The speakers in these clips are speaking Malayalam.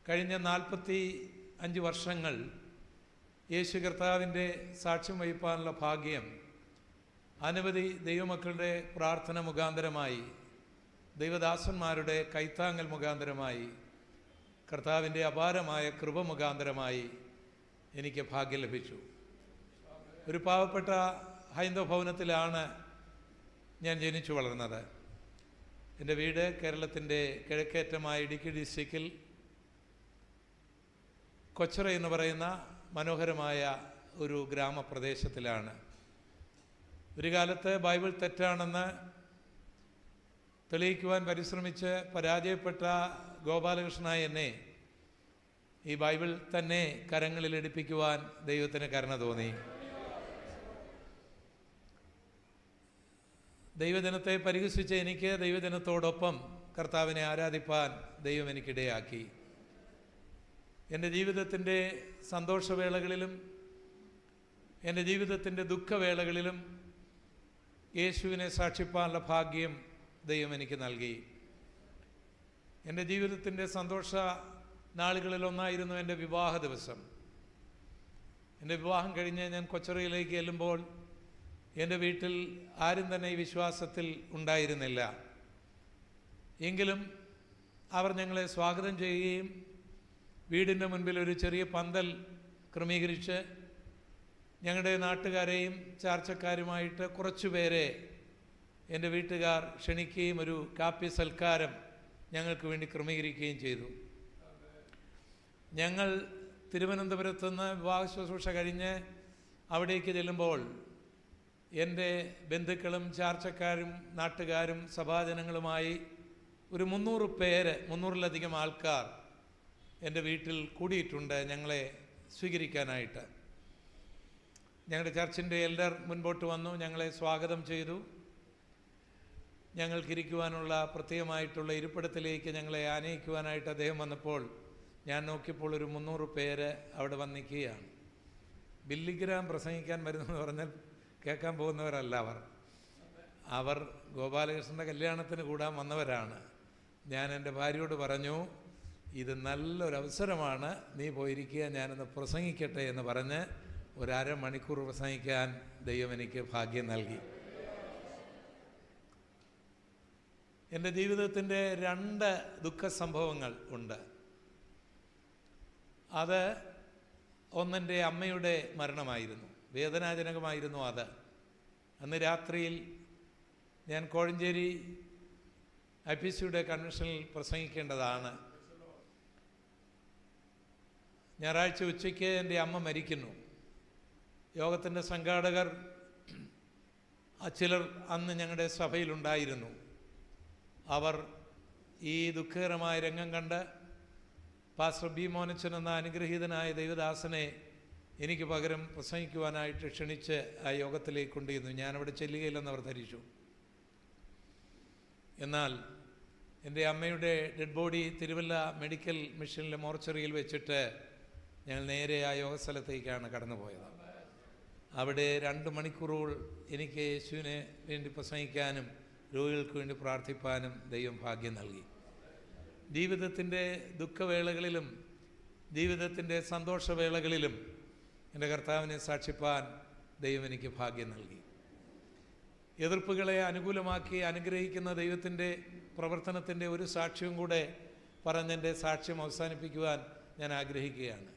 കഴിഞ്ഞ 45 വർഷങ്ങൾ യേശു കർത്താവിൻ്റെ സാക്ഷ്യം വഹിക്കാനുള്ള ഭാഗ്യം അനവധി ദൈവമക്കളുടെ പ്രാർത്ഥന മുഖാന്തരമായി, ദൈവദാസന്മാരുടെ കൈത്താങ്ങൽ മുഖാന്തരമായി, കർത്താവിൻ്റെ അപാരമായ കൃപ മുഖാന്തരമായി എനിക്ക് ഭാഗ്യം ലഭിച്ചു. ഒരു പാവപ്പെട്ട ഹൈന്ദവ ഭവനത്തിലാണ് ഞാൻ ജനിച്ചു വളർന്നത്. എൻ്റെ വീട് കേരളത്തിൻ്റെ കിഴക്കേറ്റമായ ഇടുക്കി ഡിസ്ട്രിക്റ്റിൽ കൊച്ചറ എന്ന് പറയുന്ന മനോഹരമായ ഒരു ഗ്രാമപ്രദേശത്തിലാണ്. ഒരു കാലത്ത് ബൈബിൾ തെറ്റാണെന്ന് തെളിയിക്കുവാൻ പരിശ്രമിച്ച് പരാജയപ്പെട്ട ഗോപാലകൃഷ്ണനായ എന്നെ ഈ ബൈബിൾ തന്നെ കരങ്ങളിൽ എടുപ്പിക്കുവാൻ ദൈവത്തിന് കരുണ തോന്നി. ദൈവജനത്തെ പരിഹസിച്ച എനിക്ക് ദൈവജനത്തോടൊപ്പം കർത്താവിനെ ആരാധിപ്പാൻ ദൈവം എനിക്കിടയാക്കി. എൻ്റെ ജീവിതത്തിൻ്റെ സന്തോഷവേളകളിലും എൻ്റെ ജീവിതത്തിൻ്റെ ദുഃഖവേളകളിലും യേശുവിനെ സാക്ഷിപ്പാനുള്ള ഭാഗ്യം ദൈവം എനിക്ക് നൽകി. എൻ്റെ ജീവിതത്തിൻ്റെ സന്തോഷ നാളുകളിലൊന്നായിരുന്നു എൻ്റെ വിവാഹ ദിവസം. എൻ്റെ വിവാഹം കഴിഞ്ഞ് ഞാൻ കൊച്ചറയിലേക്ക് ചെല്ലുമ്പോൾ എൻ്റെ വീട്ടിൽ ആരും തന്നെ ഈ വിശ്വാസത്തിൽ ഉണ്ടായിരുന്നില്ല. എങ്കിലും അവർ ഞങ്ങളെ സ്വാഗതം ചെയ്യുകയും വീടിൻ്റെ മുൻപിൽ ഒരു ചെറിയ പന്തൽ ക്രമീകരിച്ച് ഞങ്ങളുടെ നാട്ടുകാരെയും ചാർച്ചക്കാരുമായിട്ട് കുറച്ചുപേരെ എൻ്റെ വീട്ടുകാർ ക്ഷണിക്കുകയും ഒരു കാപ്പി സൽക്കാരം ഞങ്ങൾക്ക് വേണ്ടി ക്രമീകരിക്കുകയും ചെയ്തു. ഞങ്ങൾ തിരുവനന്തപുരത്തുനിന്ന് വിവാഹ ശുശ്രൂഷ കഴിഞ്ഞ് അവിടേക്ക് ചെല്ലുമ്പോൾ എൻ്റെ ബന്ധുക്കളും ചാർച്ചക്കാരും നാട്ടുകാരും സഭാജനങ്ങളുമായി ഒരു 300 പേര്, 300-ലധികം ആൾക്കാർ എൻ്റെ വീട്ടിൽ കൂടിയിട്ടുണ്ട് ഞങ്ങളെ സ്വീകരിക്കാനായിട്ട്. ഞങ്ങളുടെ ചർച്ചിൻ്റെ എൽഡർ മുൻപോട്ട് വന്നു, ഞങ്ങളെ സ്വാഗതം ചെയ്തു. ഞങ്ങൾക്കിരിക്കുവാനുള്ള പ്രത്യേകമായിട്ടുള്ള ഇരിപ്പിടത്തിലേക്ക് ഞങ്ങളെ ആനയിക്കുവാനായിട്ട് അദ്ദേഹം വന്നപ്പോൾ ഞാൻ നോക്കിയപ്പോൾ ഒരു 300 പേര് അവിടെ വന്നിരിക്കുകയാണ്. ബില്ലിഗ്രാം പ്രസംഗിക്കാൻ വരുന്നതെന്ന് പറഞ്ഞാൽ കേൾക്കാൻ പോകുന്നവരല്ല അവർ ഗോപാലകൃഷ്ണൻ്റെ കല്യാണത്തിന് കൂടാൻ വന്നവരാണ്. ഞാൻ എൻ്റെ ഭാര്യയോട് പറഞ്ഞു, ഇത് നല്ലൊരവസരമാണ്, നീ പോയിരിക്കുക, ഞാനൊന്ന് പ്രസംഗിക്കട്ടെ എന്ന് പറഞ്ഞ് ഒരു അരമണിക്കൂർ പ്രസംഗിക്കാൻ ദൈവം എനിക്ക് ഭാഗ്യം നൽകി. എൻ്റെ ജീവിതത്തിൻ്റെ 2 ദുഃഖ സംഭവങ്ങൾ ഉണ്ട്. അത് ഒന്നെൻ്റെ അമ്മയുടെ മരണമായിരുന്നു. വേദനാജനകമായിരുന്നു അത്. അന്ന് രാത്രിയിൽ ഞാൻ കോഴഞ്ചേരി IPCയുടെ കൺവെൻഷനിൽ പ്രസംഗിക്കേണ്ടതാണ്. ഞായറാഴ്ച ഉച്ചയ്ക്ക് എൻ്റെ അമ്മ മരിക്കുന്നു. യോഗത്തിൻ്റെ സംഘാടകർ ചിലർ അന്ന് ഞങ്ങളുടെ സഭയിലുണ്ടായിരുന്നു. അവർ ഈ ദുഃഖകരമായ രംഗം കണ്ട് പാസ്റ്റർ ബി മോനച്ചൻ എന്ന അനുഗ്രഹീതനായ ദൈവദാസനെ എനിക്ക് പകരം പ്രസംഗിക്കുവാനായിട്ട് ക്ഷണിച്ച് ആ യോഗത്തിലേക്ക് കൊണ്ടുവന്നു. ഞാനവിടെ ചെല്ലുകയില്ലെന്ന് അവർ ധരിച്ചു. എന്നാൽ എൻ്റെ അമ്മയുടെ ഡെഡ് ബോഡി തിരുവല്ല മെഡിക്കൽ മിഷനിലെ മോർച്ചറിയിൽ വെച്ചിട്ട് ഞങ്ങൾ നേരെ ആ യോഗസ്ഥലത്തേക്കാണ് കടന്നുപോയത്. അവിടെ 2 മണിക്കൂറുകൾ എനിക്ക് യേശുവിനെ വേണ്ടി പ്രസംഗിക്കാനും രോഗികൾക്ക് വേണ്ടി പ്രാർത്ഥിപ്പാനും ദൈവം ഭാഗ്യം നൽകി. ജീവിതത്തിൻ്റെ ദുഃഖവേളകളിലും ജീവിതത്തിൻ്റെ സന്തോഷവേളകളിലും എൻ്റെ കർത്താവിനെ സാക്ഷിപ്പാൻ ദൈവം എനിക്ക് ഭാഗ്യം നൽകി. എതിർപ്പുകളെ അനുകൂലമാക്കി അനുഗ്രഹിക്കുന്ന ദൈവത്തിൻ്റെ പ്രവർത്തനത്തിൻ്റെ ഒരു സാക്ഷ്യവും കൂടെ പറഞ്ഞെൻ്റെ സാക്ഷ്യം അവസാനിപ്പിക്കുവാൻ ഞാൻ ആഗ്രഹിക്കുകയാണ്.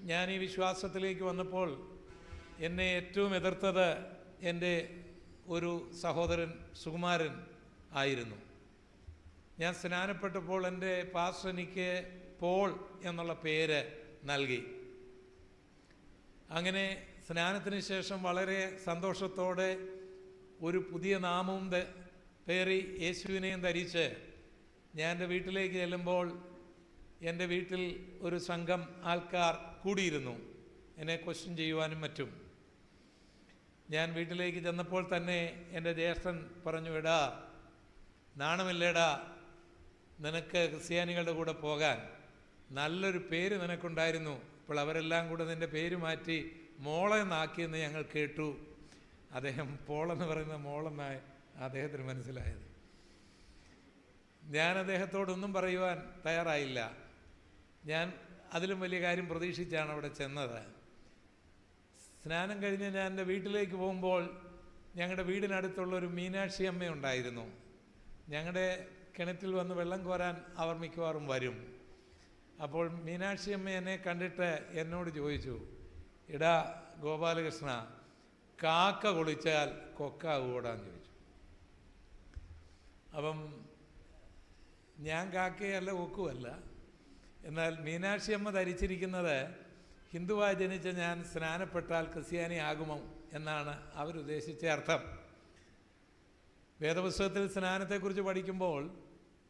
ഞാൻ ഈ വിശ്വാസത്തിലേക്ക് വന്നപ്പോൾ എന്നെ ഏറ്റവും എതിർത്തത് എൻ്റെ ഒരു സഹോദരൻ സുകുമാരൻ ആയിരുന്നു. ഞാൻ സ്നാനപ്പെട്ടപ്പോൾ എൻ്റെ പാസ്റ്റർ എനിക്ക് പോൾ എന്നുള്ള പേര് നൽകി. അങ്ങനെ സ്നാനത്തിന് ശേഷം വളരെ സന്തോഷത്തോടെ ഒരു പുതിയ നാമവും പേറി യേശുവിനെയും ധരിച്ച് ഞാൻ എൻ്റെ വീട്ടിലേക്ക് ചെല്ലുമ്പോൾ എൻ്റെ വീട്ടിൽ ഒരു സംഘം ആൾക്കാർ കൂടിയിരുന്നു, എന്നെ ക്വസ്റ്റ്യൻ ചെയ്യുവാനും മറ്റും. ഞാൻ വീട്ടിലേക്ക് ചെന്നപ്പോൾ തന്നെ എൻ്റെ ജ്യേഷ്ഠൻ പറഞ്ഞു, എടാ നാണമില്ലേടാ നിനക്ക് ക്രിസ്ത്യാനികളുടെ കൂടെ പോകാൻ, നല്ലൊരു പേര് നിനക്കുണ്ടായിരുന്നു, ഇപ്പോൾ അവരെല്ലാം കൂടെ നിൻ്റെ പേര് മാറ്റി മോളെന്നാക്കിയെന്ന് ഞങ്ങൾ കേട്ടു. അദ്ദേഹം പോളെന്ന് പറയുന്ന മോളെന്നായി അദ്ദേഹത്തിന് മനസ്സിലായത്. ഞാൻ അദ്ദേഹത്തോടൊന്നും പറയുവാൻ തയ്യാറായില്ല. ഞാൻ അതിലും വലിയ കാര്യം പ്രതീക്ഷിച്ചാണ് അവിടെ ചെന്നത്. സ്നാനം കഴിഞ്ഞ് ഞാൻ എൻ്റെ വീട്ടിലേക്ക് പോകുമ്പോൾ ഞങ്ങളുടെ വീടിനടുത്തുള്ളൊരു മീനാക്ഷി അമ്മയുണ്ടായിരുന്നു. ഞങ്ങളുടെ കിണറ്റിൽ വന്ന് വെള്ളം കോരാൻ അവർ മിക്കവാറും വരും. അപ്പോൾ മീനാക്ഷി അമ്മ എന്നെ കണ്ടിട്ട് എന്നോട് ചോദിച്ചു, എടാ ഗോപാലകൃഷ്ണ, കാക്ക കുളിച്ചാൽ കൊക്കാവൂടാന്ന് ചോദിച്ചു. അപ്പം ഞാൻ കാക്കയല്ല കൊക്കുമല്ല. എന്നാൽ മീനാക്ഷി അമ്മ ധരിച്ചിരിക്കുന്നത് ഹിന്ദുവായി ജനിച്ച ഞാൻ സ്നാനപ്പെട്ടാൽ ക്രിസ്ത്യാനി ആകുമോ എന്നാണ് അവരുദ്ദേശിച്ച അർത്ഥം. വേദപുസ്തകത്തിൽ സ്നാനത്തെക്കുറിച്ച് പഠിക്കുമ്പോൾ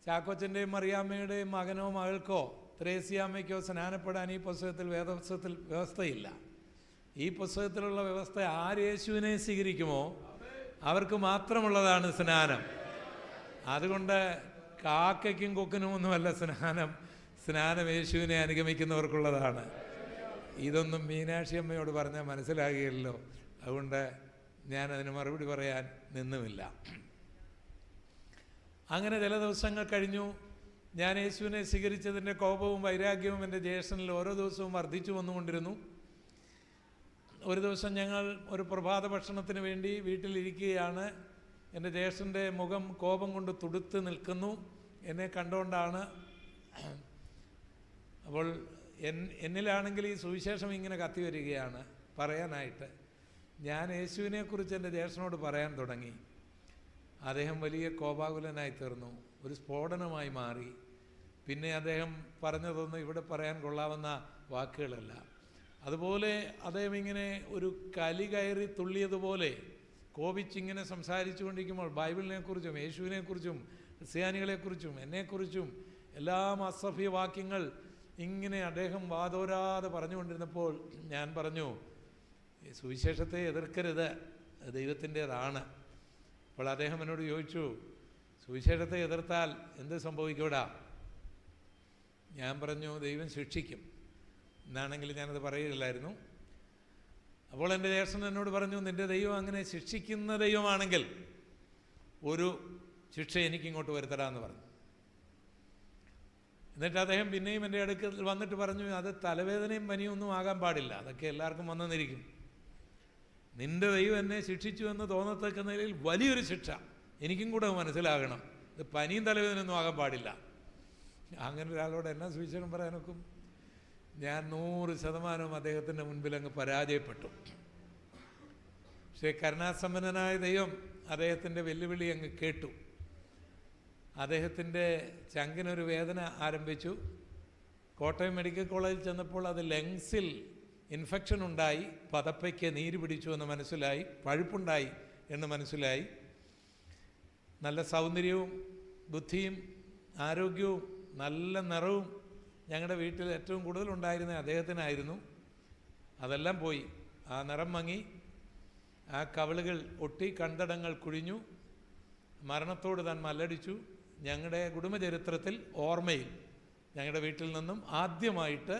ചാക്കോച്ചൻ്റെയും മറിയാമ്മയുടെയും മകനോ മകൾക്കോ ത്രേസ്യാമ്മയ്ക്കോ സ്നാനപ്പെടാൻ ഈ വേദപുസ്തകത്തിൽ വ്യവസ്ഥയില്ല. ഈ പുസ്തകത്തിലുള്ള വ്യവസ്ഥ ആര് യേശുവിനെ സ്വീകരിക്കുമോ അവർക്ക് മാത്രമുള്ളതാണ് സ്നാനം. അതുകൊണ്ട് കാക്കയ്ക്കും കൊക്കിനുമൊന്നുമല്ല സ്നാനം യേശുവിനെ അനുഗമിക്കുന്നവർക്കുള്ളതാണ്. ഇതൊന്നും മീനാക്ഷി അമ്മയോട് പറഞ്ഞാൽ മനസ്സിലാകുകയല്ലോ. അതുകൊണ്ട് ഞാനതിന് മറുപടി പറയാൻ നിന്നുമില്ല. അങ്ങനെ ചില ദിവസങ്ങൾ കഴിഞ്ഞു. ഞാൻ യേശുവിനെ സ്വീകരിച്ചതിൻ്റെ കോപവും വൈരാഗ്യവും എൻ്റെ ജ്യേഷ്ഠനിൽ ഓരോ ദിവസവും വർദ്ധിച്ചു വന്നുകൊണ്ടിരുന്നു. ഒരു ദിവസം ഞങ്ങൾ ഒരു പ്രഭാത ഭക്ഷണത്തിന് വേണ്ടി വീട്ടിലിരിക്കുകയാണ്. എൻ്റെ ജ്യേഷ്ഠൻ്റെ മുഖം കോപം കൊണ്ട് തുടുത്ത് നിൽക്കുന്നു. എന്നെ കണ്ടുകൊണ്ടാണ്. അപ്പോൾ എന്നിലാണെങ്കിൽ ഈ സുവിശേഷം ഇങ്ങനെ കത്തി വരികയാണ് പറയാനായിട്ട്. ഞാൻ യേശുവിനെക്കുറിച്ച് എൻ്റെ ജ്യേഷ്ഠനോട് പറയാൻ തുടങ്ങി. അദ്ദേഹം വലിയ കോപാകുലനായി തീർന്നു, ഒരു സ്ഫോടനമായി മാറി. പിന്നെ അദ്ദേഹം പറഞ്ഞതൊന്നും ഇവിടെ പറയാൻ കൊള്ളാവുന്ന വാക്കുകളല്ല. അതുപോലെ അദ്ദേഹം ഇങ്ങനെ ഒരു കലി കയറി തുള്ളിയതുപോലെ കോപിച്ചിങ്ങനെ സംസാരിച്ചു കൊണ്ടിരിക്കുമ്പോൾ ബൈബിളിനെക്കുറിച്ചും യേശുവിനെക്കുറിച്ചും ക്രിസ്ത്യാനികളെക്കുറിച്ചും എന്നെക്കുറിച്ചും എല്ലാം അസഭ്യ വാക്യങ്ങൾ ഇങ്ങനെ അദ്ദേഹം വാതോരാതെ പറഞ്ഞുകൊണ്ടിരുന്നപ്പോൾ ഞാൻ പറഞ്ഞു, സുവിശേഷത്തെ എതിർക്കരുത്, ദൈവത്തിൻ്റേതാണ്. അപ്പോൾ അദ്ദേഹം എന്നോട് ചോദിച്ചു, സുവിശേഷത്തെ എതിർത്താൽ എന്ത് സംഭവിക്കൂടാ? ഞാൻ പറഞ്ഞു, ദൈവം ശിക്ഷിക്കും. എന്നാണെങ്കിൽ ഞാനത് പറയുകയില്ലായിരുന്നു. അപ്പോൾ എൻ്റെ ജ്യേഷ്ഠൻ എന്നോട് പറഞ്ഞു, നിൻ്റെ ദൈവം അങ്ങനെ ശിക്ഷിക്കുന്ന ദൈവമാണെങ്കിൽ ഒരു ശിക്ഷ എനിക്കിങ്ങോട്ട് വരുത്തടാന്ന് പറഞ്ഞു. എന്നിട്ട് അദ്ദേഹം പിന്നെയും എൻ്റെ അടുക്കൽ വന്നിട്ട് പറഞ്ഞു, അത് തലവേദനയും പനിയൊന്നും ആകാൻ പാടില്ല, അതൊക്കെ എല്ലാവർക്കും വന്നെന്നിരിക്കും. നിൻ്റെ ദൈവം എന്നെ ശിക്ഷിച്ചു എന്ന് തോന്നത്തക്ക നിലയിൽ വലിയൊരു ശിക്ഷ എനിക്കും കൂടെ മനസ്സിലാകണം. ഇത് പനിയും തലവേദനയൊന്നും ആകാൻ പാടില്ല. അങ്ങനെ ഒരാളോട് എന്നാ സുവിശേഷം പറയാനൊക്കും? ഞാൻ 100% അദ്ദേഹത്തിൻ്റെ മുൻപിൽ അങ്ങ് പരാജയപ്പെട്ടു. പക്ഷേ കരുണാസമ്പന്നനായ ദൈവം അദ്ദേഹത്തിൻ്റെ വെല്ലുവിളി അങ്ങ് കേട്ടു. അദ്ദേഹത്തിൻ്റെ ചങ്കിനൊരു വേദന ആരംഭിച്ചു. കോട്ടയം മെഡിക്കൽ കോളേജിൽ ചെന്നപ്പോൾ അത് ലങ്സിൽ ഇൻഫെക്ഷൻ ഉണ്ടായി, പതപ്പയ്ക്ക് നീര് പിടിച്ചു എന്ന് മനസ്സിലായി, പഴുപ്പുണ്ടായി എന്ന് മനസ്സിലായി. നല്ല സൗന്ദര്യവും ബുദ്ധിയും ആരോഗ്യവും നല്ല നിറവും ഞങ്ങളുടെ വീട്ടിൽ ഏറ്റവും കൂടുതലുണ്ടായിരുന്ന അദ്ദേഹത്തിനായിരുന്നു. അതെല്ലാം പോയി. ആ നിറം മങ്ങി, ആ കവിളുകൾ ഒട്ടി, കണ്ടടങ്ങൾ കുഴിഞ്ഞു, മരണത്തോട് താൻ മല്ലടിച്ചു. ഞങ്ങളുടെ കുടുംബചരിത്രത്തിൽ ഓർമ്മയിൽ ഞങ്ങളുടെ വീട്ടിൽ നിന്നും ആദ്യമായിട്ട്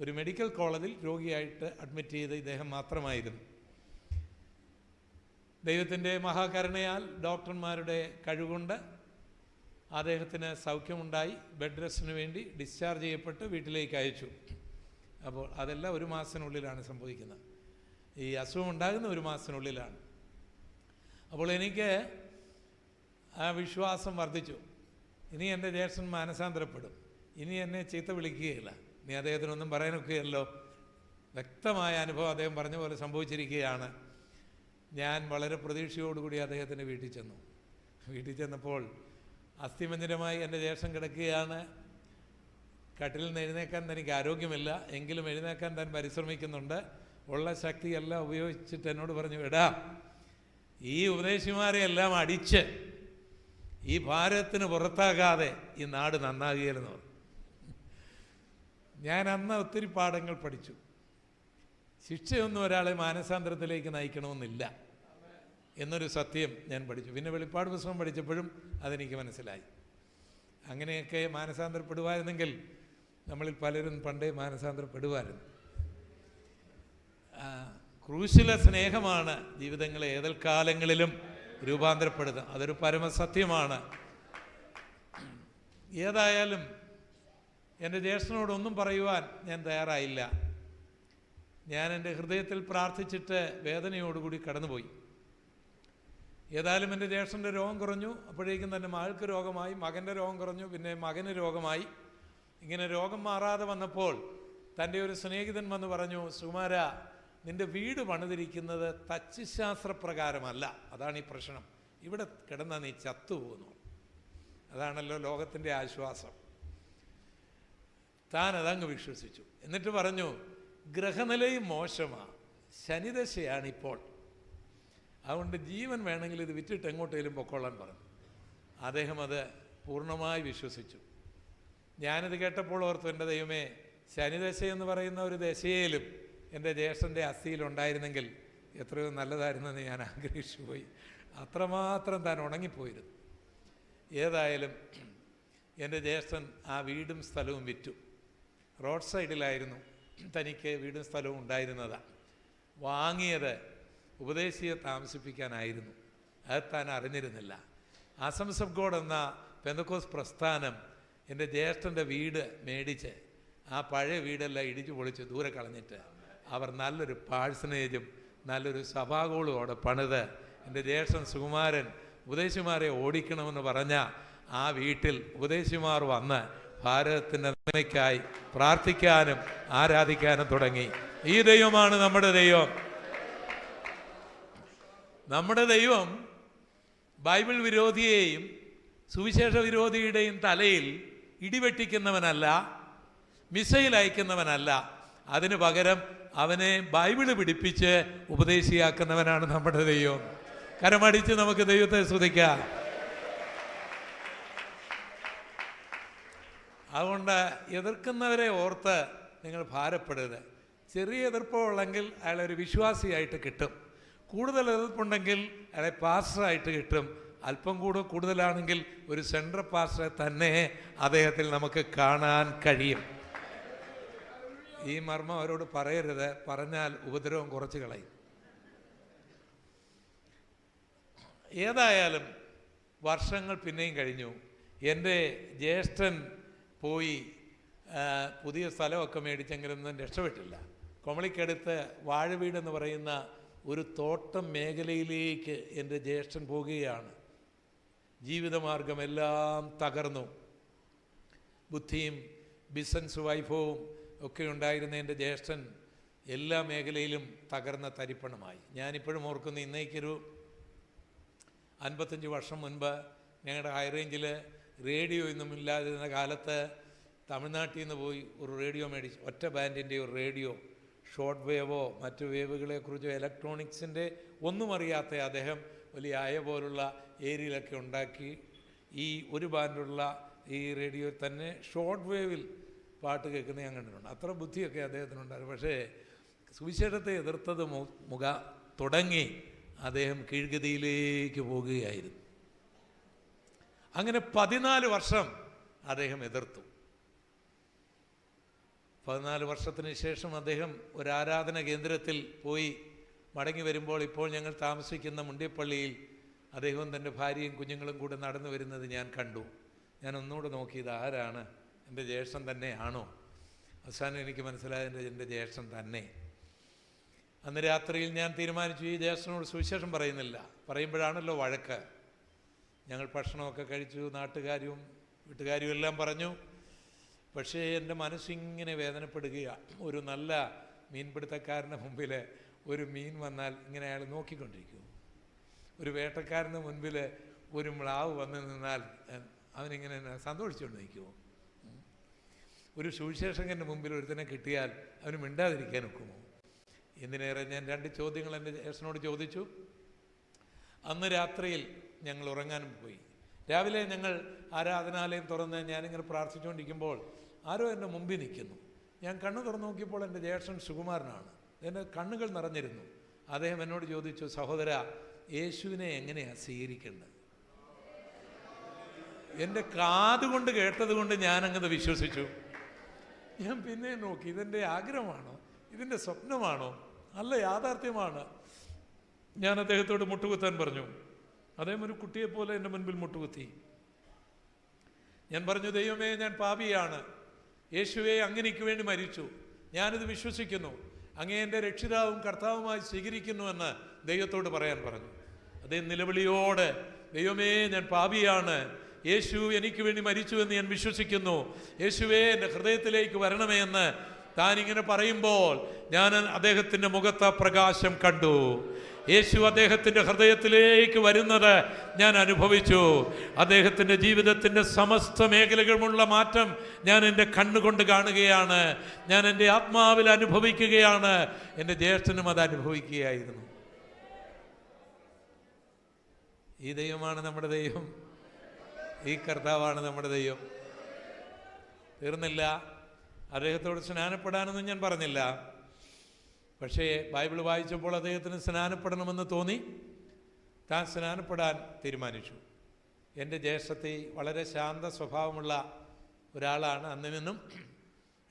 ഒരു മെഡിക്കൽ കോളേജിൽ രോഗിയായിട്ട് അഡ്മിറ്റ് ചെയ്ത ഇദ്ദേഹം മാത്രമായിരുന്നു. ദൈവത്തിൻ്റെ മഹാകരുണയാൽ ഡോക്ടർമാരുടെ കഴിവുകൊണ്ട് അദ്ദേഹത്തിന് സൗഖ്യമുണ്ടായി. ബെഡ് റെസ്റ്റിന് വേണ്ടി ഡിസ്ചാർജ് ചെയ്യപ്പെട്ട് വീട്ടിലേക്ക് അയച്ചു. അപ്പോൾ അതെല്ലാം 1 മാസത്തിനുള്ളിലാണ് സംഭവിക്കുന്നത്. ഈ അസുഖം ഉണ്ടാകുന്ന 1 മാസത്തിനുള്ളിലാണ്. അപ്പോൾ എനിക്ക് ആ വിശ്വാസം വർദ്ധിച്ചു. ഇനി എൻ്റെ ജ്യേഷ്ഠൻ മാനസാന്തരപ്പെടും, ഇനി എന്നെ ചീത്ത വിളിക്കുകയില്ല, ഇനി അദ്ദേഹത്തിനൊന്നും പറയാനൊക്കെയല്ലോ. വ്യക്തമായ അനുഭവം അദ്ദേഹം പറഞ്ഞ പോലെ സംഭവിച്ചിരിക്കുകയാണ്. ഞാൻ വളരെ പ്രതീക്ഷയോടുകൂടി അദ്ദേഹത്തിൻ്റെ വീട്ടിൽ ചെന്നു. വീട്ടിൽ ചെന്നപ്പോൾ അസ്ഥിമഞ്ജരമായി എൻ്റെ ജ്യേഷ്ഠൻ കിടക്കുകയാണ്. കട്ടിലിൽ നിന്ന് എഴുന്നേക്കാൻ തനിക്ക് ആരോഗ്യമില്ല, എങ്കിലും എഴുന്നേക്കാൻ താൻ പരിശ്രമിക്കുന്നുണ്ട്. ഉള്ള ശക്തിയെല്ലാം ഉപയോഗിച്ചിട്ട് എന്നോട് പറഞ്ഞു, എടാ, ഈ ഉപദേശിമാരെ എല്ലാം അടിച്ച് ഈ ഭാരതത്തിന് പുറത്താകാതെ ഈ നാട് നന്നാകുകയില്ലെന്ന് പറഞ്ഞു. ഞാൻ അന്ന് ഒത്തിരി പാഠങ്ങൾ പഠിച്ചു. ശിക്ഷയൊന്നും ഒരാളെ മാനസാന്തരത്തിലേക്ക് നയിക്കണമെന്നില്ല എന്നൊരു സത്യം ഞാൻ പഠിച്ചു. പിന്നെ വെളിപ്പാട് പുസ്തകം പഠിച്ചപ്പോഴും അതെനിക്ക് മനസ്സിലായി. അങ്ങനെയൊക്കെ മാനസാന്തരപ്പെടുമായിരുന്നെങ്കിൽ നമ്മളിൽ പലരും പണ്ടേ മാനസാന്തരപ്പെടുമായിരുന്നു. ക്രൂശിലെ സ്നേഹമാണ് ജീവിതങ്ങളെ ഏതൊൽ കാലങ്ങളിലും രൂപാന്തരപ്പെടുത്തുക. അതൊരു പരമസത്യമാണ്. ഏതായാലും എൻ്റെ ജ്യേഷ്ഠനോടൊന്നും പറയുവാൻ ഞാൻ തയ്യാറായില്ല. ഞാൻ എൻ്റെ ഹൃദയത്തിൽ പ്രാർത്ഥിച്ചിട്ട് വേദനയോടുകൂടി കടന്നുപോയി. ഏതായാലും എൻ്റെ ജ്യേഷ്ഠൻ്റെ രോഗം കുറഞ്ഞു. അപ്പോഴേക്കും തന്നെ മകൾക്ക് രോഗമായി, മകൻ്റെ രോഗം കുറഞ്ഞു, പിന്നെ മകന് രോഗമായി. ഇങ്ങനെ രോഗം മാറാതെ വന്നപ്പോൾ തൻ്റെ ഒരു സ്നേഹിതൻ വന്ന് പറഞ്ഞു, സുകുമാര, നിൻ്റെ വീട് പണിതിരിക്കുന്നത് തച്ചുശാസ്ത്രപ്രകാരമല്ല, അതാണ് ഈ പ്രശ്നം. ഇവിടെ കിടന്നാൽ നീ ചത്തുപോകുന്നു. അതാണല്ലോ ലോകത്തിൻ്റെ ആശ്വാസം. താൻ അതങ്ങ് വിശ്വസിച്ചു. എന്നിട്ട് പറഞ്ഞു, ഗ്രഹനിലയും മോശമാണ്, ശനിദശയാണിപ്പോൾ, അതുകൊണ്ട് ജീവൻ വേണമെങ്കിൽ ഇത് വിറ്റിട്ട് എങ്ങോട്ടേലും പൊക്കോളാൻ പറഞ്ഞു. അദ്ദേഹം അത് പൂർണ്ണമായി വിശ്വസിച്ചു. ഞാനിത് കേട്ടപ്പോൾ ഓർത്തു, എൻ്റെ ദൈവമേ, ശനിദശ എന്ന് പറയുന്ന ഒരു ദശയിലും എൻ്റെ ജ്യേഷ്ഠൻ്റെ അസ്ഥിയിലുണ്ടായിരുന്നെങ്കിൽ എത്രയോ നല്ലതായിരുന്നെന്ന് ഞാൻ ആഗ്രഹിച്ചു പോയി. അത്രമാത്രം താൻ ഉണങ്ങിപ്പോയിരുന്നു. ഏതായാലും എൻ്റെ ജ്യേഷ്ഠൻ ആ വീടും സ്ഥലവും വിറ്റു. റോഡ് സൈഡിലായിരുന്നു തനിക്ക് വീടും സ്ഥലവും ഉണ്ടായിരുന്നതാണ്. വാങ്ങിയത് ഉപദേശിയെ താമസിപ്പിക്കാനായിരുന്നു. അത് താൻ അറിഞ്ഞിരുന്നില്ല. അസംസ് ഓഫ് ഗോഡ് എന്ന പെന്തക്കോസ് പ്രസ്ഥാനം എൻ്റെ ജ്യേഷ്ഠൻ്റെ വീട് മേടിച്ച് ആ പഴയ വീടെല്ലാം ഇടിച്ചു പൊളിച്ച് ദൂരെ കളഞ്ഞിട്ട് അവർ നല്ലൊരു പാഴ്സനേജും നല്ലൊരു സഭാഗോളും അവിടെ പണിത് എൻ്റെ ജ്യേഷ്ഠൻ സുകുമാരൻ ഉപദേശിമാരെ ഓടിക്കണമെന്ന് പറഞ്ഞ ആ വീട്ടിൽ ഉപദേശിമാർ വന്ന് ഭാരതത്തിൻ്റെ നന്മയ്ക്കായി പ്രാർത്ഥിക്കാനും ആരാധിക്കാനും തുടങ്ങി. ഈ ദൈവമാണ് നമ്മുടെ ദൈവം. നമ്മുടെ ദൈവം ബൈബിൾ വിരോധിയെയും സുവിശേഷ വിരോധിയുടെയും തലയിൽ ഇടിവെട്ടിക്കുന്നവനല്ല, മിസൈൽ അയക്കുന്നവനല്ല. അതിന് പകരം അവനെ ബൈബിള് പിടിപ്പിച്ച് ഉപദേശിയാക്കുന്നവനാണ് നമ്മുടെ ദൈവം. കരമടിച്ച് നമുക്ക് ദൈവത്തെ സ്തുതിക്കാം. അതുകൊണ്ട് എതിർക്കുന്നവരെ ഓർത്ത് നിങ്ങൾ ഭാരപ്പെടരുത്. ചെറിയ എതിർപ്പുള്ളെങ്കിൽ അയാളൊരു വിശ്വാസിയായിട്ട് കിട്ടും. കൂടുതൽ എതിർപ്പുണ്ടെങ്കിൽ അയാളെ പാസ്റ്ററായിട്ട് കിട്ടും. അല്പം കൂടെ കൂടുതലാണെങ്കിൽ ഒരു സെൻട്രൽ പാസ്റ്ററെ തന്നെ അദ്ദേഹത്തിൽ നമുക്ക് കാണാൻ കഴിയും. ഈ മർമ്മം അവരോട് പറയരുത്, പറഞ്ഞാൽ ഉപദ്രവം കുറച്ച് കളയും. ഏതായാലും വർഷങ്ങൾ പിന്നെയും കഴിഞ്ഞു. എൻ്റെ ജ്യേഷ്ഠൻ പോയി പുതിയ സ്ഥലമൊക്കെ മേടിച്ചെങ്കിലൊന്നും രക്ഷപ്പെട്ടില്ല. കൊമളിക്കടുത്ത് വാഴവീടെന്ന് പറയുന്ന ഒരു തോട്ടം മേഖലയിലേക്ക് എൻ്റെ ജ്യേഷ്ഠൻ പോകുകയാണ്. ജീവിതമാർഗമെല്ലാം തകർന്നു. ബുദ്ധിയും ബിസിനസ് വൈഭവവും ഒക്കെ ഉണ്ടായിരുന്ന എൻ്റെ ജ്യേഷ്ഠൻ എല്ലാ മേഖലയിലും തകർന്ന തരിപ്പണമായി. ഞാനിപ്പോഴും ഓർക്കുന്നു, ഇന്നേക്കൊരു 55 വർഷം മുൻപ് ഞങ്ങളുടെ ഹൈ റേഞ്ചിൽ റേഡിയോ ഒന്നും ഇല്ലാതിരുന്ന കാലത്ത് തമിഴ്നാട്ടിൽ നിന്ന് പോയി ഒരു റേഡിയോ മേടിച്ചു. ഒറ്റ ബാൻഡിൻ്റെ ഒരു റേഡിയോ, ഷോർട്ട് വേവോ മറ്റു വേവുകളെക്കുറിച്ചോ ഇലക്ട്രോണിക്സിൻ്റെ ഒന്നും അറിയാത്ത അദ്ദേഹം വലിയ ആയ പോലുള്ള ഏരിയയിലൊക്കെ ഉണ്ടാക്കി ഈ ഒരു ബാൻഡുള്ള ഈ റേഡിയോ തന്നെ ഷോർട്ട് വേവിൽ പാട്ട് കേൾക്കുന്നത് ഞാൻ കണ്ടിട്ടുണ്ട്. അത്ര ബുദ്ധിയൊക്കെ അദ്ദേഹത്തിനുണ്ടായിരുന്നു. പക്ഷേ സുവിശേഷത്തെ എതിർത്തത് തുടങ്ങി അദ്ദേഹം കീഴ്ഗതിയിലേക്ക് പോകുകയായിരുന്നു. അങ്ങനെ 14 വർഷം അദ്ദേഹം എതിർത്തു. 14 വർഷത്തിന് ശേഷം അദ്ദേഹം ഒരു ആരാധന കേന്ദ്രത്തിൽ പോയി മടങ്ങി വരുമ്പോൾ ഇപ്പോൾ ഞങ്ങൾ താമസിക്കുന്ന മുണ്ടിയപ്പള്ളിയിൽ അദ്ദേഹവും തൻ്റെ ഭാര്യയും കുഞ്ഞുങ്ങളും കൂടെ നടന്നു വരുന്നത് ഞാൻ കണ്ടു. ഞാൻ ഒന്നുകൂടെ നോക്കിയത് ആരാണ്, എൻ്റെ ജ്യേഷ്ഠൻ തന്നെയാണോ? അവസാനം എനിക്ക് മനസ്സിലായത് എൻ്റെ ജ്യേഷ്ഠൻ തന്നെ. അന്ന് രാത്രിയിൽ ഞാൻ തീരുമാനിച്ചു, ഈ ജ്യേഷ്ഠനോട് സുവിശേഷം പറയുന്നില്ല. പറയുമ്പോഴാണല്ലോ വഴക്ക്. ഞങ്ങൾ ഭക്ഷണമൊക്കെ കഴിച്ചു, നാട്ടുകാരും വീട്ടുകാരും എല്ലാം പറഞ്ഞു. പക്ഷേ എൻ്റെ മനസ്സിങ്ങനെ വേദനപ്പെടുകയാണ്. ഒരു നല്ല മീൻപിടുത്തക്കാരൻ്റെ മുമ്പിൽ ഒരു മീൻ വന്നാൽ ഇങ്ങനെ അയാൾ നോക്കിക്കൊണ്ടിരിക്കും. ഒരു വേട്ടക്കാരൻ്റെ മുൻപിൽ ഒരു മ്ലാവ് വന്ന് നിന്നാൽ അവനിങ്ങനെ സന്തോഷിച്ചുകൊണ്ട് നിൽക്കുമോ? ഒരു സുവിശേഷകൻ്റെ മുമ്പിൽ ഒരുത്തനെ കിട്ടിയാൽ അവന് മിണ്ടാതിരിക്കാൻ ഒക്കുമോ? എന്തിനേറെ ഞാൻ 2 ചോദ്യങ്ങൾ എൻ്റെ ജ്യേഷ്ഠനോട് ചോദിച്ചു. അന്ന് രാത്രിയിൽ ഞങ്ങൾ ഉറങ്ങാനും പോയി. രാവിലെ ഞങ്ങൾ ആരാധനാലയം തുറന്ന് ഞാനിങ്ങനെ പ്രാർത്ഥിച്ചുകൊണ്ടിരിക്കുമ്പോൾ ആരോ എൻ്റെ മുമ്പിൽ നിൽക്കുന്നു. ഞാൻ കണ്ണ് തുറന്ന് നോക്കിയപ്പോൾ എൻ്റെ ജ്യേഷ്ഠൻ സുകുമാരനാണ്. എൻ്റെ കണ്ണുകൾ നിറഞ്ഞിരുന്നു. അദ്ദേഹം എന്നോട് ചോദിച്ചു, സഹോദര, യേശുവിനെ എങ്ങനെയാണ് സ്വീകരിക്കേണ്ടത്? എൻ്റെ കാതുകൊണ്ട് കേട്ടത് കൊണ്ട് ഞാനങ്ങത് വിശ്വസിച്ചു. ഞാൻ പിന്നെ നോക്കി, ഇതെൻ്റെ ആഗ്രഹമാണോ, ഇതിൻ്റെ സ്വപ്നമാണോ, അല്ല യാഥാർത്ഥ്യമാണ്. ഞാൻ അദ്ദേഹത്തോട് മുട്ടുകുത്താൻ പറഞ്ഞു. അദ്ദേഹം ഒരു കുട്ടിയെപ്പോലെ എൻ്റെ മുൻപിൽ മുട്ടുകുത്തി. ഞാൻ പറഞ്ഞു, ദൈവമേ, ഞാൻ പാപിയാണ്, യേശുവേ, അങ്ങനെക്ക് വേണ്ടി മരിച്ചു, ഞാനിത് വിശ്വസിക്കുന്നു, അങ്ങേ എൻ്റെ രക്ഷിതാവും കർത്താവുമായി സ്വീകരിക്കുന്നുവെന്ന് ദൈവത്തോട് പറയാൻ പറഞ്ഞു. അതേ നിലവിളിയോടെ, ദൈവമേ, ഞാൻ പാപിയാണ്, യേശു എനിക്ക് വേണ്ടി മരിച്ചുവെന്ന് ഞാൻ വിശ്വസിക്കുന്നു, യേശുവേ എൻ്റെ ഹൃദയത്തിലേക്ക് വരണമേ എന്ന് താനിങ്ങനെ പറയുമ്പോൾ ഞാൻ അദ്ദേഹത്തിൻ്റെ മുഖത്ത് പ്രകാശം കണ്ടു. യേശു അദ്ദേഹത്തിൻ്റെ ഹൃദയത്തിലേക്ക് വരുന്നത് ഞാൻ അനുഭവിച്ചു. അദ്ദേഹത്തിൻ്റെ ജീവിതത്തിൻ്റെ സമസ്ത മേഖലകളുമുള്ള മാറ്റം ഞാൻ എൻ്റെ കണ്ണുകൊണ്ട് കാണുകയാണ്, ഞാൻ എൻ്റെ ആത്മാവിൽ അനുഭവിക്കുകയാണ്. എൻ്റെ ജ്യേഷ്ഠനും അത് അനുഭവിക്കുകയായിരുന്നു. ഈ ദൈവമാണ് നമ്മുടെ ദൈവം, ഈ കർത്താവാണ് നമ്മുടെ ദൈവം. തീർന്നില്ല. അദ്ദേഹത്തോട് സ്നാനപ്പെടാനൊന്നും ഞാൻ പറഞ്ഞില്ല. പക്ഷേ ബൈബിൾ വായിച്ചപ്പോൾ അദ്ദേഹത്തിന് സ്നാനപ്പെടണമെന്ന് തോന്നി. താൻ സ്നാനപ്പെടാൻ തീരുമാനിച്ചു. എൻ്റെ ജ്യേഷ്ഠത്തി വളരെ ശാന്ത സ്വഭാവമുള്ള ഒരാളാണ്. അന്നിനും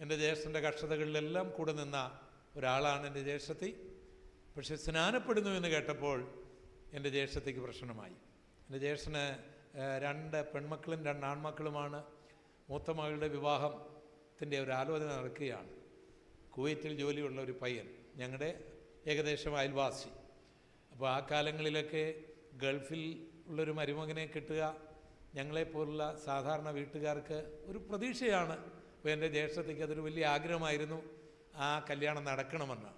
എൻ്റെ ജ്യേഷ്ഠൻ്റെ കഷ്ടതകളിലെല്ലാം കൂടെ നിന്ന ഒരാളാണ് എൻ്റെ ജ്യേഷ്ഠത്തി. പക്ഷെ സ്നാനപ്പെടുന്നു എന്ന് കേട്ടപ്പോൾ എൻ്റെ ജ്യേഷ്ഠത്തിക്ക് പ്രശ്നമായി. എൻ്റെ ജ്യേഷ്ഠന് 2 പെൺമക്കളും 2 ആൺമക്കളുമാണ്. മൂത്ത മകളുടെ വിവാഹത്തിൻ്റെ ഒരു ആലോചന നടക്കുകയാണ്. കുവൈറ്റിൽ ജോലിയുള്ള ഒരു പയ്യൻ, ഞങ്ങളുടെ ഏകദേശം അയൽവാസി. അപ്പോൾ ആ കാലങ്ങളിലൊക്കെ ഗൾഫിൽ ഉള്ളൊരു മരുമകനെ കിട്ടുക ഞങ്ങളെപ്പോലുള്ള സാധാരണ വീട്ടുകാർക്ക് ഒരു പ്രതീക്ഷയാണ്. അപ്പോൾ എൻ്റെ ജ്യേഷ്ഠത്തിക്ക് അതൊരു വലിയ ആഗ്രഹമായിരുന്നു ആ കല്യാണം നടക്കണമെന്ന്.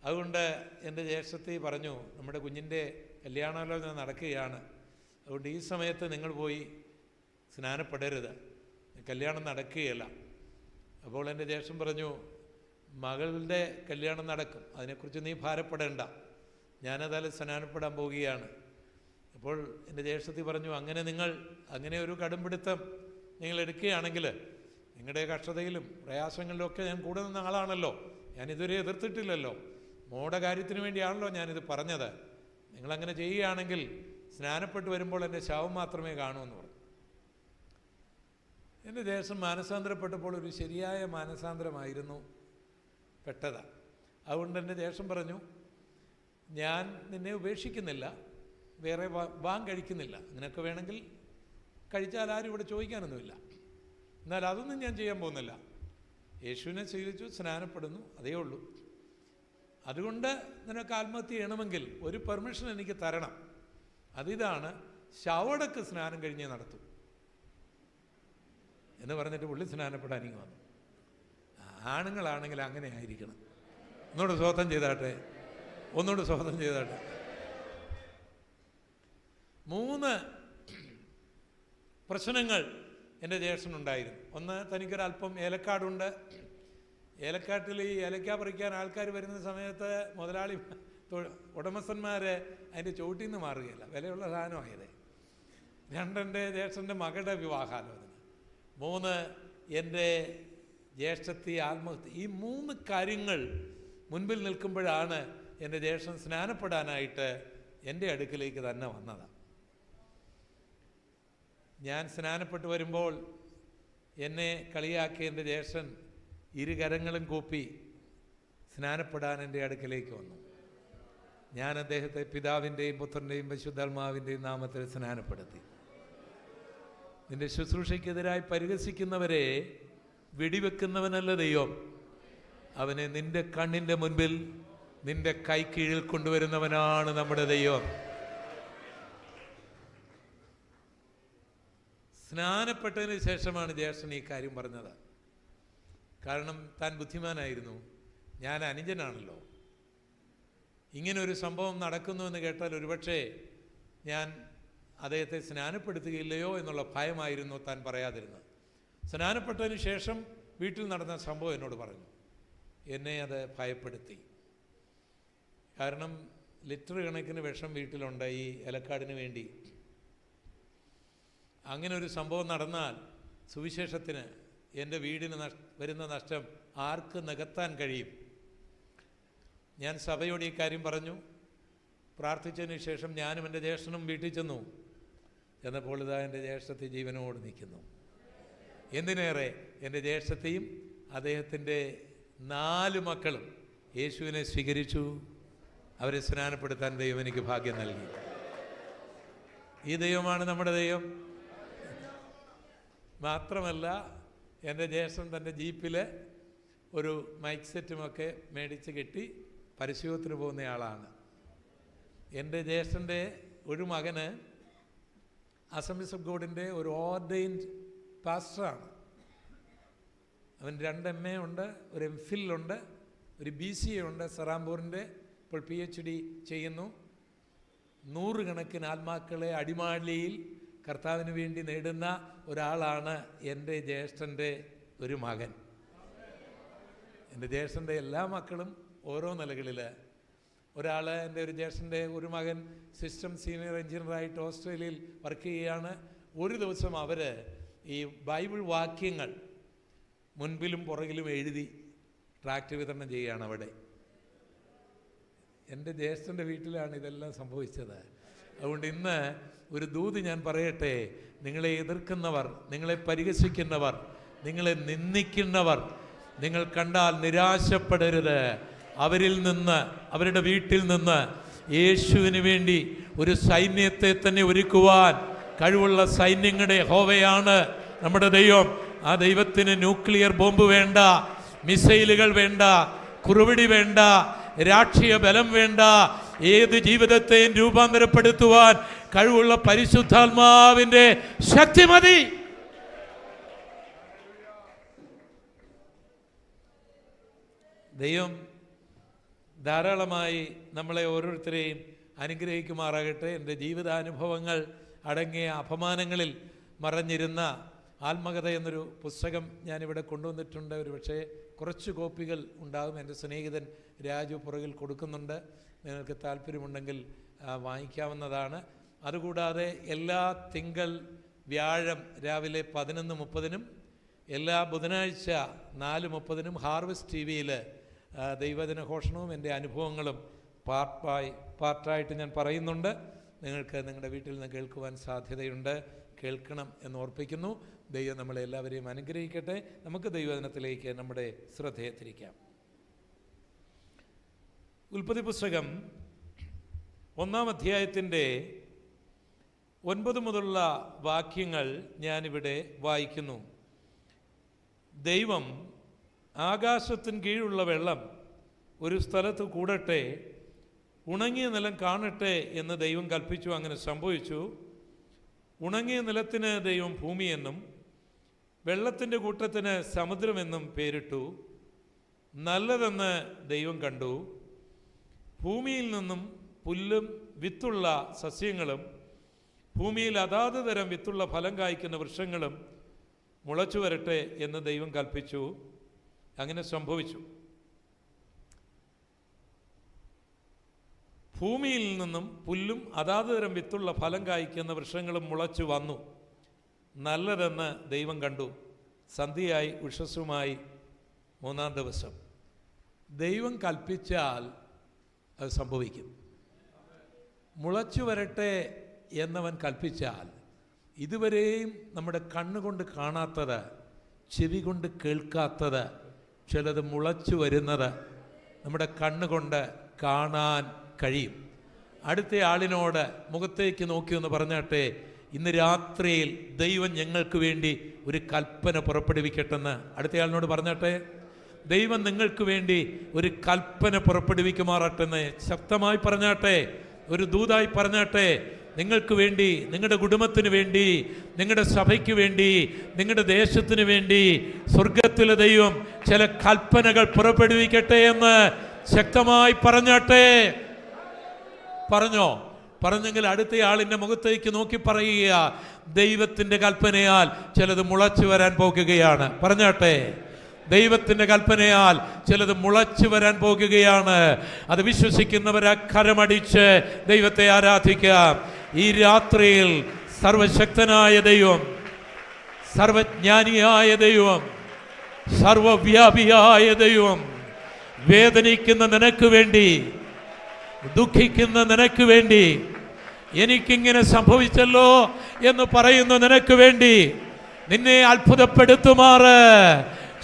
അതുകൊണ്ട് എൻ്റെ ജ്യേഷ്ഠത്തി പറഞ്ഞു, നമ്മുടെ കുഞ്ഞിൻ്റെ കല്യാണാലോചന നടക്കുകയാണ്, അതുകൊണ്ട് ഈ സമയത്ത് നിങ്ങൾ പോയി സ്നാനപ്പെടരുത്, കല്യാണം നടക്കുകയില്ല. അപ്പോൾ എൻ്റെ ജ്യേഷ്ഠൻ പറഞ്ഞു, മകളുടെ കല്യാണം നടക്കും, അതിനെക്കുറിച്ച് നീ ഭാരപ്പെടേണ്ട, ഞാനതായാലും സ്നാനപ്പെടാൻ പോവുകയാണ്. അപ്പോൾ എൻ്റെ ജ്യേഷ്ഠത്തി പറഞ്ഞു, അങ്ങനെ ഒരു കടുംപിടുത്തം നിങ്ങൾ എടുക്കുകയാണെങ്കിൽ നിങ്ങളുടെ കഷ്ടതയിലും പ്രയാസങ്ങളിലുമൊക്കെ ഞാൻ കൂടെ നിന്ന ആളാണല്ലോ, ഞാനിതുവരെ എതിർത്തിട്ടില്ലല്ലോ, മോടെ കാര്യത്തിന് വേണ്ടിയാണല്ലോ ഞാനിത് പറഞ്ഞത്, നിങ്ങളങ്ങനെ ചെയ്യുകയാണെങ്കിൽ സ്നാനപ്പെട്ട് വരുമ്പോൾ എൻ്റെ ശവം മാത്രമേ കാണൂ എന്ന് പറഞ്ഞു. എൻ്റെ ദേശം മാനസാന്തരപ്പെട്ടപ്പോൾ ഒരു ശരിയായ മാനസാന്തരമായിരുന്നു പെട്ടത്. അതുകൊണ്ട് എൻ്റെ ദേശം പറഞ്ഞു, ഞാൻ നിന്നെ ഉപേക്ഷിക്കുന്നില്ല, വേറെ വാൻ കഴിക്കുന്നില്ല, നിനക്ക് വേണമെങ്കിൽ കഴിച്ചാൽ ആരും ഇവിടെ ചോദിക്കാനൊന്നുമില്ല, എന്നാൽ അതൊന്നും ഞാൻ ചെയ്യാൻ പോകുന്നില്ല, യേശുവിനെ സ്വീകരിച്ചു, സ്നാനപ്പെടുന്നു, അതേ ഉള്ളൂ. അതുകൊണ്ട് നിനക്ക് ആത്മഹത്യ ചെയ്യണമെങ്കിൽ ഒരു പെർമിഷൻ എനിക്ക് തരണം, അതിതാണ് ശവടക്ക് സ്നാനം കഴിഞ്ഞേ നടത്തും എന്ന് പറഞ്ഞിട്ട് പുള്ളി സ്നാനപ്പെടാൻ ഇങ്ങ് വന്നു. ആണുങ്ങളാണെങ്കിൽ അങ്ങനെ ആയിരിക്കണം. ഒന്നുകൂടെ സ്വതന്ത്രം ചെയ്താട്ടെ. 3 പ്രശ്നങ്ങൾ എൻ്റെ ജ്യേഷ്ഠനുണ്ടായിരുന്നു. ഒന്ന്, തനിക്കൊരല്പം ഏലക്കാടുണ്ട്. ഏലക്കാട്ടിൽ ഈ ഏലക്ക പറിക്കാൻ ആൾക്കാർ വരുന്ന സമയത്ത് മുതലാളി ഉടമസ്ഥന്മാർ അതിൻ്റെ ചോട്ടിൽ നിന്ന് മാറുകയില്ല, വിലയുള്ള സാധനമായത്. 2, എൻ്റെ ജ്യേഷ്ഠൻ്റെ മകളുടെ വിവാഹാലോചന. 3, എൻ്റെ ജ്യേഷ്ഠത്തി ആത്മഹത്യ. ഈ 3 കാര്യങ്ങൾ മുൻപിൽ നിൽക്കുമ്പോഴാണ് എൻ്റെ ജ്യേഷ്ഠൻ സ്നാനപ്പെടാനായിട്ട് എൻ്റെ അടുക്കിലേക്ക് തന്നെ വന്നത്. ഞാൻ സ്നാനപ്പെട്ട് വരുമ്പോൾ എന്നെ കളിയാക്കിയ എൻ്റെ ജ്യേഷ്ഠൻ 2 കരങ്ങളും കൂപ്പി സ്നാനപ്പെടാൻ എൻ്റെ അടുക്കിലേക്ക് വന്നു. ഞാൻ അദ്ദേഹത്തെ പിതാവിൻ്റെയും പുത്രൻ്റെയും പരിശുദ്ധാത്മാവിൻ്റെയും നാമത്തിൽ സ്നാനപ്പെടുത്തി. നിന്റെ ശുശ്രൂഷയ്ക്കെതിരായി പരിഹസിക്കുന്നവരെ വെടിവെക്കുന്നവനല്ല ദൈവം, അവനെ നിന്റെ കണ്ണിൻ്റെ മുൻപിൽ നിന്റെ കൈ കീഴിൽ കൊണ്ടുവരുന്നവനാണ് നമ്മുടെ ദൈവം. സ്നാനപ്പെട്ടതിന് ശേഷമാണ് ജ്യേഷ്ഠൻ ഈ കാര്യം പറഞ്ഞത്. കാരണം താൻ ബുദ്ധിമാനായിരുന്നു, ഞാൻ അനുജനാണല്ലോ. ഇങ്ങനൊരു സംഭവം നടക്കുന്നുവെന്ന് കേട്ടാൽ ഒരുപക്ഷെ ഞാൻ അദ്ദേഹത്തെ സ്നാനപ്പെടുത്തുകയില്ലയോ എന്നുള്ള ഭയമായിരുന്നു താൻ പറയാതിരുന്നത്. സ്നാനപ്പെട്ടതിന് ശേഷം വീട്ടിൽ നടന്ന സംഭവം എന്നോട് പറഞ്ഞു. എന്നെ അത് ഭയപ്പെടുത്തി. കാരണം ലിറ്റർ കണക്കിന് വിഷം വീട്ടിലുണ്ട് ഈ ഏലക്കാടിന് വേണ്ടി. അങ്ങനെ ഒരു സംഭവം നടന്നാൽ സുവിശേഷത്തിന്, എൻ്റെ വീടിന് വരുന്ന നഷ്ടം ആർക്ക് നികത്താൻ കഴിയും? ഞാൻ സഭയോട് ഈ കാര്യം പറഞ്ഞു. പ്രാർത്ഥിച്ചതിന് ശേഷം ഞാനും എൻ്റെ ജ്യേഷ്ഠനും വീട്ടിൽ ചെന്നപ്പോൾ ഇതാ എൻ്റെ ജ്യേഷ്ഠത്തി ജീവനോട് നിൽക്കുന്നു. എന്തിനേറെ എൻ്റെ ജ്യേഷ്ഠത്തെയും അദ്ദേഹത്തിൻ്റെ 4 മക്കളും യേശുവിനെ സ്വീകരിച്ചു. അവരെ സ്നാനപ്പെടുത്താൻ ദൈവം എനിക്ക് ഭാഗ്യം നൽകി. ഈ ദൈവമാണ് നമ്മുടെ ദൈവം. മാത്രമല്ല എൻ്റെ ജ്യേഷ്ഠൻ തൻ്റെ ജീപ്പിൽ ഒരു മൈക്ക് സെറ്റുമൊക്കെ മേടിച്ച് കെട്ടി പരിശീലനത്തിന് പോകുന്നയാളാണ്. എൻ്റെ ജ്യേഷ്ഠൻ്റെ ഒരു മകന് അസംബ്ലീസ് ഓഫ് ഗോഡിൻ്റെ ഒരു ഓർഡൈൻഡ് പാസ്റ്ററാണ്. അവൻ 2 MA ഉണ്ട്, ഒരു MPhil ഉണ്ട്, ഒരു BCA ഉണ്ട്. സറാംപൂറിൻ്റെ ഇപ്പോൾ PhD ചെയ്യുന്നു. 100 കണക്കിന് ആത്മാക്കളെ അടിമാലിയിൽ കർത്താവിന് വേണ്ടി നേടുന്ന ഒരാളാണ് എൻ്റെ ജ്യേഷ്ഠൻ്റെ ഒരു മകൻ. എൻ്റെ ജ്യേഷ്ഠൻ്റെ എല്ലാ മക്കളും ഓരോ നിലകളിൽ. എൻ്റെ ഒരു ജ്യേഷ്ഠൻ്റെ ഒരു മകൻ സിസ്റ്റം സീനിയർ എഞ്ചിനീയറായിട്ട് ഓസ്ട്രേലിയയിൽ വർക്ക് ചെയ്യുകയാണ്. ഒരു ദിവസം അവർ ഈ ബൈബിൾ വാക്യങ്ങൾ മുൻപിലും പുറകിലും എഴുതി ട്രാക്റ്റ് വിതരണം ചെയ്യുകയാണ് അവിടെ. എൻ്റെ ജ്യേഷ്ഠൻ്റെ വീട്ടിലാണ് ഇതെല്ലാം സംഭവിച്ചത്. അതുകൊണ്ട് ഇന്ന് ഒരു ദൂത് ഞാൻ പറയട്ടെ. നിങ്ങളെ എതിർക്കുന്നവർ, നിങ്ങളെ പരിഹസിക്കുന്നവർ, നിങ്ങളെ നിന്ദിക്കുന്നവർ നിങ്ങൾ കണ്ടാൽ നിരാശപ്പെടരുത്. അവരിൽ നിന്ന്, അവരുടെ വീട്ടിൽ നിന്ന് യേശുവിന് വേണ്ടി ഒരു സൈന്യത്തെ തന്നെ ഒരുക്കുവാൻ കഴിവുള്ള സൈന്യങ്ങളുടെ യഹോവയാണ് നമ്മുടെ ദൈവം. ആ ദൈവത്തിന് ന്യൂക്ലിയർ ബോംബ് വേണ്ട, മിസൈലുകൾ വേണ്ട, കുറുവിടി വേണ്ട, രാഷ്ട്രീയ ബലം വേണ്ട. ഏത് ജീവിതത്തെയും രൂപാന്തരപ്പെടുത്തുവാൻ കഴിവുള്ള പരിശുദ്ധാത്മാവിൻ്റെ ശക്തി മതി. ദൈവം ധാരാളമായി നമ്മളെ ഓരോരുത്തരെയും അനുഗ്രഹിക്കുമാറാകട്ടെ. എൻ്റെ ജീവിതാനുഭവങ്ങൾ അടങ്ങിയ അപമാനങ്ങളിൽ മറഞ്ഞിരുന്ന ആത്മകഥ എന്നൊരു പുസ്തകം ഞാനിവിടെ കൊണ്ടുവന്നിട്ടുണ്ട്. ഒരു പക്ഷേ കുറച്ച് കോപ്പികൾ ഉണ്ടാകും. എൻ്റെ സ്നേഹിതൻ രാജു പുറകിൽ കൊടുക്കുന്നുണ്ട്. നിങ്ങൾക്ക് താല്പര്യമുണ്ടെങ്കിൽ വാങ്ങിക്കാവുന്നതാണ്. അതുകൂടാതെ എല്ലാ തിങ്കൾ വ്യാഴം രാവിലെ 11:30 എല്ലാ ബുധനാഴ്ച 4:30 ഹാർവസ്റ്റ് TV-യിൽ ദൈവദിന ഘോഷണവും എൻ്റെ അനുഭവങ്ങളും പാർട്ടായിട്ട് ഞാൻ പറയുന്നുണ്ട്. നിങ്ങൾക്ക് നിങ്ങളുടെ വീട്ടിൽ നിന്ന് കേൾക്കുവാൻ സാധ്യതയുണ്ട്. കേൾക്കണം എന്ന് ഓർപ്പിക്കുന്നു. ദൈവം നമ്മളെ എല്ലാവരെയും അനുഗ്രഹിക്കട്ടെ. നമുക്ക് ദൈവദിനത്തിലേക്ക് നമ്മുടെ ശ്രദ്ധയെ തിരിക്കാം. ഉൽപ്പത്തി പുസ്തകം 1-ാം അധ്യായത്തിൻ്റെ 9 മുതലുള്ള വാക്യങ്ങൾ ഞാനിവിടെ വായിക്കുന്നു. ദൈവം ആകാശത്തിന് കീഴുള്ള വെള്ളം ഒരു സ്ഥലത്ത് കൂടട്ടെ, ഉണങ്ങിയ നിലം കാണട്ടെ എന്ന് ദൈവം കൽപ്പിച്ചു. അങ്ങനെ സംഭവിച്ചു. ഉണങ്ങിയ നിലത്തിന് ദൈവം ഭൂമിയെന്നും വെള്ളത്തിൻ്റെ കൂട്ടത്തിന് സമുദ്രമെന്നും പേരിട്ടു. നല്ലതെന്ന് ദൈവം കണ്ടു. ഭൂമിയിൽ നിന്നും പുല്ലും വിത്തുള്ള സസ്യങ്ങളും ഭൂമിയിൽ അതാത് തരം വിത്തുള്ള ഫലം കായ്ക്കുന്ന വൃക്ഷങ്ങളും മുളച്ചു വരട്ടെ എന്ന് ദൈവം കൽപ്പിച്ചു. അങ്ങനെ സംഭവിച്ചു. ഭൂമിയിൽ നിന്നും പുല്ലും അതാത് തരം വിത്തുള്ള ഫലം കായ്ക്കുന്ന വൃക്ഷങ്ങളും മുളച്ചു വന്നു. നല്ലതെന്ന് ദൈവം കണ്ടു. സന്ധ്യയായി ഉഷസ്സുമായി 3-ാം ദിവസം. ദൈവം കൽപ്പിച്ചാൽ അത് സംഭവിക്കും. മുളച്ചു വരട്ടെ എന്നവൻ കൽപ്പിച്ചാൽ ഇതുവരെയും നമ്മുടെ കണ്ണുകൊണ്ട് കാണാത്തത്, ചെവി കൊണ്ട് കേൾക്കാത്തത്, ചിലത് മുളച്ചു വരുന്നത് നമ്മുടെ കണ്ണുകൊണ്ട് കാണാൻ കഴിയും. അടുത്ത ആളിനോട് മുഖത്തേക്ക് നോക്കിയൊന്ന് പറഞ്ഞാട്ടെ, ഇന്ന് രാത്രിയിൽ ദൈവം ഞങ്ങൾക്ക് വേണ്ടി ഒരു കൽപ്പന പുറപ്പെടുവിക്കട്ടെന്ന് അടുത്തയാളിനോട് പറഞ്ഞാട്ടെ. ദൈവം നിങ്ങൾക്ക് വേണ്ടി ഒരു കൽപ്പന പുറപ്പെടുവിക്കുമാറട്ടെന്ന് ശക്തമായി പറഞ്ഞാട്ടെ. ഒരു ദൂതായി പറഞ്ഞാട്ടെ. നിങ്ങൾക്ക് വേണ്ടി, നിങ്ങളുടെ കുടുംബത്തിന് വേണ്ടി, നിങ്ങളുടെ സഭയ്ക്ക് വേണ്ടി, നിങ്ങളുടെ ദേശത്തിന് വേണ്ടി സ്വർഗത്തിലെ ദൈവം ചില കൽപ്പനകൾ പുറപ്പെടുവിക്കട്ടെ എന്ന് ശക്തമായി പറഞ്ഞാട്ടെ. പറഞ്ഞോ? പറഞ്ഞെങ്കിൽ അടുത്തയാളിൻ്റെ മുഖത്തേക്ക് നോക്കി പറയുക, ദൈവത്തിൻ്റെ കൽപ്പനയാൽ ചിലത് മുളച്ചു വരാൻ പോകുകയാണ്. പറഞ്ഞാട്ടെ, ദൈവത്തിൻ്റെ കൽപ്പനയാൽ ചിലത് മുളച്ചു വരാൻ പോകുകയാണ്. അത് വിശ്വസിക്കുന്നവരെ കരമടിച്ച് ദൈവത്തെ ആരാധിക്കാം. ഈ രാത്രിയിൽ സർവശക്തനായ ദൈവം, സർവജ്ഞാനിയായ ദൈവം, സർവവ്യാപിയായ ദൈവം വേദനിക്കുന്ന നിനക്ക് വേണ്ടി, ദുഃഖിക്കുന്ന നിനക്ക് വേണ്ടി, എനിക്കിങ്ങനെ സംഭവിച്ചല്ലോ എന്ന് പറയുന്ന നിനക്ക് വേണ്ടി നിന്നെ അത്ഭുതപ്പെടുത്തുമാറ്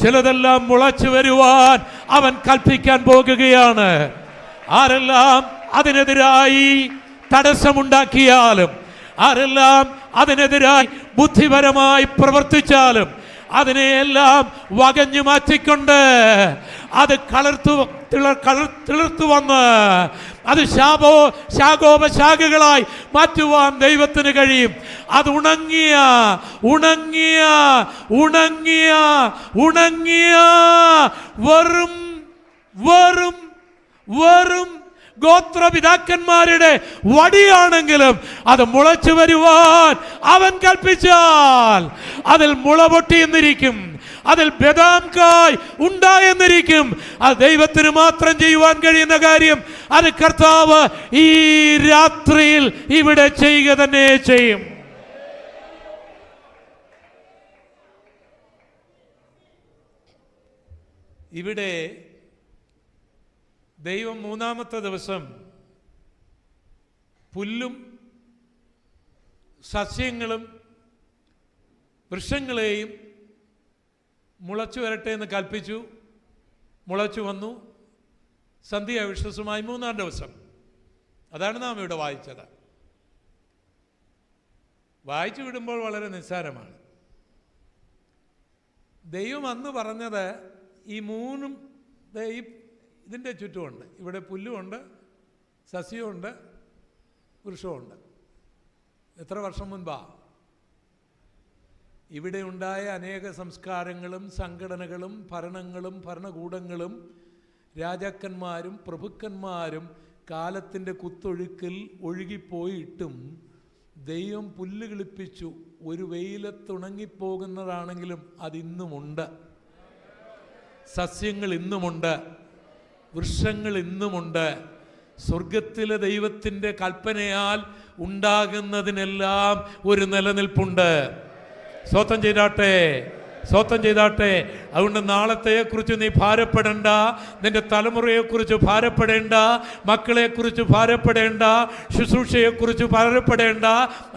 ചിലതെല്ലാം മുളച്ചു വരുവാൻ അവൻ കൽപ്പിക്കാൻ പോകുകയാണ്. ആരെല്ലാം അതിനെതിരായി തടസ്സമുണ്ടാക്കിയാലും, ആരെല്ലാം അതിനെതിരായി ബുദ്ധിപരമായി പ്രവർത്തിച്ചാലും, അതിനെയെല്ലാം വകഞ്ഞു മാറ്റിക്കൊണ്ട് അത് തിളർത്തു വന്ന് അത് ശാഖോപശാഖകളായി മാറ്റുവാൻ ദൈവത്തിന് കഴിയും. അത് ഉണങ്ങിയ വെറും ഗോത്രപിതാക്കന്മാരുടെ വടിയാണെങ്കിലും അത് മുളച്ചു വരുവാൻ അവൻ കൽപ്പിച്ചാൽ അതിൽ മുള പൊട്ടിയെന്നിരിക്കും, അതിൽ ബദാം കായ് ഉണ്ടായെന്നിരിക്കും. അത് ദൈവത്തിന് മാത്രം ചെയ്യുവാൻ കഴിയുന്ന കാര്യം. അത് കർത്താവ് ഈ രാത്രിയിൽ ഇവിടെ ചെയ്യുക തന്നെ ചെയ്യും. ഇവിടെ ദൈവം മൂന്നാമത്തെ ദിവസം പുല്ലും സസ്യങ്ങളും വൃക്ഷങ്ങളെയും മുളച്ചു വരട്ടെ എന്ന് കൽപ്പിച്ചു. മുളച്ചു വന്നു. സന്ധ്യാവിശ്വസമായി മൂന്നാം ദിവസം. അതാണ് നാം ഇവിടെ വായിച്ചത്. വായിച്ചു വിടുമ്പോൾ വളരെ നിസ്സാരമാണ്. ദൈവം അന്ന് പറഞ്ഞത് ഈ മൂന്നും ഇതിൻ്റെ ചുറ്റുമുണ്ട്. ഇവിടെ പുല്ലുമുണ്ട്, സസ്യമുണ്ട്, വൃക്ഷമുണ്ട്. എത്ര വർഷം മുൻപാ? ഇവിടെ ഉണ്ടായ അനേക സംസ്കാരങ്ങളും സംഘടനകളും ഭരണങ്ങളും ഭരണകൂടങ്ങളും രാജാക്കന്മാരും പ്രഭുക്കന്മാരും കാലത്തിൻ്റെ കുത്തൊഴുക്കിൽ ഒഴുകിപ്പോയിട്ടും ദൈവം പുല്ല് കിളിപ്പിച്ചു. ഒരു വെയിലത്തുണങ്ങിപ്പോകുന്നതാണെങ്കിലും അതിന്നുമുണ്ട്. സസ്യങ്ങൾ ഇന്നുമുണ്ട്, വൃക്ഷങ്ങൾ ഇന്നുമുണ്ട്. സ്വർഗത്തിലെ ദൈവത്തിൻ്റെ കൽപ്പനയാൽ ഉണ്ടാകുന്നതിനെല്ലാം ഒരു നിലനിൽപ്പുണ്ട്. സ്തോത്രം ചെയ്താട്ടെ, സ്തോത്രം ചെയ്താട്ടെ. അതുകൊണ്ട് നാളത്തെക്കുറിച്ച് നീ ഭാരപ്പെടേണ്ട, നിന്റെ തലമുറയെക്കുറിച്ച് ഭാരപ്പെടേണ്ട, മക്കളെക്കുറിച്ച് ഭാരപ്പെടേണ്ട, ശുശ്രൂഷയെക്കുറിച്ച് ഭാരപ്പെടേണ്ട.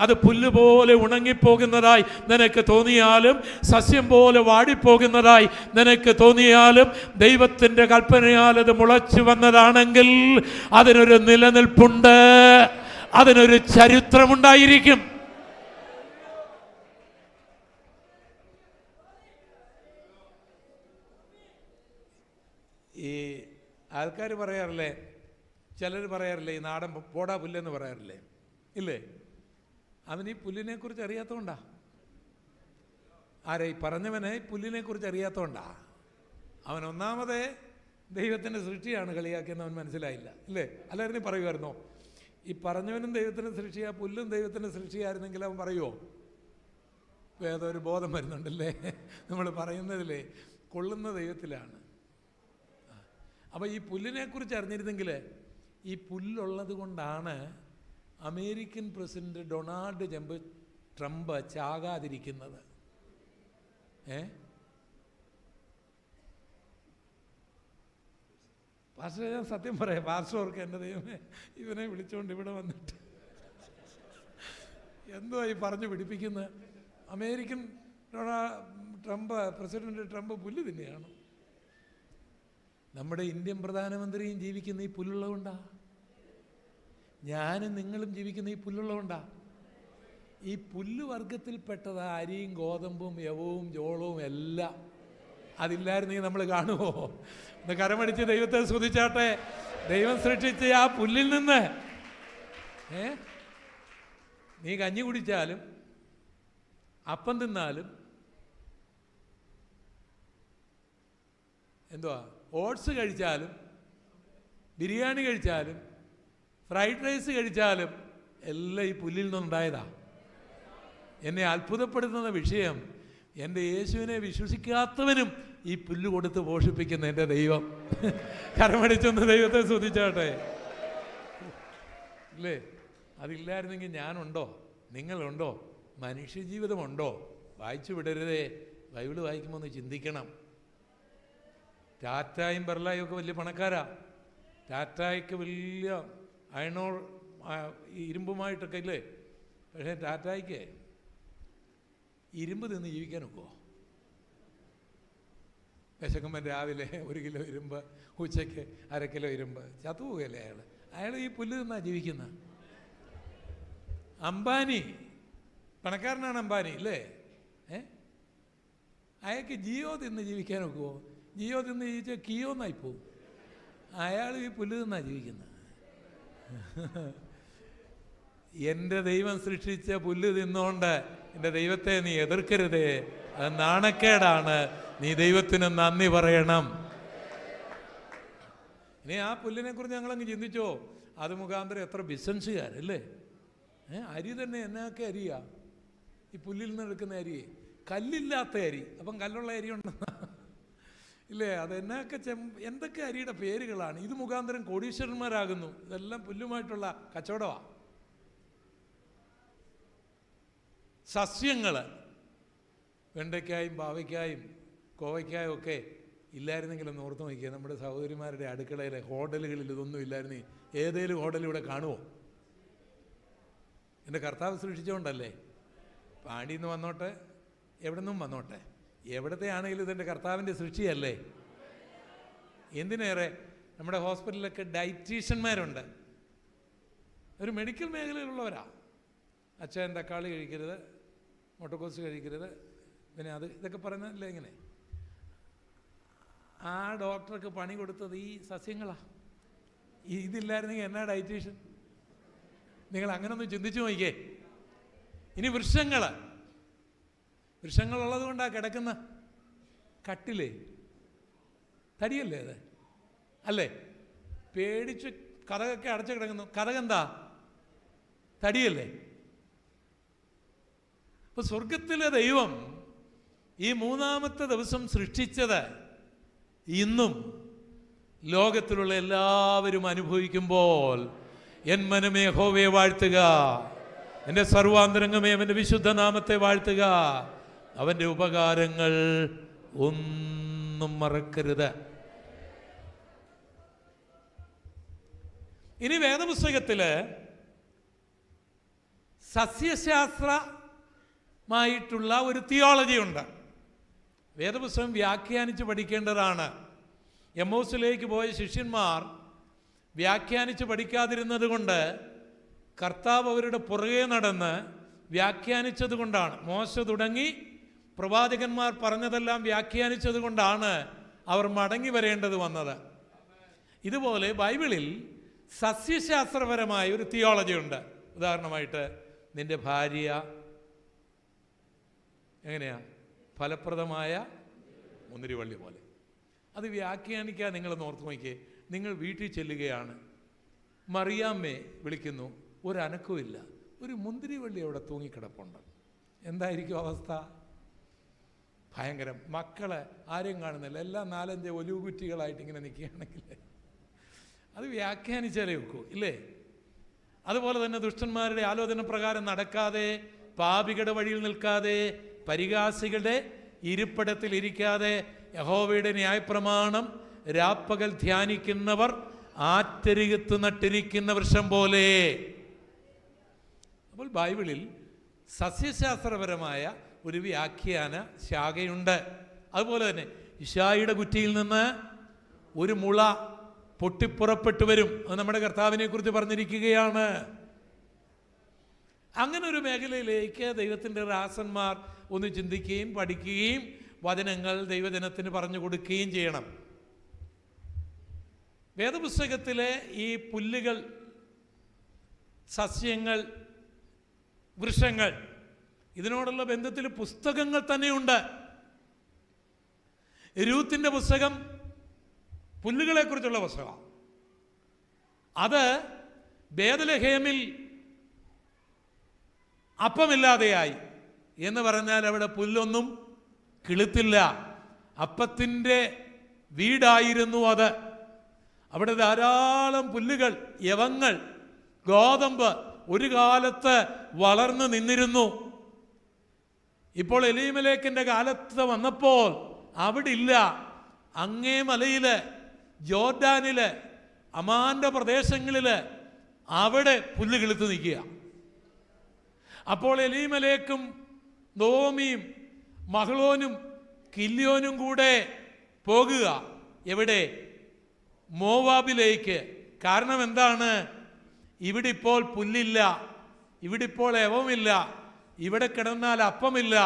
അത് പുല്ലുപോലെ ഉണങ്ങിപ്പോകുന്നതായി നിനക്ക് തോന്നിയാലും, സസ്യം പോലെ വാടിപ്പോകുന്നതായി നിനക്ക് തോന്നിയാലും, ദൈവത്തിൻ്റെ കൽപ്പനയാൽ അത് മുളച്ചു വന്നതാണെങ്കിൽ അതിനൊരു നിലനിൽപ്പുണ്ട്, അതിനൊരു ചരിത്രമുണ്ടായിരിക്കും. ഈ ആൾക്കാർ പറയാറില്ലേ, ചിലർ പറയാറില്ലേ, ഈ നാടൻ പോടാ പുല്ലെന്ന് പറയാറില്ലേ, ഇല്ലേ? അവന് ഈ പുല്ലിനെക്കുറിച്ച് അറിയാത്തതുകൊണ്ടാ. ആരെ? ഈ പറഞ്ഞവനെ പുല്ലിനെക്കുറിച്ച് അറിയാത്തതുകൊണ്ടാ. അവൻ ഒന്നാമതേ ദൈവത്തിൻ്റെ സൃഷ്ടിയാണ് കളിയാക്കിയെന്ന് അവൻ മനസ്സിലായില്ല, ഇല്ലേ? അല്ലായിരുന്നു പറയുമായിരുന്നോ? ഈ പറഞ്ഞവനും ദൈവത്തിൻ്റെ സൃഷ്ടിയാ, പുല്ലും ദൈവത്തിൻ്റെ സൃഷ്ടിയായിരുന്നെങ്കിൽ അവൻ പറയുമോ? ഏതൊരു ബോധം വരുന്നുണ്ടല്ലേ നമ്മൾ പറയുന്നതിലേ. കൊള്ളുന്ന ദൈവത്തിലാണ്. അപ്പോൾ ഈ പുല്ലിനെക്കുറിച്ച് അറിഞ്ഞിരുന്നെങ്കിൽ, ഈ പുല്ലുള്ളത് കൊണ്ടാണ് അമേരിക്കൻ പ്രസിഡന്റ് ഡൊണാൾഡ് ട്രംപ് ചാകാതിരിക്കുന്നത്. പാസ്റ്റർ, ഞാൻ സത്യം പറയാം, പാസ്റ്റർക്ക് എൻ്റെ ദൈവമേ ഇവനെ വിളിച്ചുകൊണ്ട് ഇവിടെ വന്നിട്ട് എന്തോ ഈ പറഞ്ഞു പിടിപ്പിക്കുന്നത്. അമേരിക്കൻ പ്രസിഡന്റ് ട്രംപ് പുല്ല് തന്നെയാണ്. നമ്മുടെ ഇന്ത്യൻ പ്രധാനമന്ത്രിയും ജീവിക്കുന്ന ഈ പുല്ലുള്ളതുകൊണ്ടാ. ഞാനും നിങ്ങളും ജീവിക്കുന്ന ഈ പുല്ലുള്ളതുകൊണ്ടാ. ഈ പുല്ല് വർഗത്തിൽപ്പെട്ടത് അരിയും ഗോതമ്പും യവവും ജോളവും എല്ലാം. അതില്ലായിരുന്നെങ്കിൽ നമ്മൾ കാണുമോ? ഒന്ന് കരമടിച്ച് ദൈവത്തെ സ്തുതിച്ചാട്ടെ. ദൈവം സൃഷ്ടിച്ച ആ പുല്ലിൽ നിന്ന് നീ കഞ്ഞി കുടിച്ചാലും അപ്പം തിന്നാലും എന്തുവാ, ഓട്സ് കഴിച്ചാലും ബിരിയാണി കഴിച്ചാലും ഫ്രൈഡ് റൈസ് കഴിച്ചാലും എല്ലാം ഈ പുല്ലിൽ നിന്നുണ്ടായതാ. എന്നെ അത്ഭുതപ്പെടുത്തുന്ന വിഷയം, എൻ്റെ യേശുവിനെ വിശ്വസിക്കാത്തവനും ഈ പുല്ല് കൊടുത്ത് പോഷിപ്പിക്കുന്ന എൻ്റെ ദൈവം. കരമടിച്ചൊന്ന് ദൈവത്തെ സ്തുതിച്ചാട്ടെ, അല്ലേ? അതില്ലായിരുന്നെങ്കിൽ ഞാനുണ്ടോ, നിങ്ങളുണ്ടോ, മനുഷ്യജീവിതമുണ്ടോ? വായിച്ചു വിടരുതേ. ബൈബിള് വായിക്കുമ്പോൾ ഒന്ന് ചിന്തിക്കണം. ടാറ്റായും ബെർലായും ഒക്കെ വലിയ പണക്കാരാ. ടാറ്റായ്ക്ക് വലിയ അയണോർ ഇരുമ്പുമായിട്ടൊക്കെ ഇല്ലേ? പക്ഷേ ടാറ്റായ്ക്ക് ഇരുമ്പ് തിന്ന് ജീവിക്കാൻ ഒക്കുമോ? വിശക്കുമ്പൻ രാവിലെ 1 കിലോ ഇരുമ്പ്, ഉച്ചയ്ക്ക് 1/2 കിലോ ഇരുമ്പ്. ചത്തുപോകല്ലേ അയാൾ ഈ പുല്ല് തിന്നാ ജീവിക്കുന്ന. അംബാനി പണക്കാരനാണ്, അംബാനി ഇല്ലേ? അയാൾക്ക് ജിയോ തിന്ന് ജീവിക്കാൻ ഒക്കുമോ? ജിയോ തിന്ന് ജീവിച്ചാൽ കിയോ എന്നായി പോവും. അയാൾ ഈ പുല്ല് തിന്നാണ് ജീവിക്കുന്നത്. എൻ്റെ ദൈവം സൃഷ്ടിച്ച പുല്ല് തിന്നുകൊണ്ട് എൻ്റെ ദൈവത്തെ നീ എതിർക്കരുതേ, അത് നാണക്കേടാണ്. നീ ദൈവത്തിന് നന്ദി പറയണം. ഇനി ആ പുല്ലിനെ കുറിച്ച് ഞങ്ങളങ്ങ് ചിന്തിച്ചോ, അത് മുഖാന്തരം എത്ര ബിസിനസ്സുകാരല്ലേ. അരി തന്നെ എന്നൊക്കെ അരിയാ ഈ പുല്ലിൽ നിന്ന് എടുക്കുന്ന അരി, കല്ലില്ലാത്ത അരി. അപ്പം കല്ലുള്ള അരി ഉണ്ടെന്നാ ഇല്ലേ? അതെന്നൊക്കെ എന്തൊക്കെ അരിയുടെ പേരുകളാണ്. ഇത് മുഖാന്തരം കോടീശ്വരന്മാരാകുന്നു. ഇതെല്ലാം പുല്ലുമായിട്ടുള്ള കച്ചവടമാണ്. സസ്യങ്ങൾ, വെണ്ടയ്ക്കായും പാവയ്ക്കായും കോവയ്ക്കായും ഒക്കെ ഇല്ലായിരുന്നെങ്കിലും ഓർത്ത് നോക്കിയാൽ നമ്മുടെ സഹോദരിമാരുടെ അടുക്കളയിലെ ഹോട്ടലുകളിൽ ഇതൊന്നും ഇല്ലായിരുന്നെങ്കിൽ ഏതേലും ഹോട്ടലിൽ ഇവിടെ കാണുമോ? എൻ്റെ കർത്താവ് സൃഷ്ടിച്ചുകൊണ്ടല്ലേ. പാടിയിൽ നിന്ന് വന്നോട്ടെ, എവിടെ നിന്നും വന്നോട്ടെ, എവിടത്തെ ആണെങ്കിലും ഇതെൻ്റെ കർത്താവിൻ്റെ സൃഷ്ടിയല്ലേ. എന്തിനേറെ നമ്മുടെ ഹോസ്പിറ്റലിലൊക്കെ ഡയറ്റീഷ്യന്മാരുണ്ട്, ഒരു മെഡിക്കൽ മേഖലയിലുള്ളവരാ. അച്ചായൻ തക്കാളി കഴിക്കരുത്, മുട്ടക്കോസ് കഴിക്കരുത്, പിന്നെ ഇതൊക്കെ പറയുന്നതല്ലേ ഇങ്ങനെ. ആ ഡോക്ടർക്ക് പണി കൊടുത്തത് ഈ സസ്യങ്ങളാണ്. ഇതില്ലായിരുന്നെങ്കിൽ എന്നാ ഡയറ്റീഷ്യൻ? നിങ്ങൾ അങ്ങനെ ഒന്ന് ചിന്തിച്ചു നോക്കിക്കേ. ഇനി വൃക്ഷങ്ങളുള്ളത് കൊണ്ടാണ് കിടക്കുന്ന കട്ടിലേ, തടിയല്ലേ അത് അല്ലേ? പേടിച്ച് കഥകൊക്കെ അടച്ചു കിടക്കുന്നു. കഥകെന്താ? തടിയല്ലേ? അപ്പൊ സ്വർഗത്തിലെ ദൈവം ഈ മൂന്നാമത്തെ ദിവസം സൃഷ്ടിച്ചത് ഇന്നും ലോകത്തിലുള്ള എല്ലാവരും അനുഭവിക്കുമ്പോൾ എൻ മനമേ യഹോവയെ വാഴ്ത്തുക, എൻ്റെ സർവാന്തരംഗമേ അവൻ്റെ വിശുദ്ധ നാമത്തെ വാഴ്ത്തുക, അവൻ്റെ ഉപകാരങ്ങൾ ഒന്നും മറക്കരുത്. ഇനി വേദപുസ്തകത്തില് സസ്യശാസ്ത്രമായിട്ടുള്ള ഒരു തിയോളജി ഉണ്ട്. വേദപുസ്തകം വ്യാഖ്യാനിച്ച് പഠിക്കേണ്ടതാണ്. എമ്മോസിലേക്ക് പോയ ശിഷ്യന്മാർ വ്യാഖ്യാനിച്ച് പഠിക്കാതിരുന്നത് കൊണ്ട് കർത്താവ് അവരുടെ പുറകെ നടന്ന് വ്യാഖ്യാനിച്ചത് കൊണ്ടാണ്. മോശ തുടങ്ങി പ്രവാചകന്മാർ പറഞ്ഞതെല്ലാം വ്യാഖ്യാനിച്ചത് കൊണ്ടാണ് അവർ മടങ്ങി വരേണ്ടത് വന്നത്. ഇതുപോലെ ബൈബിളിൽ സസ്യശാസ്ത്രപരമായ ഒരു തിയോളജി ഉണ്ട്. ഉദാഹരണമായിട്ട് നിന്റെ ഭാര്യ എങ്ങനെയാ? ഫലപ്രദമായ മുന്തിരിവള്ളി പോലെ. അത് വ്യാഖ്യാനിക്കാൻ നിങ്ങൾ ഓർത്ത് നോക്കിയേ. നിങ്ങൾ വീട്ടിൽ ചെല്ലുകയാണ്, മറിയാമ്മേ വിളിക്കുന്നു, ഒരനക്കവുമില്ല, ഒരു മുന്തിരിവള്ളി അവിടെ തൂങ്ങിക്കിടപ്പുണ്ട്. എന്തായിരിക്കും അവസ്ഥ? ഭയങ്കരം. മക്കളെ ആരെയും കാണുന്നില്ല, എല്ലാം 4-5 ഒലിവ് കുറ്റികളായിട്ട് ഇങ്ങനെ നിൽക്കുകയാണെങ്കിൽ അത് വ്യാഖ്യാനിച്ചാലേ വെക്കൂ, ഇല്ലേ? അതുപോലെ തന്നെ ദുഷ്ടന്മാരുടെ ആലോചന പ്രകാരം നടക്കാതെ, പാപികളുടെ വഴിയിൽ നിൽക്കാതെ, പരിഹാസികളുടെ ഇരിപ്പിടത്തിൽ ഇരിക്കാതെ, യഹോവയുടെ ന്യായപ്രമാണം രാപ്പകൽ ധ്യാനിക്കുന്നവർ ആറ്റരികത്ത് നട്ടിരിക്കുന്ന വൃക്ഷം പോലെ. അപ്പോൾ ബൈബിളിൽ സസ്യശാസ്ത്രപരമായ ഒരു വ്യാഖ്യാന ശാഖയുണ്ട്. അതുപോലെ തന്നെ ഇശായിയുടെ കുറ്റിയിൽ നിന്ന് ഒരു മുള പൊട്ടിപ്പുറപ്പെട്ടു വരും. അത് നമ്മുടെ കർത്താവിനെ കുറിച്ച് പറഞ്ഞിരിക്കുകയാണ്. അങ്ങനെ ഒരു മേഖലയിലേക്ക് ദൈവത്തിൻ്റെ ദാസന്മാർ ഒന്ന് ചിന്തിക്കുകയും പഠിക്കുകയും വചനങ്ങൾ ദൈവജനത്തിന് പറഞ്ഞു കൊടുക്കുകയും ചെയ്യണം. വേദപുസ്തകത്തിലെ ഈ പുല്ലുകൾ, സസ്യങ്ങൾ, വൃക്ഷങ്ങൾ, ഇതിനോടുള്ള ബന്ധത്തിൽ പുസ്തകങ്ങൾ തന്നെയുണ്ട്. രൂത്തിന്റെ പുസ്തകം പുല്ലുകളെ കുറിച്ചുള്ള പുസ്തകം. അത് ബേത്ലഹേമിൽ അപ്പമില്ലാതെയായി എന്ന് പറഞ്ഞാൽ അവിടെ പുല്ലൊന്നും കിളുത്തില്ല. അപ്പത്തിൻ്റെ വീടായിരുന്നു അത്. അവിടെ ധാരാളം പുല്ലുകൾ, യവങ്ങൾ, ഗോതമ്പ് ഒരു കാലത്ത് വളർന്നു നിന്നിരുന്നു. ഇപ്പോൾ എലീമലേക്കിൻ്റെ കാലത്ത് വന്നപ്പോൾ അവിടെ ഇല്ല. അങ്ങേ മലയില്, ജോർഡാനില്, അമാന്റെ പ്രദേശങ്ങളില് അവിടെ പുല്ല് കിളുത്ത് നിൽക്കുക. അപ്പോൾ എലീമലേക്കും നോമിയും മഹ്ലോനും കില്യോനും കൂടെ പോകുക. എവിടെ? മോവാബിലേക്ക്. കാരണം എന്താണ്? ഇവിടെ ഇപ്പോൾ പുല്ലില്ല, ഇവിടെ ഇപ്പോൾ യവമില്ല, ഇവിടെ കിടന്നാൽ അപ്പമില്ല.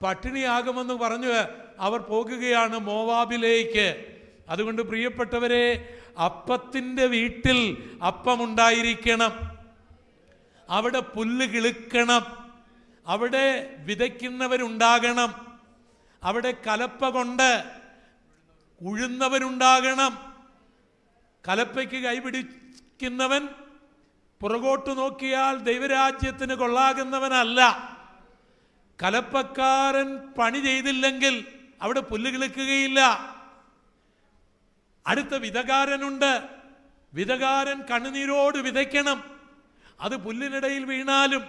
പട്ടിണിയാകുമെന്ന് പറഞ്ഞ് അവർ പോകുകയാണ് മോവാബിലേക്ക്. അതുകൊണ്ട് പ്രിയപ്പെട്ടവരെ, അപ്പത്തിൻ്റെ വീട്ടിൽ അപ്പമുണ്ടായിരിക്കണം, അവിടെ പുല്ല് കിളുക്കണം, അവിടെ വിതയ്ക്കുന്നവരുണ്ടാകണം, അവിടെ കലപ്പ കൊണ്ട് ഉഴുന്നവരുണ്ടാകണം. കലപ്പയ്ക്ക് കൈപിടിക്കുന്നവൻ പുറകോട്ട് നോക്കിയാൽ ദൈവരാജ്യത്തിന് കൊള്ളാകുന്നവനല്ല. കലപ്പക്കാരൻ പണി ചെയ്തില്ലെങ്കിൽ അവിടെ പുല്ല് കിളുക്കുകയില്ല. അടുത്ത വിതകാരനുണ്ട്. വിതകാരൻ കണ്ണുനീരോട് വിതയ്ക്കണം. അത് പുല്ലിനിടയിൽ വീണാലും,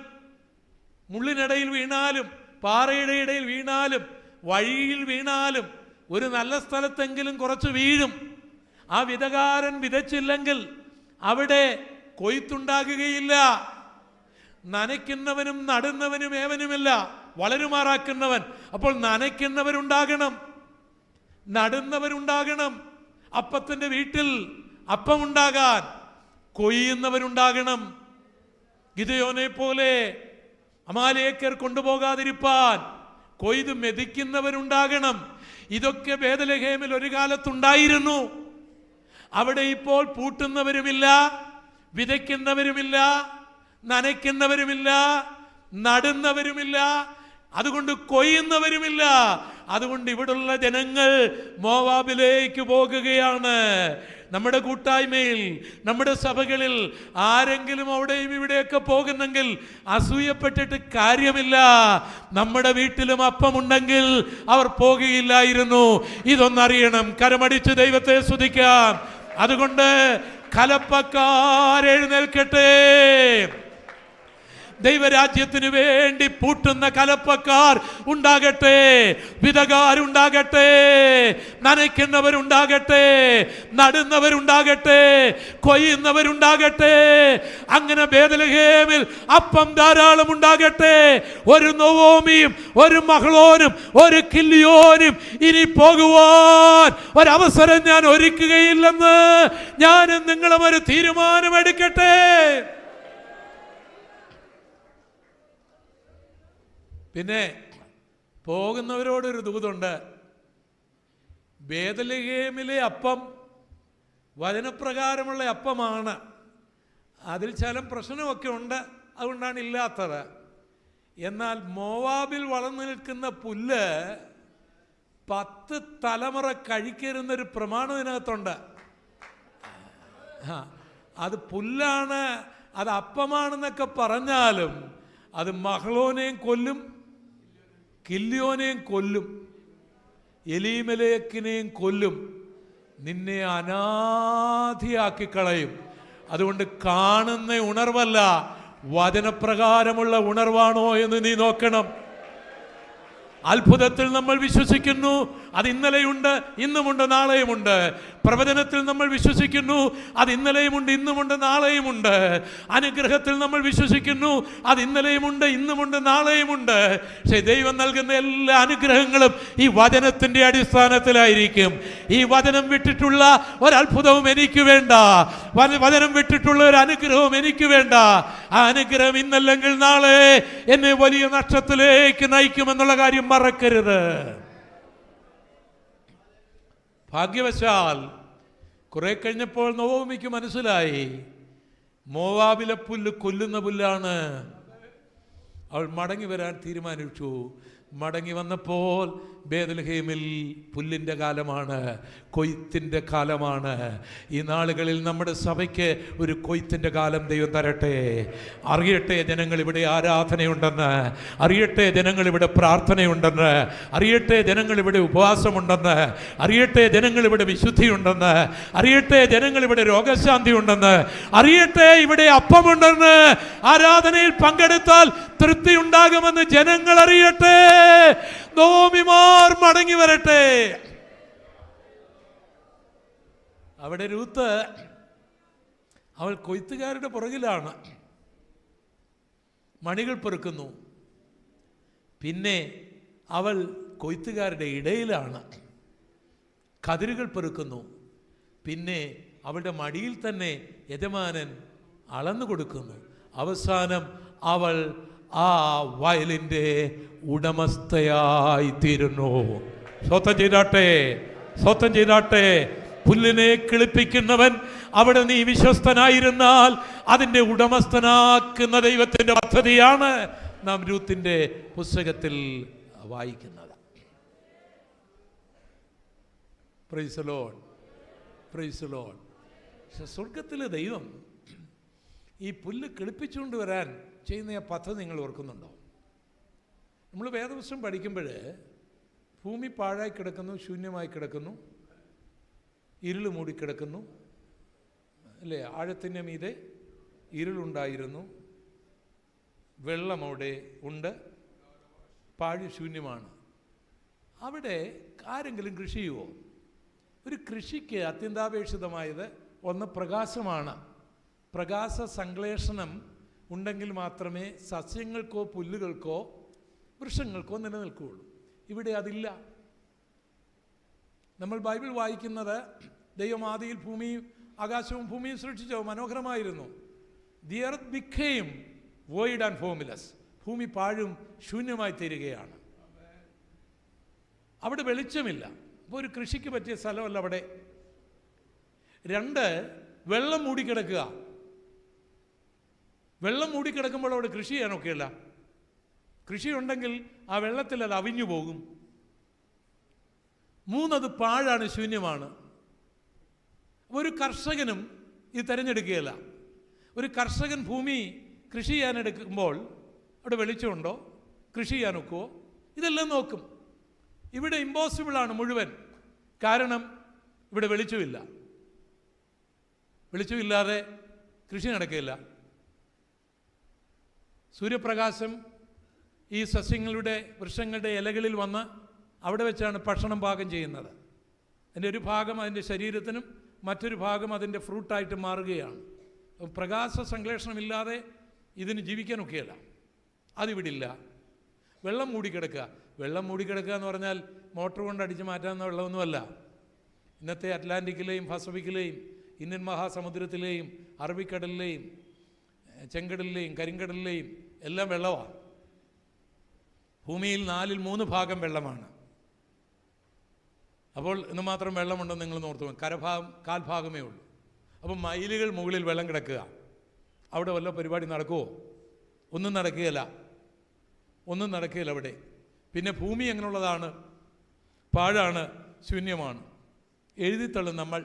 മുള്ളിനിടയിൽ വീണാലും, പാറയുടെ ഇടയിൽ വീണാലും, വഴിയിൽ വീണാലും, ഒരു നല്ല സ്ഥലത്തെങ്കിലും കുറച്ച് വീഴും. ആ വിതകാരൻ വിതച്ചില്ലെങ്കിൽ അവിടെ കൊയ്ത്തുണ്ടാകുകയില്ല. നനയ്ക്കുന്നവനും നടുന്നവനും ഏവനുമില്ല, വളരുമാറാക്കുന്നവൻ. അപ്പോൾ നനയ്ക്കുന്നവരുണ്ടാകണം, നടുന്നവരുണ്ടാകണം. അപ്പത്തിൻ്റെ വീട്ടിൽ അപ്പമുണ്ടാകാൻ കൊയ്യുന്നവരുണ്ടാകണം. ഗിദെയോനെ പോലെ അമാലേക്കർ കൊണ്ടുപോകാതിരിപ്പാൻ കൊയ്ത് മെതിക്കുന്നവരുണ്ടാകണം. ഇതൊക്കെ ബേത്ലഹേമിൽ ഒരു കാലത്തുണ്ടായിരുന്നു. അവിടെ ഇപ്പോൾ പൂട്ടുന്നവരുമില്ല, വിതയ്ക്കുന്നവരുമില്ല, നനയ്ക്കുന്നവരുമില്ല, നടുന്നവരുമില്ല, അതുകൊണ്ട് കൊയ്യുന്നവരുമില്ല. അതുകൊണ്ട് ഇവിടുള്ള ജനങ്ങൾ മോവാബിലേക്ക് പോകുകയാണ്. നമ്മുടെ കൂട്ടായ്മയിൽ, നമ്മുടെ സഭകളിൽ ആരെങ്കിലും അവിടെയും ഇവിടെയൊക്കെ പോകുന്നെങ്കിൽ അസൂയപ്പെട്ടിട്ട് കാര്യമില്ല. നമ്മുടെ വീട്ടിലും അപ്പമുണ്ടെങ്കിൽ അവർ പോകുകയില്ലായിരുന്നു. ഇതൊന്നറിയണം. കരമടിച്ച് ദൈവത്തെ സ്തുതിക്കാം. അതുകൊണ്ട് കലപ്പക്കാരെഴുന്നേൽക്കട്ടെ. ദൈവരാജ്യത്തിന് വേണ്ടി പൂട്ടുന്ന കലപ്പക്കാർ ഉണ്ടാകട്ടെ, വിതകാരുണ്ടാകട്ടെ, നനയ്ക്കുന്നവരുണ്ടാകട്ടെ, നടുന്നവരുണ്ടാകട്ടെ, കൊയ്യുന്നവരുണ്ടാകട്ടെ. അങ്ങനെ ബേത്ലഹേമിൽ അപ്പം ധാരാളം ഉണ്ടാകട്ടെ. ഒരു നൊവോമിയും ഒരു മഹ്ലോനും ഒരു കില്യോനും ഇനി പോകുവാൻ ഒരവസരം ഞാൻ ഒരുക്കുകയില്ലെന്ന് ഞാനും നിങ്ങളും ഒരു തീരുമാനമെടുക്കട്ടെ. പിന്നെ പോകുന്നവരോടൊരു ദൂതുണ്ട്. ബേത്ലഹേമിലെ അപ്പം വചനപ്രകാരമുള്ള അപ്പമാണ്. അതിൽ ചില പ്രശ്നമൊക്കെ ഉണ്ട്, അതുകൊണ്ടാണ് ഇല്ലാത്തത്. എന്നാൽ മോവാബിൽ വളർന്നു നിൽക്കുന്ന പുല്ല് 10 തലമുറ കഴിക്കരുന്നൊരു പ്രമാണം ഇതിനകത്തുണ്ട്. അത് പുല്ലാണ്, അത് അപ്പമാണെന്നൊക്കെ പറഞ്ഞാലും അത് മഹ്ലോനെയും കൊല്ലും, കില്യോനെയും കൊല്ലും, എലീമേലെക്കിനെയും കൊല്ലും, നിന്നെ അനാഥിയാക്കി കളയും. അതുകൊണ്ട് കാണുന്ന ഉണർവല്ല, വചനപ്രകാരമുള്ള ഉണർവാണോ എന്ന് നീ നോക്കണം. അത്ഭുതത്തിൽ നമ്മൾ വിശ്വസിക്കുന്നു, അത് ഇന്നലെയുണ്ട്, ഇന്നുമുണ്ട്, നാളെയുമുണ്ട്. പ്രവചനത്തിൽ നമ്മൾ വിശ്വസിക്കുന്നു, അത് ഇന്നലെയുമുണ്ട്, ഇന്നുമുണ്ട്, നാളെയുമുണ്ട്. അനുഗ്രഹത്തിൽ നമ്മൾ വിശ്വസിക്കുന്നു, അത് ഇന്നലെയുമുണ്ട്, ഇന്നുമുണ്ട്, നാളെയുമുണ്ട്. പക്ഷേ ദൈവം നൽകുന്ന എല്ലാ അനുഗ്രഹങ്ങളും ഈ വചനത്തിൻ്റെ അടിസ്ഥാനത്തിലായിരിക്കും. ഈ വചനം വിട്ടിട്ടുള്ള ഒരത്ഭുതവും എനിക്ക് വേണ്ട, വചനം വിട്ടിട്ടുള്ള ഒരു അനുഗ്രഹവും എനിക്ക് വേണ്ട. ആ അനുഗ്രഹം ഇന്നല്ലെങ്കിൽ നാളെ എന്നെ വലിയ നഷ്ടത്തിലേക്ക് നയിക്കുമെന്നുള്ള കാര്യം മറക്കരുത്. ഭാഗ്യവശാൽ കുറെ കഴിഞ്ഞപ്പോൾ നൊവോമിക്ക് മനസ്സിലായി, മോവാബിലെ പുല്ല് കൊല്ലുന്ന പുല്ലാണ്. അവൾ മടങ്ങി വരാൻ തീരുമാനിച്ചു. മടങ്ങി വന്നപ്പോൾ ബേത്ലഹേമിൽ പുല്ലിൻ്റെ കാലമാണ്, കൊയ്ത്തിൻ്റെ കാലമാണ്. ഈ നാളുകളിൽ നമ്മുടെ സഭയ്ക്ക് ഒരു കൊയ്ത്തിൻ്റെ കാലം ദൈവം തരട്ടെ. അറിയട്ടെ ജനങ്ങൾ ഇവിടെ ആരാധനയുണ്ടെന്ന്, അറിയട്ടെ ജനങ്ങൾ ഇവിടെ പ്രാർത്ഥനയുണ്ടെന്ന്, അറിയട്ടെ ജനങ്ങൾ ഇവിടെ ഉപവാസമുണ്ടെന്ന്, അറിയട്ടെ ജനങ്ങൾ ഇവിടെ വിശുദ്ധിയുണ്ടെന്ന്, അറിയട്ടെ ജനങ്ങൾ ഇവിടെ രോഗശാന്തി ഉണ്ടെന്ന്, അറിയട്ടെ ഇവിടെ അപ്പമുണ്ടെന്ന്. ആരാധനയിൽ പങ്കെടുത്താൽ തൃപ്തി ഉണ്ടാകുമെന്ന് ജനങ്ങൾ അറിയട്ടെ. നൊവോമിമാർ മടങ്ങി വരട്ടെ. അവിടെ രൂത്ത്, അവൾ കൊയ്ത്തുകാരുടെ പുറകിലാണ്, മണികൾ പെറുക്കുന്നു. പിന്നെ അവൾ കൊയ്ത്തുകാരുടെ ഇടയിലാണ്, കതിരുകൾ പെറുക്കുന്നു. പിന്നെ അവളുടെ മടിയിൽ തന്നെ യജമാനൻ അളന്നു കൊടുക്കുന്നു. അവസാനം അവൾ ആ വയലിൻ്റെ ഉടമസ്ഥയായി തീരുന്നു. സ്വത്തം ചെയ്താട്ടെ, സ്വത്തം ചെയ്താട്ടെ. പുല്ലിനെ കിളിപ്പിക്കുന്നവൻ അവിടെ നീ വിശ്വസ്തനായിരുന്നാൽ അതിൻ്റെ ഉടമസ്ഥനാക്കുന്ന ദൈവത്തിൻ്റെ പദ്ധതിയാണ് നാം രൂത്തിന്റെ പുസ്തകത്തിൽ വായിക്കുന്നത്. Praise the Lord, praise the Lord. സ്വർഗത്തിലെ ദൈവം ഈ പുല്ല് കിളിപ്പിച്ചുകൊണ്ട് വരാൻ ചെയ്യുന്ന ആ പദ്ധതി നിങ്ങൾ ഓർക്കുന്നുണ്ടോ? നമ്മൾ വേദപുസ്തകം പഠിക്കുമ്പോൾ ഭൂമി പാഴായി കിടക്കുന്നു, ശൂന്യമായി കിടക്കുന്നു, ഇരുൾ മൂടിക്കിടക്കുന്നു, അല്ലേ? ആഴത്തിൻ്റെ മീതെ ഇരുളുണ്ടായിരുന്നു, വെള്ളം അവിടെ ഉണ്ട്, പാഴ് ശൂന്യമാണ്. അവിടെ ആരെങ്കിലും കൃഷി ചെയ്യുമോ? ഒരു കൃഷിക്ക് അത്യന്താപേക്ഷിതമായത് ഒന്ന് പ്രകാശമാണ്. പ്രകാശ സംശ്ലേഷണം ഉണ്ടെങ്കിൽ മാത്രമേ സസ്യങ്ങൾക്കോ പുല്ലുകൾക്കോ വൃക്ഷങ്ങൾക്കോ നിലനിൽക്കുകയുള്ളൂ. ഇവിടെ അതില്ല. നമ്മൾ ബൈബിൾ വായിക്കുന്നത് ദൈവം ആദിയിൽ ഭൂമിയും ആകാശവും ഭൂമിയും സൃഷ്ടിച്ചോ, മനോഹരമായിരുന്നു. The earth became void and formless. ഭൂമി പാഴും ശൂന്യമായി തീരുകയാണ്. അവിടെ വെളിച്ചമില്ല. അപ്പോൾ ഒരു കൃഷിക്ക് പറ്റിയ സ്ഥലമല്ല അവിടെ. രണ്ട്, വെള്ളം മൂടിക്കിടക്കുക. വെള്ളം മൂടിക്കിടക്കുമ്പോൾ അവിടെ കൃഷി ചെയ്യാനൊക്കെയല്ല. കൃഷിയുണ്ടെങ്കിൽ ആ വെള്ളത്തിൽ അത് അവിഞ്ഞു പോകും. മൂന്നത് പാഴാണ്, ശൂന്യമാണ്. ഒരു കർഷകനും ഇത് തിരഞ്ഞെടുക്കുകയില്ല. ഒരു കർഷകൻ ഭൂമി കൃഷി ചെയ്യാനെടുക്കുമ്പോൾ അവിടെ വെളിച്ചമുണ്ടോ, കൃഷി ചെയ്യാൻ ഒക്കുമോ, ഇതെല്ലാം നോക്കും. ഇവിടെ ഇമ്പോസിബിളാണ് മുഴുവൻ. കാരണം ഇവിടെ വെളിച്ചമില്ല. വെളിച്ചമില്ലാതെ കൃഷി നടക്കുകയില്ല. സൂര്യപ്രകാശം ഈ സസ്യങ്ങളുടെ വൃക്ഷങ്ങളുടെ ഇലകളിൽ വന്ന് അവിടെ വെച്ചാണ് ഭക്ഷണം പാകം ചെയ്യുന്നത്. അതിൻ്റെ ഒരു ഭാഗം അതിൻ്റെ ശരീരത്തിനും മറ്റൊരു ഭാഗം അതിൻ്റെ ഫ്രൂട്ടായിട്ട് മാറുകയാണ്. പ്രകാശ സംശ്ലേഷണമില്ലാതെ ഇതിന് ജീവിക്കാനൊക്കെയല്ല. അതിവിടില്ല. വെള്ളം മൂടിക്കിടക്കുക. വെള്ളം മൂടിക്കിടക്കുക എന്ന് പറഞ്ഞാൽ മോട്ടോർ കൊണ്ട് അടിച്ച് മാറ്റാവുന്ന വെള്ളമൊന്നുമല്ല. ഇന്നത്തെ അറ്റ്ലാന്റിക്കിലെയും പസഫിക്കിലെയും ഇന്ത്യൻ മഹാസമുദ്രത്തിലെയും അറബിക്കടലിലെയും ചെങ്കടലിലെയും കരിങ്കടലിലെയും എല്ലാം വെള്ളമാണ്. ഭൂമിയിൽ 4/3 ഭാഗം വെള്ളമാണ്. അപ്പോൾ ഇന്ന് മാത്രം വെള്ളമുണ്ടെന്ന് നിങ്ങൾ ഓർത്തു. കരഭാഗം കാൽഭാഗമേ ഉള്ളൂ. അപ്പം മൈലുകൾ മുകളിൽ വെള്ളം കിടക്കുക. അവിടെ വല്ല പരിപാടി നടക്കുമോ? ഒന്നും നടക്കുകയില്ല. ഒന്നും നടക്കുകയില്ല അവിടെ. പിന്നെ ഭൂമി എങ്ങനെയുള്ളതാണ്? പാഴാണ്, ശൂന്യമാണ്. എഴുതിത്തള്ളും നമ്മൾ.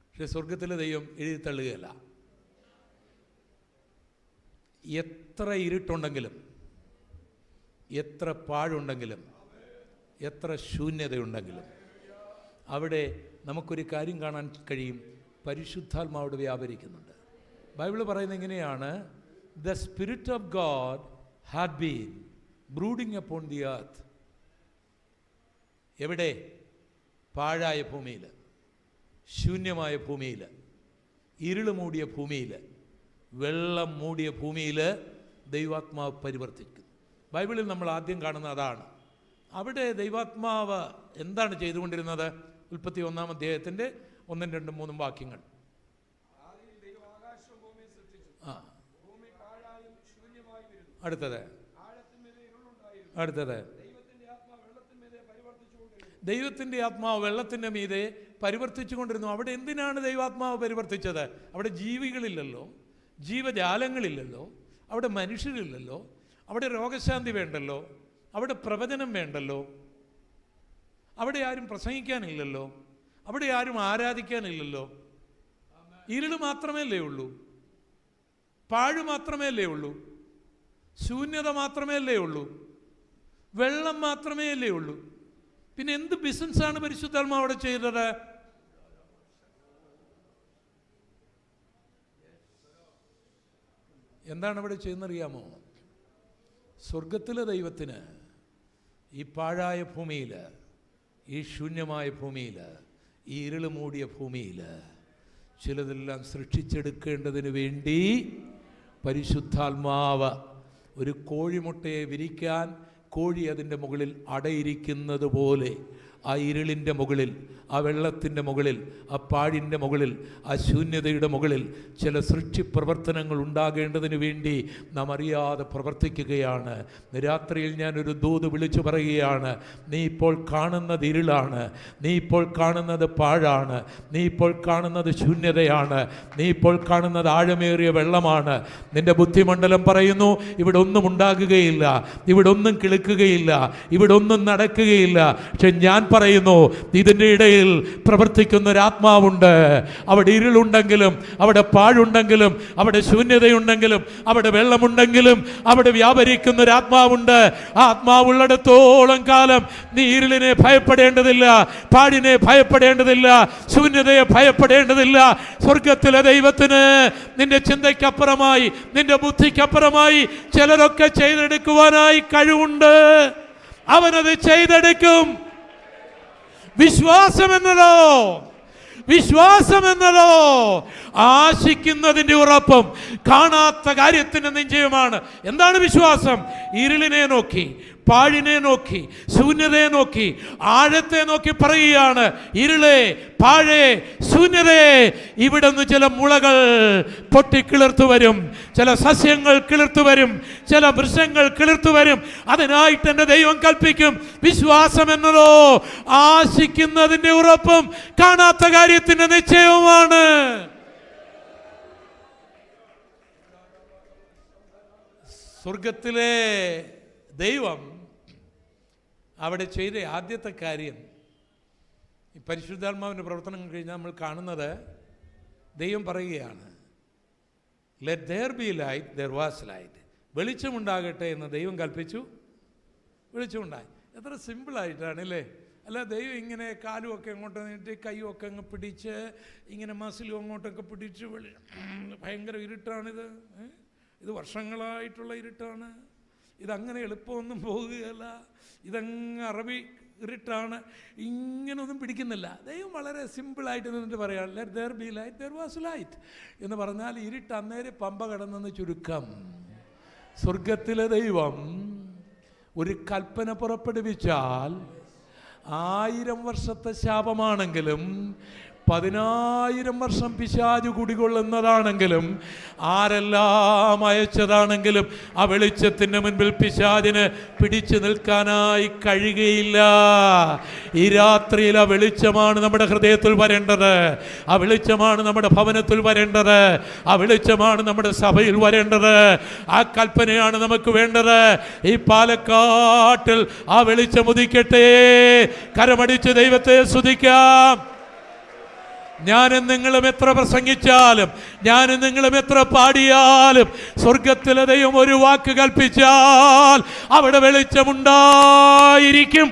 പക്ഷെ സ്വർഗത്തിലെ ദൈവം എഴുതിത്തള്ളുകയല്ല. എത്ര ഇരുട്ടുണ്ടെങ്കിലും, എത്ര പാഴുണ്ടെങ്കിലും, എത്ര ശൂന്യതയുണ്ടെങ്കിലും അവിടെ നമുക്കൊരു കാര്യം കാണാൻ കഴിയും. പരിശുദ്ധാത്മാവിടെ വ്യാപരിക്കുന്നുണ്ട്. ബൈബിൾ പറയുന്നത് എങ്ങനെയാണ്? The spirit of God had been brooding upon the earth. എവിടെ? പാഴായ ഭൂമിയിൽ, ശൂന്യമായ ഭൂമിയിൽ, ഇരുൾ മൂടിയ ഭൂമിയിൽ, വെള്ളം മൂടിയ ഭൂമിയിൽ ദൈവാത്മാവ് പരിവർത്തിക്കുന്നു. ബൈബിളിൽ നമ്മൾ ആദ്യം കാണുന്ന അതാണ്. അവിടെ ദൈവാത്മാവ് എന്താണ് ചെയ്തുകൊണ്ടിരുന്നത്? ഉൽപ്പത്തി 1-ാം അധ്യായത്തിൻ്റെ 1, 2, 3 വാക്യങ്ങൾ. അടുത്തത് ദൈവത്തിൻ്റെ ആത്മാവ് വെള്ളത്തിൻ്റെ മീതെ പരിവർത്തിച്ചു കൊണ്ടിരുന്നു. അവിടെ എന്തിനാണ് ദൈവാത്മാവ് പരിവർത്തിച്ചത്? അവിടെ ജീവികളില്ലല്ലോ, ജീവജാലങ്ങളില്ലല്ലോ, അവിടെ മനുഷ്യരില്ലല്ലോ, അവിടെ രോഗശാന്തി വേണ്ടല്ലോ, അവിടെ പ്രവചനം വേണ്ടല്ലോ, അവിടെ ആരും പ്രസംഗിക്കാനില്ലല്ലോ, അവിടെ ആരും ആരാധിക്കാനില്ലല്ലോ. ഇരുള് മാത്രമല്ലേ ഉള്ളൂ, പാഴ് മാത്രമേ ഉള്ളൂ, ശൂന്യത മാത്രമേ ഉള്ളൂ, വെള്ളം മാത്രമേ ഉള്ളൂ. പിന്നെ എന്ത് ബിസിനസ്സാണ് പരിശുദ്ധാത്മാവ് അവിടെ ചെയ്തത്? എന്താണ് അവിടെ ചെയ്യുന്നറിയാമോ? സ്വർഗത്തിലെ ദൈവത്തിന് ഈ പാഴായ ഭൂമിയിൽ, ഈ ശൂന്യമായ ഭൂമിയിൽ, ഈ ഇരുള് മൂടിയ ഭൂമിയിൽ ചിലതെല്ലാം സൃഷ്ടിച്ചെടുക്കേണ്ടതിന് വേണ്ടി പരിശുദ്ധാത്മാവ് ഒരു കോഴിമുട്ടയെ വിരിക്കാൻ കോഴി അതിൻ്റെ മുകളിൽ അടയിരിക്കുന്നത് പോലെ ആ ഇരുളിൻ്റെ മുകളിൽ, ആ വെള്ളത്തിൻ്റെ മുകളിൽ, ആ പാഴിൻ്റെ മുകളിൽ, ആ ശൂന്യതയുടെ മുകളിൽ ചില സൃഷ്ടി പ്രവർത്തനങ്ങൾ ഉണ്ടാകേണ്ടതിന് വേണ്ടി നാം അറിയാതെ പ്രവർത്തിക്കുകയാണ്. രാത്രിയിൽ ഞാനൊരു ദൂത് വിളിച്ചു പറയുകയാണ്. നീ ഇപ്പോൾ കാണുന്നത് ഇരുളാണ്, നീ ഇപ്പോൾ കാണുന്നത് പാഴാണ്, നീ ഇപ്പോൾ കാണുന്നത് ശൂന്യതയാണ്, നീ ഇപ്പോൾ കാണുന്നത് ആഴമേറിയ വെള്ളമാണ്. നിന്റെ ബുദ്ധിമണ്ഡലം പറയുന്നു ഇവിടെ ഒന്നും ഉണ്ടാകുകയില്ല, ഇവിടെ ഒന്നും കിളുക്കുകയില്ല, ഇവിടെ ഒന്നും നടക്കുകയില്ല. പക്ഷെ ഞാൻ പറയുന്നു ഇതിൻ്റെ ഇടയിൽ പ്രവർത്തിക്കുന്ന ഒരു ആത്മാവുണ്ട്. അവിടെ ഇരുളുണ്ടെങ്കിലും, അവിടെ പാഴുണ്ടെങ്കിലും, അവിടെ ശൂന്യതയുണ്ടെങ്കിലും, അവിടെ വെള്ളമുണ്ടെങ്കിലും അവിടെ വ്യാപരിക്കുന്ന ഒരു ആത്മാവുണ്ട്. ആ ആത്മാവുള്ളിടത്തോളം കാലം നീ ഇരുളിനെ ഭയപ്പെടേണ്ടതില്ല, പാഴിനെ ഭയപ്പെടേണ്ടതില്ല, ശൂന്യതയെ ഭയപ്പെടേണ്ടതില്ല. സ്വർഗത്തിലെ ദൈവത്തിന് നിന്റെ ചിന്തയ്ക്കപ്പുറമായി, നിന്റെ ബുദ്ധിക്കപ്പുറമായി ചിലരൊക്കെ ചെയ്തെടുക്കുവാനായി കഴിവുണ്ട്. അവനത് ചെയ്തെടുക്കും. വിശ്വാസമെന്നതോ ആശിക്കുന്നതിൻ്റെ ഉറപ്പും കാണാത്ത കാര്യത്തിൻ്റെ നിശ്ചയമാണ്. എന്താണ് വിശ്വാസം? ഇരുളിനെ നോക്കി, പാഴിനെ നോക്കി, ശൂന്യതയെ നോക്കി, ആഴത്തെ നോക്കി പറയുകയാണ്, ഇരുളെ, പാഴേ, ശൂന്യതയെ, ഇവിടെ നിന്ന് ചില മുളകൾ പൊട്ടിക്കിളിർത്തു വരും, ചില സസ്യങ്ങൾ കിളിർത്തു വരും, ചില വൃക്ഷങ്ങൾ കിളിർത്തു വരും. അതിനായിട്ട് എൻ്റെ ദൈവം കൽപ്പിക്കും. വിശ്വാസം എന്നതോ ആശിക്കുന്നതിൻ്റെ ഉറപ്പും കാണാത്ത കാര്യത്തിൻ്റെ നിശ്ചയവുമാണ്. സ്വർഗത്തിലെ ദൈവം അവിടെ ചെയ്ത ആദ്യത്തെ കാര്യം, ഈ പരിശുദ്ധാത്മാവിൻ്റെ പ്രവർത്തനം കഴിഞ്ഞാൽ നമ്മൾ കാണുന്നത്, ദൈവം പറയുകയാണ്, let there be light, there was light. വെളിച്ചമുണ്ടാകട്ടെ എന്ന് ദൈവം കൽപ്പിച്ചു, വെളിച്ചമുണ്ടായി. എത്ര സിമ്പിളായിട്ടാണ് അല്ലേ? അല്ല, ദൈവം ഇങ്ങനെ കാലുമൊക്കെ അങ്ങോട്ട് നീട്ടി കൈയും ഒക്കെ അങ്ങ് പിടിച്ച് ഇങ്ങനെ മസിലും അങ്ങോട്ടൊക്കെ പിടിച്ച് ഭയങ്കര ഇരുട്ടാണിത്, ഇത് വർഷങ്ങളായിട്ടുള്ള ഇരുട്ടാണ്, ഇതങ്ങനെ എളുപ്പമൊന്നും പോകുകയല്ല, ഇതങ്ങ് അറബി ഇരുട്ടാണ്, ഇങ്ങനൊന്നും പിടിക്കുന്നില്ല. ദൈവം വളരെ സിമ്പിളായിട്ട് നിന്നിട്ട് പറയാം, let there be light, there was light എന്ന് പറഞ്ഞാൽ ഇരുട്ട് അന്നേരം പമ്പ കടന്നെന്ന് ചുരുക്കം. സ്വർഗത്തിലെ ദൈവം ഒരു കൽപ്പന പുറപ്പെടുവിച്ചാൽ 1000 വർഷത്തെ ശാപമാണെങ്കിലും 10,000 വർഷം പിശാചു കുടികൊള്ളുന്നതാണെങ്കിലും ആരെല്ലാം അയച്ചതാണെങ്കിലും ആ വെളിച്ചത്തിൻ്റെ മുൻപിൽ പിശാചിന് പിടിച്ചു നിൽക്കാനായി കഴിയുകയില്ല. ഈ രാത്രിയിൽ ആ വെളിച്ചമാണ് നമ്മുടെ ഹൃദയത്തിൽ വരേണ്ടത്, ആ വെളിച്ചമാണ് നമ്മുടെ ഭവനത്തിൽ വരേണ്ടത്, ആ വെളിച്ചമാണ് നമ്മുടെ സഭയിൽ വരേണ്ടത്, ആ കൽപ്പനയാണ് നമുക്ക് വേണ്ടത്. ഈ പാലക്കാട്ടിൽ ആ വെളിച്ചം ഉദിക്കട്ടെ. കരമടിച്ച് ദൈവത്തെ സ്തുതിക്കാം. ഞാനും നിങ്ങളും എത്ര പ്രസംഗിച്ചാലും, ഞാനും നിങ്ങളും എത്ര പാടിയാലും, സ്വർഗത്തിലെ ദൈവം ഒരു വാക്ക് കൽപ്പിച്ചാൽ അവിടെ വെളിച്ചമുണ്ടായിരിക്കും.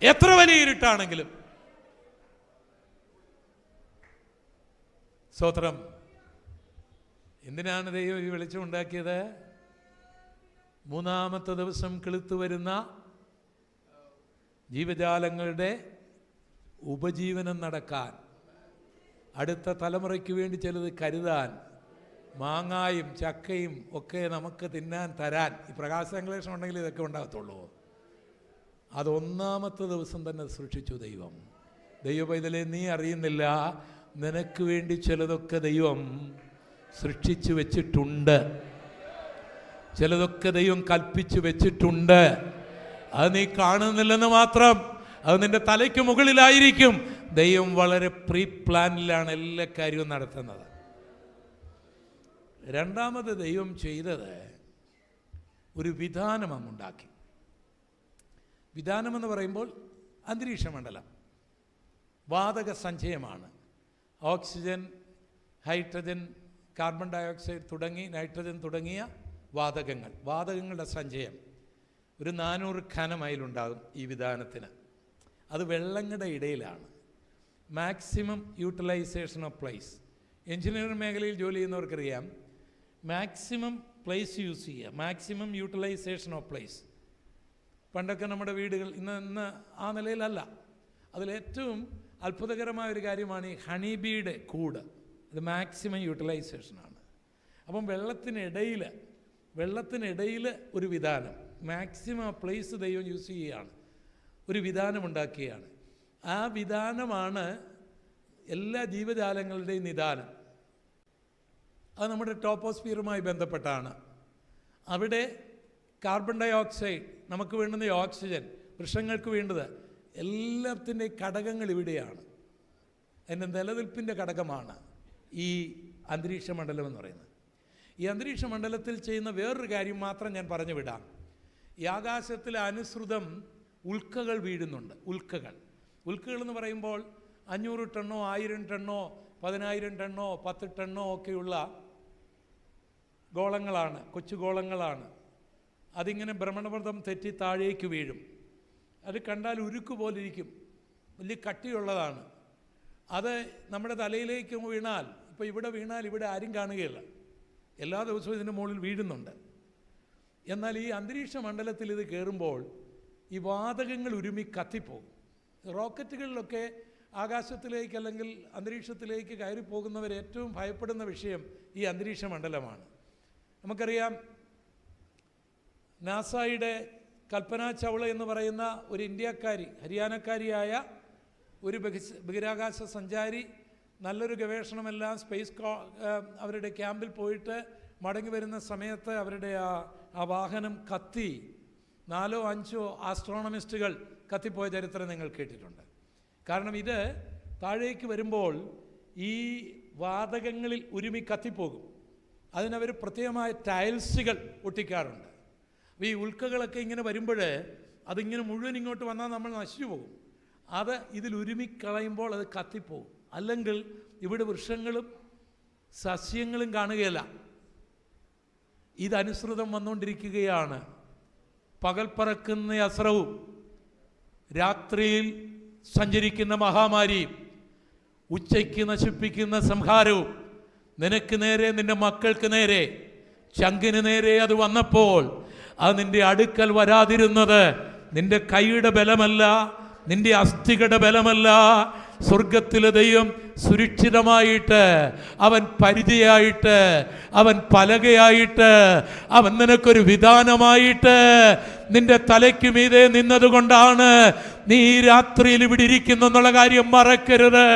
എത്ര വലിയ ഇരുട്ടാണെങ്കിലും. സ്തോത്രം. എന്തിനാണ് ദൈവം ഈ വെളിച്ചം ഉണ്ടാക്കിയത്? 3-ാമത്തെ ദിവസം കിളുത്തു വരുന്ന ജീവജാലങ്ങളുടെ ഉപജീവനം നടക്കാൻ, അടുത്ത തലമുറയ്ക്ക് വേണ്ടി ചിലത് കരുതാൻ, മാങ്ങായും ചക്കയും ഒക്കെ നമുക്ക് തിന്നാൻ തരാൻ. ഈ പ്രകാശ സംശ്ലേഷണം ഉണ്ടെങ്കിൽ ഇതൊക്കെ ഉണ്ടാകത്തുള്ളൂ. അത് 1-ാമത്തെ ദിവസം തന്നെ സൃഷ്ടിച്ചു ദൈവം. ദൈവപൈതലേ, നീ അറിയുന്നില്ല, നിനക്ക് വേണ്ടി ചിലതൊക്കെ ദൈവം സൃഷ്ടിച്ചു വെച്ചിട്ടുണ്ട്, ചിലതൊക്കെ ദൈവം കൽപ്പിച്ചു വെച്ചിട്ടുണ്ട്. അത് നീ കാണുന്നില്ലെന്ന് മാത്രം. അത് നിന്റെ തലയ്ക്ക് മുകളിലായിരിക്കും. ദൈവം വളരെ പ്രീ പ്ലാനിലാണ് എല്ലാ കാര്യവും നടത്തുന്നത്. രണ്ടാമത് ദൈവം ചെയ്തത് ഒരു വിധാനം അങ്ങുണ്ടാക്കി. വിധാനമെന്ന് പറയുമ്പോൾ അന്തരീക്ഷ മണ്ഡലം വാതക സഞ്ചയമാണ്. ഓക്സിജൻ, ഹൈഡ്രജൻ, കാർബൺ ഡയോക്സൈഡ് തുടങ്ങി നൈട്രജൻ തുടങ്ങിയ വാതകങ്ങളുടെ സഞ്ചയം ഒരു 400 ഘനമൈലുണ്ടാകും ഈ വിധാനത്തിന്. അത് വെള്ളങ്ങളുടെ ഇടയിലാണ്. Maximum utilisation of place. Engineering മേഖലയിൽ ജോലി ചെയ്യുന്നവർക്കറിയാം, മാക്സിമം പ്ലേസ് യൂസ് ചെയ്യുക, മാക്സിമം യൂട്ടിലൈസേഷൻ ഓഫ് പ്ലേസ്. പണ്ടൊക്കെ നമ്മുടെ വീടുകൾ ഇന്ന് ആ നിലയിലല്ല. അതിലേറ്റവും അത്ഭുതകരമായ ഒരു കാര്യമാണ് ഈ ഹണി ബീയുടെ കൂട്. ഇത് മാക്സിമം യൂട്ടിലൈസേഷനാണ്. അപ്പം വെള്ളത്തിനിടയിൽ ഒരു വിധാനം. മാക്സിമം പ്ലേസ് ദൈവം യൂസ് ചെയ്യുകയാണ്, ഒരു വിധാനമുണ്ടാക്കുകയാണ്. ആ വിധാനമാണ് എല്ലാ ജീവജാലങ്ങളുടെയും നിദാനം. അത് നമ്മുടെ ടോപ്പോസ്ഫിയറുമായി ബന്ധപ്പെട്ടാണ്. അവിടെ കാർബൺ ഡൈ ഓക്സൈഡ്, നമുക്ക് വേണ്ടുന്ന ഓക്സിജൻ, വൃക്ഷങ്ങൾക്ക് വേണ്ടത്, എല്ലാത്തിൻ്റെയും ഘടകങ്ങൾ ഇവിടെയാണ്. അതിൻ്റെ നിലനിൽപ്പിൻ്റെ ഘടകമാണ് ഈ അന്തരീക്ഷ മണ്ഡലം എന്ന് പറയുന്നത്. ഈ അന്തരീക്ഷ മണ്ഡലത്തിൽ ചെയ്യുന്ന വേറൊരു കാര്യം മാത്രം ഞാൻ പറഞ്ഞു വിടാം. ഈ ആകാശത്തിൽ അനുസൃതം ഉൽക്കകൾ വീഴുന്നുണ്ട്. ഉൽക്കകൾ എന്ന് പറയുമ്പോൾ 500 ടണ്ണോ 1000 ടണ്ണോ 10,000 ടണ്ണോ 10 ടണ്ണോ ഒക്കെയുള്ള ഗോളങ്ങളാണ്, കൊച്ചു ഗോളങ്ങളാണ്. അതിങ്ങനെ ഭ്രമണപഥം തെറ്റി താഴേക്ക് വീഴും. അത് കണ്ടാൽ ഉരുക്ക് പോലിരിക്കും, വലിയ കട്ടിയുള്ളതാണ്. അത് നമ്മുടെ തലയിലേക്ക് വീണാൽ, ഇപ്പോൾ ഇവിടെ വീണാൽ ഇവിടെ ആരും കാണുകയില്ല, എല്ലാ ദിവസവും ഇതിൻ്റെ മുകളിൽ വീഴുന്നുണ്ട്. എന്നാൽ ഈ അന്തരീക്ഷ മണ്ഡലത്തിൽ ഇത് കയറുമ്പോൾ ഈ വാതകങ്ങൾ ഉരുമി കത്തിപ്പോകും. റോക്കറ്റുകളിലൊക്കെ ആകാശത്തിലേക്ക് അല്ലെങ്കിൽ അന്തരീക്ഷത്തിലേക്ക് കയറി പോകുന്നവർ ഏറ്റവും ഭയപ്പെടുന്ന വിഷയം ഈ അന്തരീക്ഷ മണ്ഡലമാണ്. നമുക്കറിയാം, നാസയുടെ കൽപ്പന ചൗള എന്ന് പറയുന്ന ഒരു ഇന്ത്യക്കാരി, ഹരിയാനക്കാരിയായ ഒരു ബഹിരാകാശ സഞ്ചാരി നല്ലൊരു ഗവേഷണമെല്ലാം അവരുടെ ക്യാമ്പിൽ പോയിട്ട് മടങ്ങി വരുന്ന സമയത്ത് അവരുടെ ആ വാഹനം കത്തി 4 or 5 ആസ്ട്രോണമിസ്റ്റുകൾ കത്തിപ്പോയ ചരിത്രം നിങ്ങൾ കേട്ടിട്ടുണ്ട്. കാരണം ഇത് താഴേക്ക് വരുമ്പോൾ ഈ വാതകങ്ങളിൽ ഉരുമി കത്തിപ്പോകും. അതിനവർ പ്രത്യേകമായ ടൈൽസുകൾ ഒട്ടിക്കാറുണ്ട്. ഈ ഉൽക്കകളൊക്കെ ഇങ്ങനെ വരുമ്പോൾ അതിങ്ങനെ മുഴുവൻ ഇങ്ങോട്ട് വന്നാൽ നമ്മൾ നശിച്ചു പോകും. അത് ഇതിൽ ഉരുമിക്കളയുമ്പോൾ അത് കത്തിപ്പോകും. അല്ലെങ്കിൽ ഇവിടെ വൃക്ഷങ്ങളും സസ്യങ്ങളും കാണുകയില്ല. ഇതനുസൃതം വന്നുകൊണ്ടിരിക്കുകയാണ്. പകൽ പറക്കുന്ന അസ്രവും രാത്രിയിൽ സഞ്ചരിക്കുന്ന മഹാമാരിയും ഉച്ചയ്ക്ക് നശിപ്പിക്കുന്ന സംഹാരവും നിനക്ക് നേരെ, നിന്റെ മക്കൾക്ക് നേരെ, ചങ്കിന് നേരെ അത് വന്നപ്പോൾ അത് നിന്റെ അടുക്കൽ വരാതിരുന്നത് നിന്റെ കൈയുടെ ബലമല്ല, നിന്റെ അസ്ഥികളുടെ ബലമല്ല. സ്വർഗത്തിലെ ദൈവം സുരക്ഷിതമായിട്ട്, അവൻ പരിചയായിട്ട്, അവൻ പലകയായിട്ട്, അവൻ നിനക്കൊരു വിധാനമായിട്ട് നിന്റെ തലയ്ക്ക് മീതെ നിന്നതുകൊണ്ടാണ് നീ രാത്രിയിൽ ഇവിടെ ഇരിക്കുന്നു എന്നുള്ള കാര്യം മറക്കരുത്.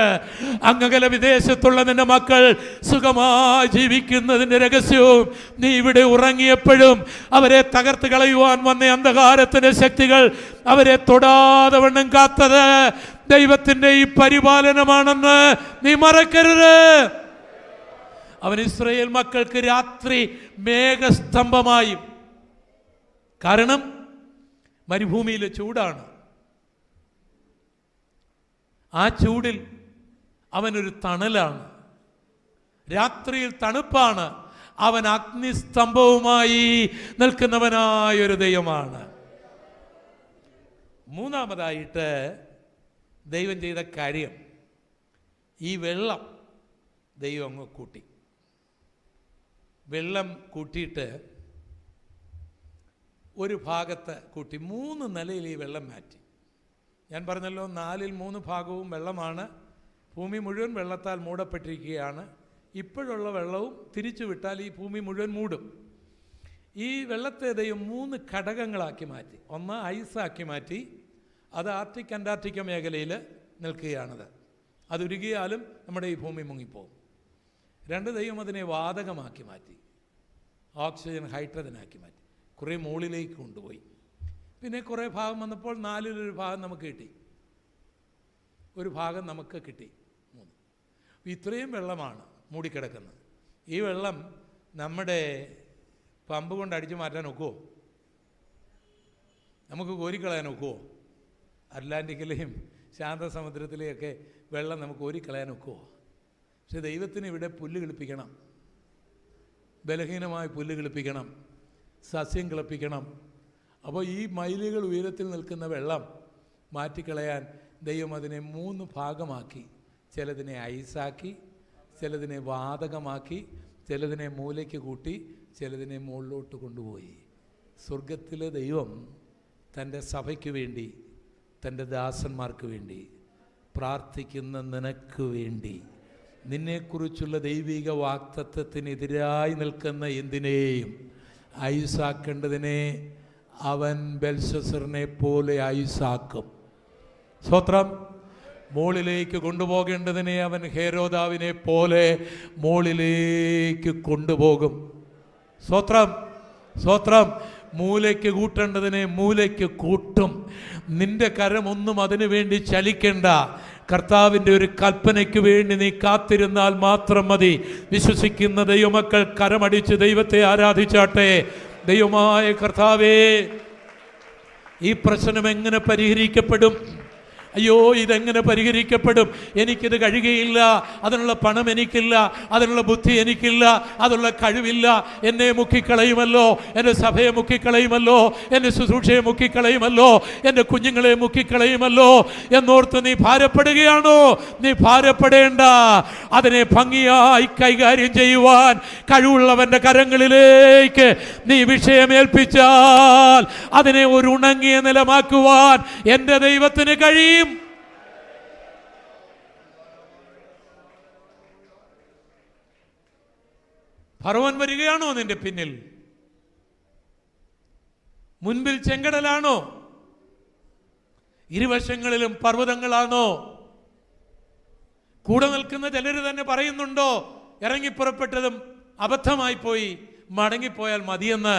അങ്ങകല വിദേശത്തുള്ള നിന്റെ മക്കൾ സുഖമായി ജീവിക്കുന്നതിൻ്റെ രഹസ്യവും നീ ഇവിടെ ഉറങ്ങിയപ്പോഴും അവരെ തകർത്ത് കളയുവാൻ വന്ന അന്ധകാരത്തിൻ്റെ ശക്തികൾ അവരെ തൊടാതെ വണ്ണം കാത്തത് ദൈവത്തിൻ്റെ ഈ പരിപാലനമാണെന്ന് നീ മറക്കരുത്. അവൻ ഇസ്രായേൽ മക്കൾക്ക് രാത്രി മേഘസ്തംഭമായും, കാരണം മരുഭൂമിയിലെ ചൂടാണ്, ആ ചൂടിൽ അവനൊരു തണലാണ്. രാത്രിയിൽ തണുപ്പാണ്, അവൻ അഗ്നിസ്തംഭവുമായി നിൽക്കുന്നവനായൊരു ദൈവമാണ്. മൂന്നാമതായിട്ട് ദൈവം ചെയ്ത കാര്യം, ഈ വെള്ളം ദൈവം അങ്ങ് കൂട്ടി. വെള്ളം കൂട്ടിയിട്ട് ഒരു ഭാഗത്ത് കൂട്ടി 3 നിലയിൽ ഈ വെള്ളം മാറ്റി. ഞാൻ പറഞ്ഞല്ലോ, 4/3 ഭാഗവും വെള്ളമാണ്. ഭൂമി മുഴുവൻ വെള്ളത്താൽ മൂടപ്പെട്ടിരിക്കുകയാണ്. ഇപ്പോഴുള്ള വെള്ളവും തിരിച്ചു വിട്ടാൽ ഈ ഭൂമി മുഴുവൻ മൂടും. ഈ വെള്ളത്തെ ദൈവം 3 ഘടകങ്ങളാക്കി മാറ്റി. ഒന്ന് ഐസാക്കി മാറ്റി, അത് ആർട്ടിക് അന്റാർട്ടിക്ക മേഖലയിൽ നിൽക്കുകയാണത്. അതുരുകിയാലും നമ്മുടെ ഈ ഭൂമി മുങ്ങിപ്പോകും. 2, ദൈവം അതിനെ വാതകമാക്കി മാറ്റി, ഓക്സിജൻ ഹൈഡ്രജനാക്കി മാറ്റി, കുറേ മുകളിലേക്ക് കൊണ്ടുപോയി. പിന്നെ കുറേ ഭാഗം വന്നപ്പോൾ 4-1 ഭാഗം നമുക്ക് കിട്ടി, ഒരു ഭാഗം നമുക്ക് കിട്ടി 3. ഇത്രയും വെള്ളമാണ് മൂടിക്കിടക്കുന്നത്. ഈ വെള്ളം നമ്മുടെ പമ്പ് കൊണ്ട് അടിച്ചു മാറ്റാൻ ഒക്കുമോ? നമുക്ക് കോരിക്കളയാൻ ഒക്കുമോ? അറ്റ്ലാന്റിക്കിലെയും ശാന്തസമുദ്രത്തിലെയൊക്കെ വെള്ളം നമുക്ക് കോരിക്കളയാൻ ഒക്കുമോ? പക്ഷെ ദൈവത്തിന് ഇവിടെ പുല്ല് കിളിപ്പിക്കണം, ബലഹീനമായ പുല്ല് കിളിപ്പിക്കണം, സസ്യം കിളിപ്പിക്കണം. അപ്പോൾ ഈ മൈലുകൾ ഉയരത്തിൽ നിൽക്കുന്ന വെള്ളം മാറ്റിക്കളയാൻ ദൈവം അതിനെ 3 ഭാഗമാക്കി. ചിലതിനെ ഐസാക്കി, ചിലതിനെ വാതകമാക്കി, ചിലതിനെ മൂലയ്ക്ക് കൂട്ടി, ചിലതിനെ മുകളിലോട്ട് കൊണ്ടുപോയി. സ്വർഗത്തിലെ ദൈവം തൻ്റെ സഭയ്ക്ക് വേണ്ടി, തൻ്റെ ദാസന്മാർക്ക് വേണ്ടി, പ്രാർത്ഥിക്കുന്ന നിനക്ക് വേണ്ടി, നിന്നെക്കുറിച്ചുള്ള ദൈവിക വാഗ്ദത്തത്തിനെതിരായി നിൽക്കുന്ന എന്തിനേയും ഐസാക്കേണ്ടതിനെ അവൻ ബെൽശസ്സറിനെ പോലെ ഐസാക്കും. സ്തോത്രം. മോളിലേക്ക് കൊണ്ടുപോകേണ്ടതിനെ അവൻ ഹേരോദാവിനെ പോലെ മോളിലേക്ക് കൊണ്ടുപോകും. സ്തോത്രം, സ്തോത്രം. മൂലയ്ക്ക് കൂട്ടേണ്ടതിനെ മൂലയ്ക്ക് കൂട്ടും. നിന്റെ കരമൊന്നും അതിനു വേണ്ടി ചലിക്കേണ്ട. കർത്താവിൻ്റെ ഒരു കൽപ്പനയ്ക്ക് വേണ്ടി നീ കാത്തിരുന്നാൽ മാത്രം മതി. വിശ്വസിക്കുന്ന ദൈവമക്കൾ കരമടിച്ച് ദൈവത്തെ ആരാധിച്ചാട്ടെ. ദൈവമായ കർത്താവേ, ഈ പ്രശ്നം എങ്ങനെ പരിഹരിക്കപ്പെടും? അയ്യോ, ഇതെങ്ങനെ പരിഹരിക്കപ്പെടും? എനിക്കിത് കഴിയുകയില്ല, അതിനുള്ള പണം എനിക്കില്ല, അതിനുള്ള ബുദ്ധി എനിക്കില്ല, അതിനുള്ള കഴിവില്ല. എന്നെ മുക്കിക്കളയുമല്ലോ, എൻ്റെ സഭയെ മുക്കിക്കളയുമല്ലോ, എൻ്റെ ശുശ്രൂഷയെ മുക്കിക്കളയുമല്ലോ, എൻ്റെ കുഞ്ഞുങ്ങളെ മുക്കിക്കളയുമല്ലോ എന്നോർത്ത് നീ ഭാരപ്പെടുകയാണോ? നീ ഭാരപ്പെടേണ്ട. അതിനെ ഭംഗിയായി കൈകാര്യം ചെയ്യുവാൻ കഴിവുള്ളവൻ്റെ കരങ്ങളിലേക്ക് നീ വിഷയമേൽപ്പിച്ചാൽ അതിനെ ഒരു ഉണങ്ങിയ നിലമാക്കുവാൻ എൻ്റെ ദൈവത്തിന് കഴിയും. ഫറവോൻ വരികയാണോ നിന്റെ പിന്നിൽ? മുൻപിൽ ചെങ്കടലാണോ? ഇരുവശങ്ങളിലും പർവ്വതങ്ങളാണോ? കൂടെ നിൽക്കുന്ന ചിലർ തന്നെ പറയുന്നുണ്ടോ, ഇറങ്ങിപ്പുറപ്പെട്ടതും അബദ്ധമായി പോയി, മടങ്ങിപ്പോയാൽ മതിയെന്ന്.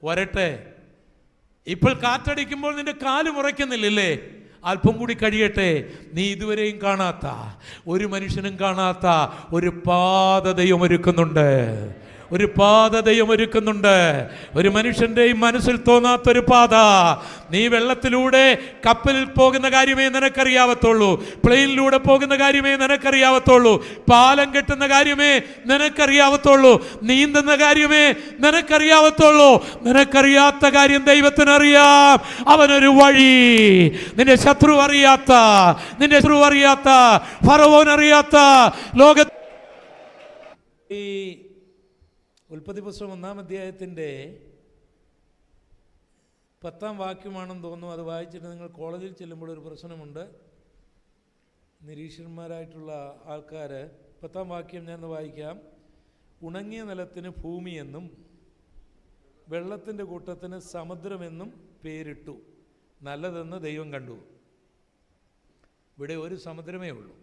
വരട്ടെ. ഇപ്പോൾ കാറ്റടിക്കുമ്പോൾ നിന്റെ കാല് മുറയ്ക്കുന്നില്ലേ? അല്പം കൂടി കഴിയട്ടെ. നീ ഇതുവരെയും കാണാത്ത, ഒരു മനുഷ്യനും കാണാത്ത ഒരു പാത ദൈവം ഒരുക്കുന്നുണ്ട്. ഒരു പാത ദൈവം ഒരുക്കുന്നുണ്ട്. ഒരു മനുഷ്യൻ്റെയും മനസ്സിൽ തോന്നാത്തൊരു പാത. നീ വെള്ളത്തിലൂടെ കപ്പലിൽ പോകുന്ന കാര്യമേ നിനക്കറിയാവത്തുള്ളൂ. പ്ലെയിനിലൂടെ പോകുന്ന കാര്യമേ നിനക്കറിയാവത്തുള്ളൂ. പാലം കെട്ടുന്ന കാര്യമേ നിനക്കറിയാവത്തുള്ളൂ. നീന്തുന്ന കാര്യമേ നിനക്കറിയാവത്തുള്ളൂ. നിനക്കറിയാത്ത കാര്യം ദൈവത്തിനറിയാം. അവനൊരു വഴി. നിന്റെ ശത്രു അറിയാത്ത ഫറവോൻ അറിയാത്ത ലോക ഈ ഉൽപ്പത്തി പുസ്തകം 1-ാം അധ്യായത്തിൻ്റെ 10-ാം വാക്യമാണെന്ന് തോന്നുന്നു. അത് വായിച്ചിട്ട് നിങ്ങൾ കോളേജിൽ ചെല്ലുമ്പോൾ ഒരു പ്രശ്നമുണ്ട്. നിരീക്ഷകന്മാരായിട്ടുള്ള ആൾക്കാർ 10-ാം വാക്യം ഞാൻ വായിക്കാം. ഉണങ്ങിയ നിലത്തിന് ഭൂമിയെന്നും വെള്ളത്തിൻ്റെ കൂട്ടത്തിന് സമുദ്രമെന്നും പേരിട്ടു. നല്ലതെന്ന് ദൈവം കണ്ടു. ഇവിടെ ഒരു സമുദ്രമേ ഉള്ളൂ.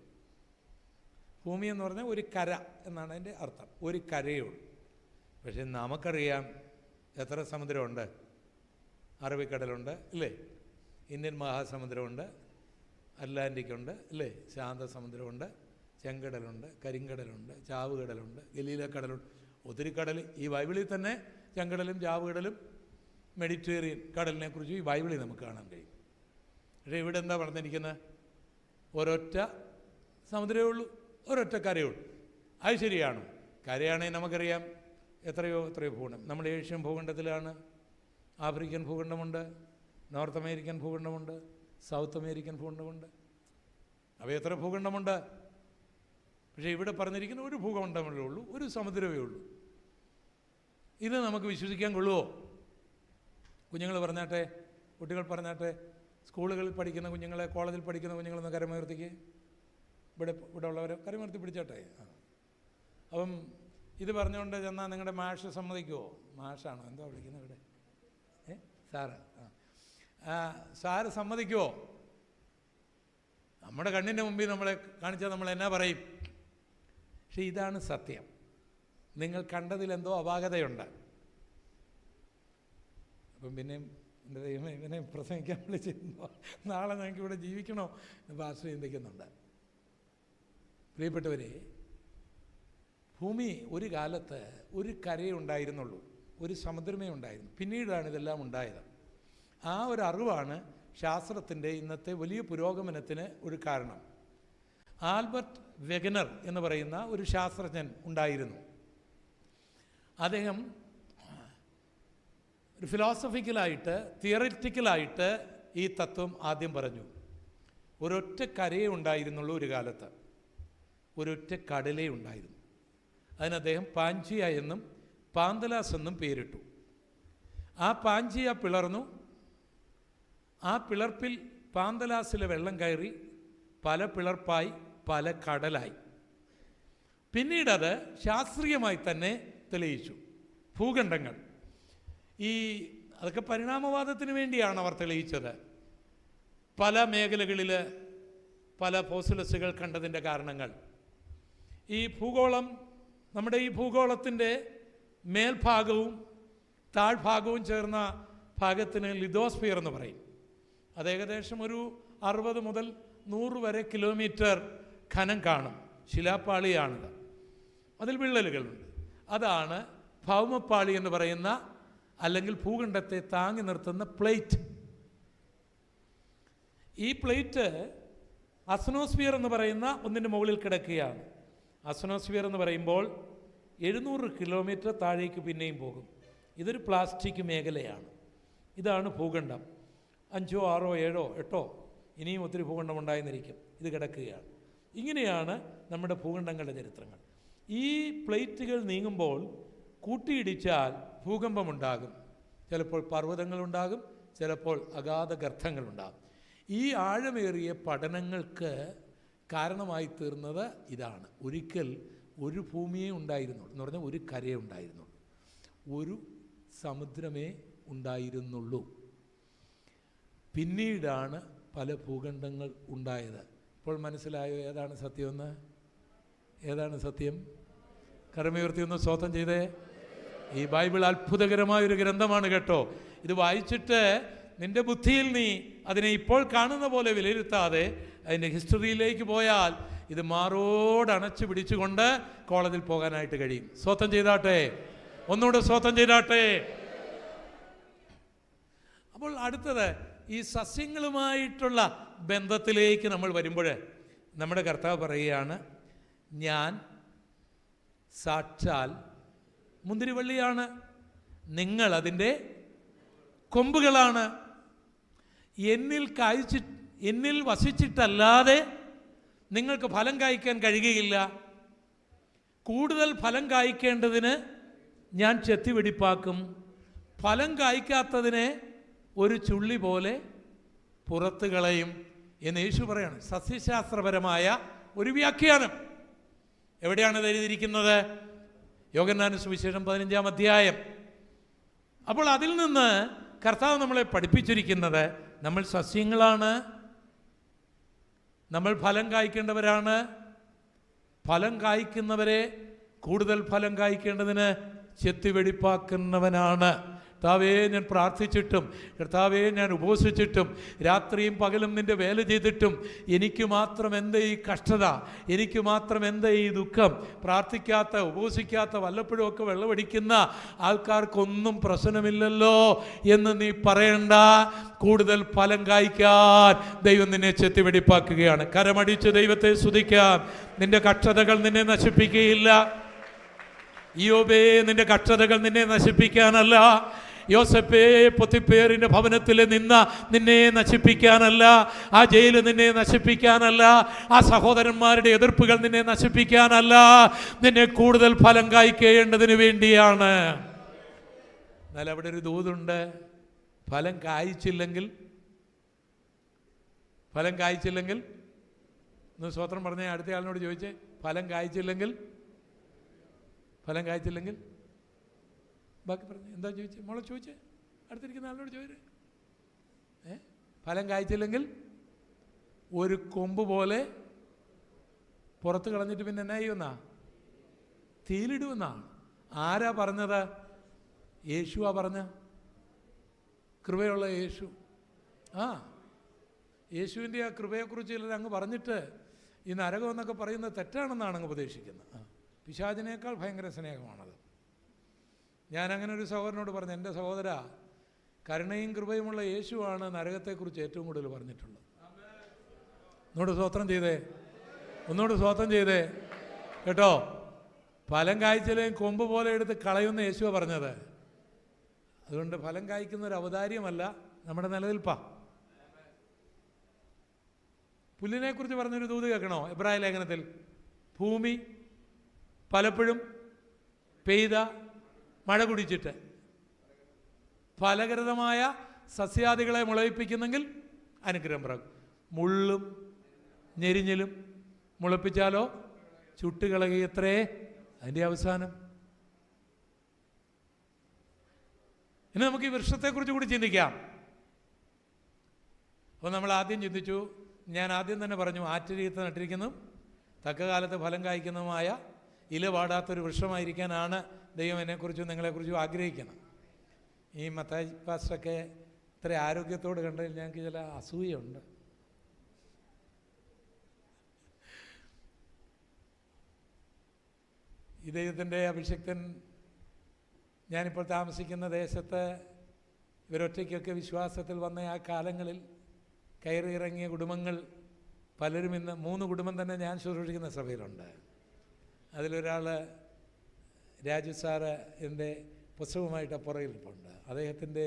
ഭൂമി എന്ന് പറഞ്ഞാൽ ഒരു കര എന്നാണ് അതിൻ്റെ അർത്ഥം. ഒരു കരയേ ഉള്ളൂ. പക്ഷെ നമുക്കറിയാം എത്ര സമുദ്രമുണ്ട്. അറബിക്കടലുണ്ട് അല്ലേ, ഇന്ത്യൻ മഹാസമുദ്രമുണ്ട്, അറ്റ്ലാന്റിക്കുണ്ട് അല്ലേ, ശാന്തസമുദ്രമുണ്ട്, ചെങ്കടലുണ്ട്, കരിങ്കടലുണ്ട്, ചാവുകടലുണ്ട്, ഗലീലക്കടലുണ്ട്. ഒത്തിരി കടൽ ഈ ബൈബിളിൽ തന്നെ ചെങ്കടലും ചാവുകടലും മെഡിറ്ററേനിയൻ കടലിനെ കുറിച്ച് ഈ ബൈബിളിൽ നമുക്ക് കാണാൻ കഴിയും. പക്ഷേ ഇവിടെ എന്താ പറഞ്ഞിരിക്കുന്നത്? ഒരൊറ്റ സമുദ്രമേ ഉള്ളൂ, ഒരൊറ്റ കരയേ ഉള്ളൂ. അത് ശരിയാണോ? കരയാണെങ്കിൽ നമുക്കറിയാം എത്രയോ ഭൂഖണ്ഡം. നമ്മൾ ഏഷ്യൻ ഭൂഖണ്ഡത്തിലാണ്. ആഫ്രിക്കൻ ഭൂഖണ്ഡമുണ്ട്, നോർത്ത് അമേരിക്കൻ ഭൂഖണ്ഡമുണ്ട്, സൗത്ത് അമേരിക്കൻ ഭൂഖണ്ഡമുണ്ട്. അവ എത്ര ഭൂഖണ്ഡമുണ്ട്? പക്ഷേ ഇവിടെ പറഞ്ഞിരിക്കുന്ന ഒരു ഭൂഖണ്ഡമേ ഉള്ളൂ, ഒരു സമുദ്രമേ ഉള്ളൂ. ഇത് നമുക്ക് വിശ്വസിക്കാൻ കൊള്ളുമോ? കുഞ്ഞുങ്ങൾ പറഞ്ഞാട്ടെ, കുട്ടികൾ പറഞ്ഞാട്ടെ, സ്കൂളുകളിൽ പഠിക്കുന്ന കുഞ്ഞുങ്ങളെ, കോളേജിൽ പഠിക്കുന്ന കുഞ്ഞുങ്ങളൊന്ന് കരമുയർത്തിക്ക്. ഇവിടെ ഉള്ളവരെ കരമുയർത്തി പിടിച്ചാട്ടെ. അപ്പം ഇത് പറഞ്ഞുകൊണ്ട് ചെന്നാൽ നിങ്ങളുടെ മാഷ് സമ്മതിക്കുമോ? മാഷാണോ എന്തോ വിളിക്കുന്നത് ഇവിടെ? സാറ് സാറ് സമ്മതിക്കുമോ? നമ്മുടെ കണ്ണിൻ്റെ മുമ്പിൽ നമ്മളെ കാണിച്ചാൽ നമ്മൾ എന്നാ പറയും? പക്ഷെ ഇതാണ് സത്യം. നിങ്ങൾ കണ്ടതിലെന്തോ അപാകതയുണ്ട്. അപ്പം പിന്നെയും എൻ്റെ ദൈവമേ, ഇവനെ പ്രസംഗിക്കാൻ വിളിച്ചിരുന്നോ? നാളെ ഞങ്ങൾക്ക് ഇവിടെ ജീവിക്കണോ എന്ന് പാസ്റ്റർ ചിന്തിക്കുന്നുണ്ട്. പ്രിയപ്പെട്ടവരെ, ഭൂമി ഒരു കാലത്ത് ഒരു കരയേ ഉണ്ടായിരുന്നുള്ളൂ, ഒരു സമുദ്രമേ ഉണ്ടായിരുന്നു. പിന്നീടാണ് ഇതെല്ലാം ഉണ്ടായത്. ആ ഒരു അറിവാണ് ശാസ്ത്രത്തിൻ്റെ ഇന്നത്തെ വലിയ പുരോഗമനത്തിന് ഒരു കാരണം. ആൽബർട്ട് വെഗനർ എന്ന് പറയുന്ന ഒരു ശാസ്ത്രജ്ഞൻ ഉണ്ടായിരുന്നു. അദ്ദേഹം ഒരു ഫിലോസഫിക്കലായിട്ട്, തിയറിറ്റിക്കലായിട്ട് ഈ തത്വം ആദ്യം പറഞ്ഞു. ഒരൊറ്റ കരയേ ഉണ്ടായിരുന്നുള്ളൂ ഒരു കാലത്ത്, ഒരൊറ്റ കടലേ ഉണ്ടായിരുന്നു. അതിന് അദ്ദേഹം പാഞ്ചിയ എന്നും പാന്തലാസ് എന്നും പേരിട്ടു. ആ പാഞ്ചിയ പിളർന്നു. ആ പിളർപ്പിൽ പാന്തലാസിലെ വെള്ളം കയറി പല പിളർപ്പായി പല കടലായി. പിന്നീടത് ശാസ്ത്രീയമായി തന്നെ തെളിയിച്ചു. ഭൂഖണ്ഡങ്ങൾ, ഈ അതൊക്കെ പരിണാമവാദത്തിന് വേണ്ടിയാണ് അവർ തെളിയിച്ചത്. പല മേഖലകളിൽ പല ഫോസിലസുകൾ കണ്ടതിൻ്റെ കാരണങ്ങൾ. ഈ ഭൂഗോളം, നമ്മുടെ ഈ ഭൂഗോളത്തിൻ്റെ മേൽഭാഗവും താഴ്ഭാഗവും ചേർന്ന ഭാഗത്തിന് ലിതോസ്ഫിയർ എന്ന് പറയും. അത് ഏകദേശം ഒരു 60 മുതൽ 100 വരെ കിലോമീറ്റർ ഘനം കാണും. ശിലാപ്പാളിയാണിത്. അതിൽ വിള്ളലുകളുണ്ട്. അതാണ് ഭൗമപ്പാളി എന്ന് പറയുന്ന, അല്ലെങ്കിൽ ഭൂഖണ്ഡത്തെ താങ്ങി നിർത്തുന്ന പ്ലേറ്റ്. ഈ പ്ലേറ്റ് അസ്നോസ്ഫിയർ എന്ന് പറയുന്ന ഒന്നിൻ്റെ മുകളിൽ കിടക്കുകയാണ്. അസ്നോസ്ഫിയർ എന്ന് പറയുമ്പോൾ 700 കിലോമീറ്റർ താഴേക്ക് പിന്നെയും പോകും. ഇതൊരു പ്ലാസ്റ്റിക് മേഖലയാണ്. ഇതാണ് ഭൂഖണ്ഡം. 5, 6, 7, 8 ഇനിയും ഒത്തിരി ഭൂഖണ്ഡം ഉണ്ടായിരുന്നിരിക്കും. ഇത് കിടക്കുകയാണ്. ഇങ്ങനെയാണ് നമ്മുടെ ഭൂഖണ്ഡങ്ങളുടെ ചരിത്രങ്ങൾ. ഈ പ്ലേറ്റുകൾ നീങ്ങുമ്പോൾ കൂട്ടിയിടിച്ചാൽ ഭൂകമ്പമുണ്ടാകും. ചിലപ്പോൾ പർവ്വതങ്ങളുണ്ടാകും, ചിലപ്പോൾ അഗാധ ഗർത്തങ്ങളുണ്ടാകും. ഈ ആഴമേറിയ പഠനങ്ങൾക്ക് കാരണമായി തീർന്നത് ഇതാണ്. ഒരിക്കൽ ഒരു ഭൂമിയെ ഉണ്ടായിരുന്നുള്ളൂ, എന്ന് പറഞ്ഞാൽ ഒരു കരയെ ഉണ്ടായിരുന്നുള്ളൂ, ഒരു സമുദ്രമേ ഉണ്ടായിരുന്നുള്ളൂ. പിന്നീടാണ് പല ഭൂഖണ്ഡങ്ങൾ ഉണ്ടായത്. ഇപ്പോൾ മനസ്സിലായോ ഏതാണ് സത്യമെന്ന്? ഏതാണ് സത്യം? കരമുയർത്തി ഒന്ന് സ്തോത്രം ചെയ്തേ. ഈ ബൈബിൾ അത്ഭുതകരമായൊരു ഗ്രന്ഥമാണ് കേട്ടോ. ഇത് വായിച്ചിട്ട് നിന്റെ ബുദ്ധിയിൽ നീ അതിനെ ഇപ്പോൾ കാണുന്ന പോലെ വിലയിരുത്താതെ അതിൻ്റെ ഹിസ്റ്ററിയിലേക്ക് പോയാൽ ഇത് മാറോടണച്ചു പിടിച്ചുകൊണ്ട് കോളേജിൽ പോകാനായിട്ട് കഴിയും. സ്തോത്രം ചെയ്താട്ടെ. ഒന്നുകൂടെ സ്തോത്രം ചെയ്താട്ടെ. അപ്പോൾ അടുത്തത് ഈ സസ്യങ്ങളുമായിട്ടുള്ള ബന്ധത്തിലേക്ക് നമ്മൾ വരുമ്പോൾ നമ്മുടെ കർത്താവ് പറയുകയാണ്, ഞാൻ സാക്ഷാൽ മുന്തിരിവള്ളിയാണ്, നിങ്ങൾ അതിൻ്റെ കൊമ്പുകളാണ്. എന്നിൽ വസിച്ചിട്ടല്ലാതെ നിങ്ങൾക്ക് ഫലം കായ്ക്കാൻ കഴിയുകയില്ല. കൂടുതൽ ഫലം കായ്ക്കേണ്ടതിന് ഞാൻ ചെത്തിവെടിപ്പാക്കും. ഫലം കായ്ക്കാത്തതിനെ ഒരു ചുള്ളി പോലെ പുറത്ത് കളയും എന്ന് യേശു പറയാണ്. സസ്യശാസ്ത്രപരമായ ഒരു വ്യാഖ്യാനം. എവിടെയാണ് ഇത് എഴുതിയിരിക്കുന്നത്? യോഹന്നാൻ സുവിശേഷം 15-ാം അധ്യായം. അപ്പോൾ അതിൽ നിന്ന് കർത്താവ് നമ്മളെ പഠിപ്പിച്ചിരിക്കുന്നത് നമ്മൾ സസ്യങ്ങളാണ്, നമ്മൾ ഫലം കായ്ക്കേണ്ടവരാണ്. ഫലം കായ്ക്കുന്നവരെ കൂടുതൽ ഫലം കായ്ക്കേണ്ടതിന് ചെത്തിവെടിപ്പാക്കുന്നവനാണ്. കർത്താവേ, ഞാൻ പ്രാർത്ഥിച്ചിട്ടും, കർത്താവേ, ഞാൻ ഉപവസിച്ചിട്ടും, രാത്രിയും പകലും നിൻ്റെ വേല ചെയ്തിട്ടും എനിക്ക് മാത്രം എന്താ ഈ കഷ്ടത, എനിക്ക് മാത്രം എന്താ ഈ ദുഃഖം? പ്രാർത്ഥിക്കാത്ത, ഉപവസിക്കാത്ത, വല്ലപ്പോഴും ഒക്കെ വെള്ളമടിക്കുന്ന ആൾക്കാർക്കൊന്നും പ്രശ്നമില്ലല്ലോ എന്ന് നീ പറയണ്ട. കൂടുതൽ ഫലം കായ്ക്കാൻ ദൈവം നിന്നെ ചെത്തിവെടിപ്പാക്കുകയാണ്. കരമടിച്ച് ദൈവത്തെ സ്തുതിക്കാം. നിന്റെ കഷ്ടതകൾ നിന്നെ നശിപ്പിക്കുകയില്ല. യോബേ, നിന്റെ കഷ്ടതകൾ നിന്നെ നശിപ്പിക്കാനല്ല. യോസേപ്പേ, പൊത്തിപ്പേറിന്റെ ഭവനത്തിൽ നിന്നെ നശിപ്പിക്കാനല്ല. ആ ജയില് നിന്നെ നശിപ്പിക്കാനല്ല. ആ സഹോദരന്മാരുടെ എതിർപ്പുകൾ നിന്നെ നശിപ്പിക്കാനല്ല. നിന്നെ കൂടുതൽ ഫലം കായ്ക്കേണ്ടതിന് വേണ്ടിയാണ്. എന്നാൽ അവിടെ ഒരു ദൂതുണ്ട്. ഫലം കായ്ച്ചില്ലെങ്കിൽ ഒന്ന് സ്വത്രം പറഞ്ഞേ. അടുത്ത ആളിനോട് ചോദിച്ചേ, ഫലം കായ്ച്ചില്ലെങ്കിൽ ബാക്കി പറഞ്ഞു. എന്താ ചോദിച്ചേ? മോളെ ചോദിച്ചേ. അടുത്തിരിക്കുന്ന ആളിനോട് ചോദിച്ചേ. ഫലം കായ്ച്ചില്ലെങ്കിൽ ഒരു കൊമ്പ് പോലെ പുറത്ത് കളഞ്ഞിട്ട് പിന്നെ എന്നാ ചെയ്യുമെന്നാ? തീയിലിടുമെന്നാണ്. ആരാ പറഞ്ഞത്? യേശുവാ പറഞ്ഞ. കൃപയുള്ള യേശു. യേശുവിൻ്റെ ആ കൃപയെക്കുറിച്ച് ചിലർ അങ്ങ് പറഞ്ഞിട്ട് ഈ നരകം എന്നൊക്കെ പറയുന്നത് തെറ്റാണെന്നാണ് അങ്ങ് ഉപദേശിക്കുന്നത്. പിശാചിനേക്കാൾ ഭയങ്കര സ്നേഹമാണത്. ഞാനങ്ങനെ ഒരു സഹോദരനോട് പറഞ്ഞു, എൻ്റെ സഹോദര, കരുണയും കൃപയുമുള്ള യേശുവാണ് നരകത്തെക്കുറിച്ച് ഏറ്റവും കൂടുതൽ പറഞ്ഞിട്ടുള്ളത്. ഒന്നുകൂടെ സ്വോത്രം ചെയ്തേ കേട്ടോ. ഫലം കായ്ച്ചില്ലെങ്കിൽ കൊമ്പ് പോലെ എടുത്ത് കളയുന്ന യേശുവാണ് പറഞ്ഞത്. അതുകൊണ്ട് ഫലം കായ്ക്കുന്ന ഒരു ഔദാര്യമല്ല, നമ്മുടെ നിലനിൽപ്പാ. പുല്ലിനെക്കുറിച്ച് പറഞ്ഞൊരു ദൂത് കേൾക്കണോ? എബ്രായ ലേഖനത്തിൽ ഭൂമി പലപ്പോഴും പെയ്ത മഴ കുടിച്ചിട്ട് ഫലകരമായ സസ്യാദികളെ മുളയിപ്പിക്കുന്നെങ്കിൽ അനുഗ്രഹം പിറകും. മുള്ളും ഞെരിഞ്ഞിലും മുളപ്പിച്ചാലോ ചുട്ടുകളയത്രേ അതിൻ്റെ അവസാനം. ഇനി നമുക്ക് ഈ വൃക്ഷത്തെക്കുറിച്ച് കൂടി ചിന്തിക്കാം. അപ്പോൾ നമ്മൾ ആദ്യം ചിന്തിച്ചു, ഞാൻ ആദ്യം തന്നെ പറഞ്ഞു, ആറ്റരീത്ത് നട്ടിരിക്കുന്നതും തക്ക കാലത്ത് ഫലം കായ്ക്കുന്നതുമായ ഇല പാടാത്തൊരു വൃക്ഷമായിരിക്കാനാണ് ദൈവം എന്നെക്കുറിച്ചും നിങ്ങളെക്കുറിച്ചും ആഗ്രഹിക്കുന്നത്. ഈ മത്തായി പാസ്റ്ററൊക്കെ ഇത്ര ആരോഗ്യത്തോട് കണ്ടതിൽ ഞങ്ങൾക്ക് ചില അസൂയുണ്ട്. ഈ ദൈവത്തിൻ്റെ അഭിഷിക്തൻ ഞാനിപ്പോൾ താമസിക്കുന്ന ദേശത്ത് ഇവരൊറ്റയ്ക്കൊക്കെ വിശ്വാസത്തിൽ വന്ന ആ കാലങ്ങളിൽ കയറി ഇറങ്ങിയ കുടുംബങ്ങൾ പലരും ഇന്ന് 3 കുടുംബം തന്നെ ഞാൻ ശുശ്രൂഷിക്കുന്ന സഭയിലുണ്ട്. അതിലൊരാൾ രാജു സാറ് എൻ്റെ പുസ്തകമായിട്ട് പുറകിലിപ്പുണ്ട്. അദ്ദേഹത്തിൻ്റെ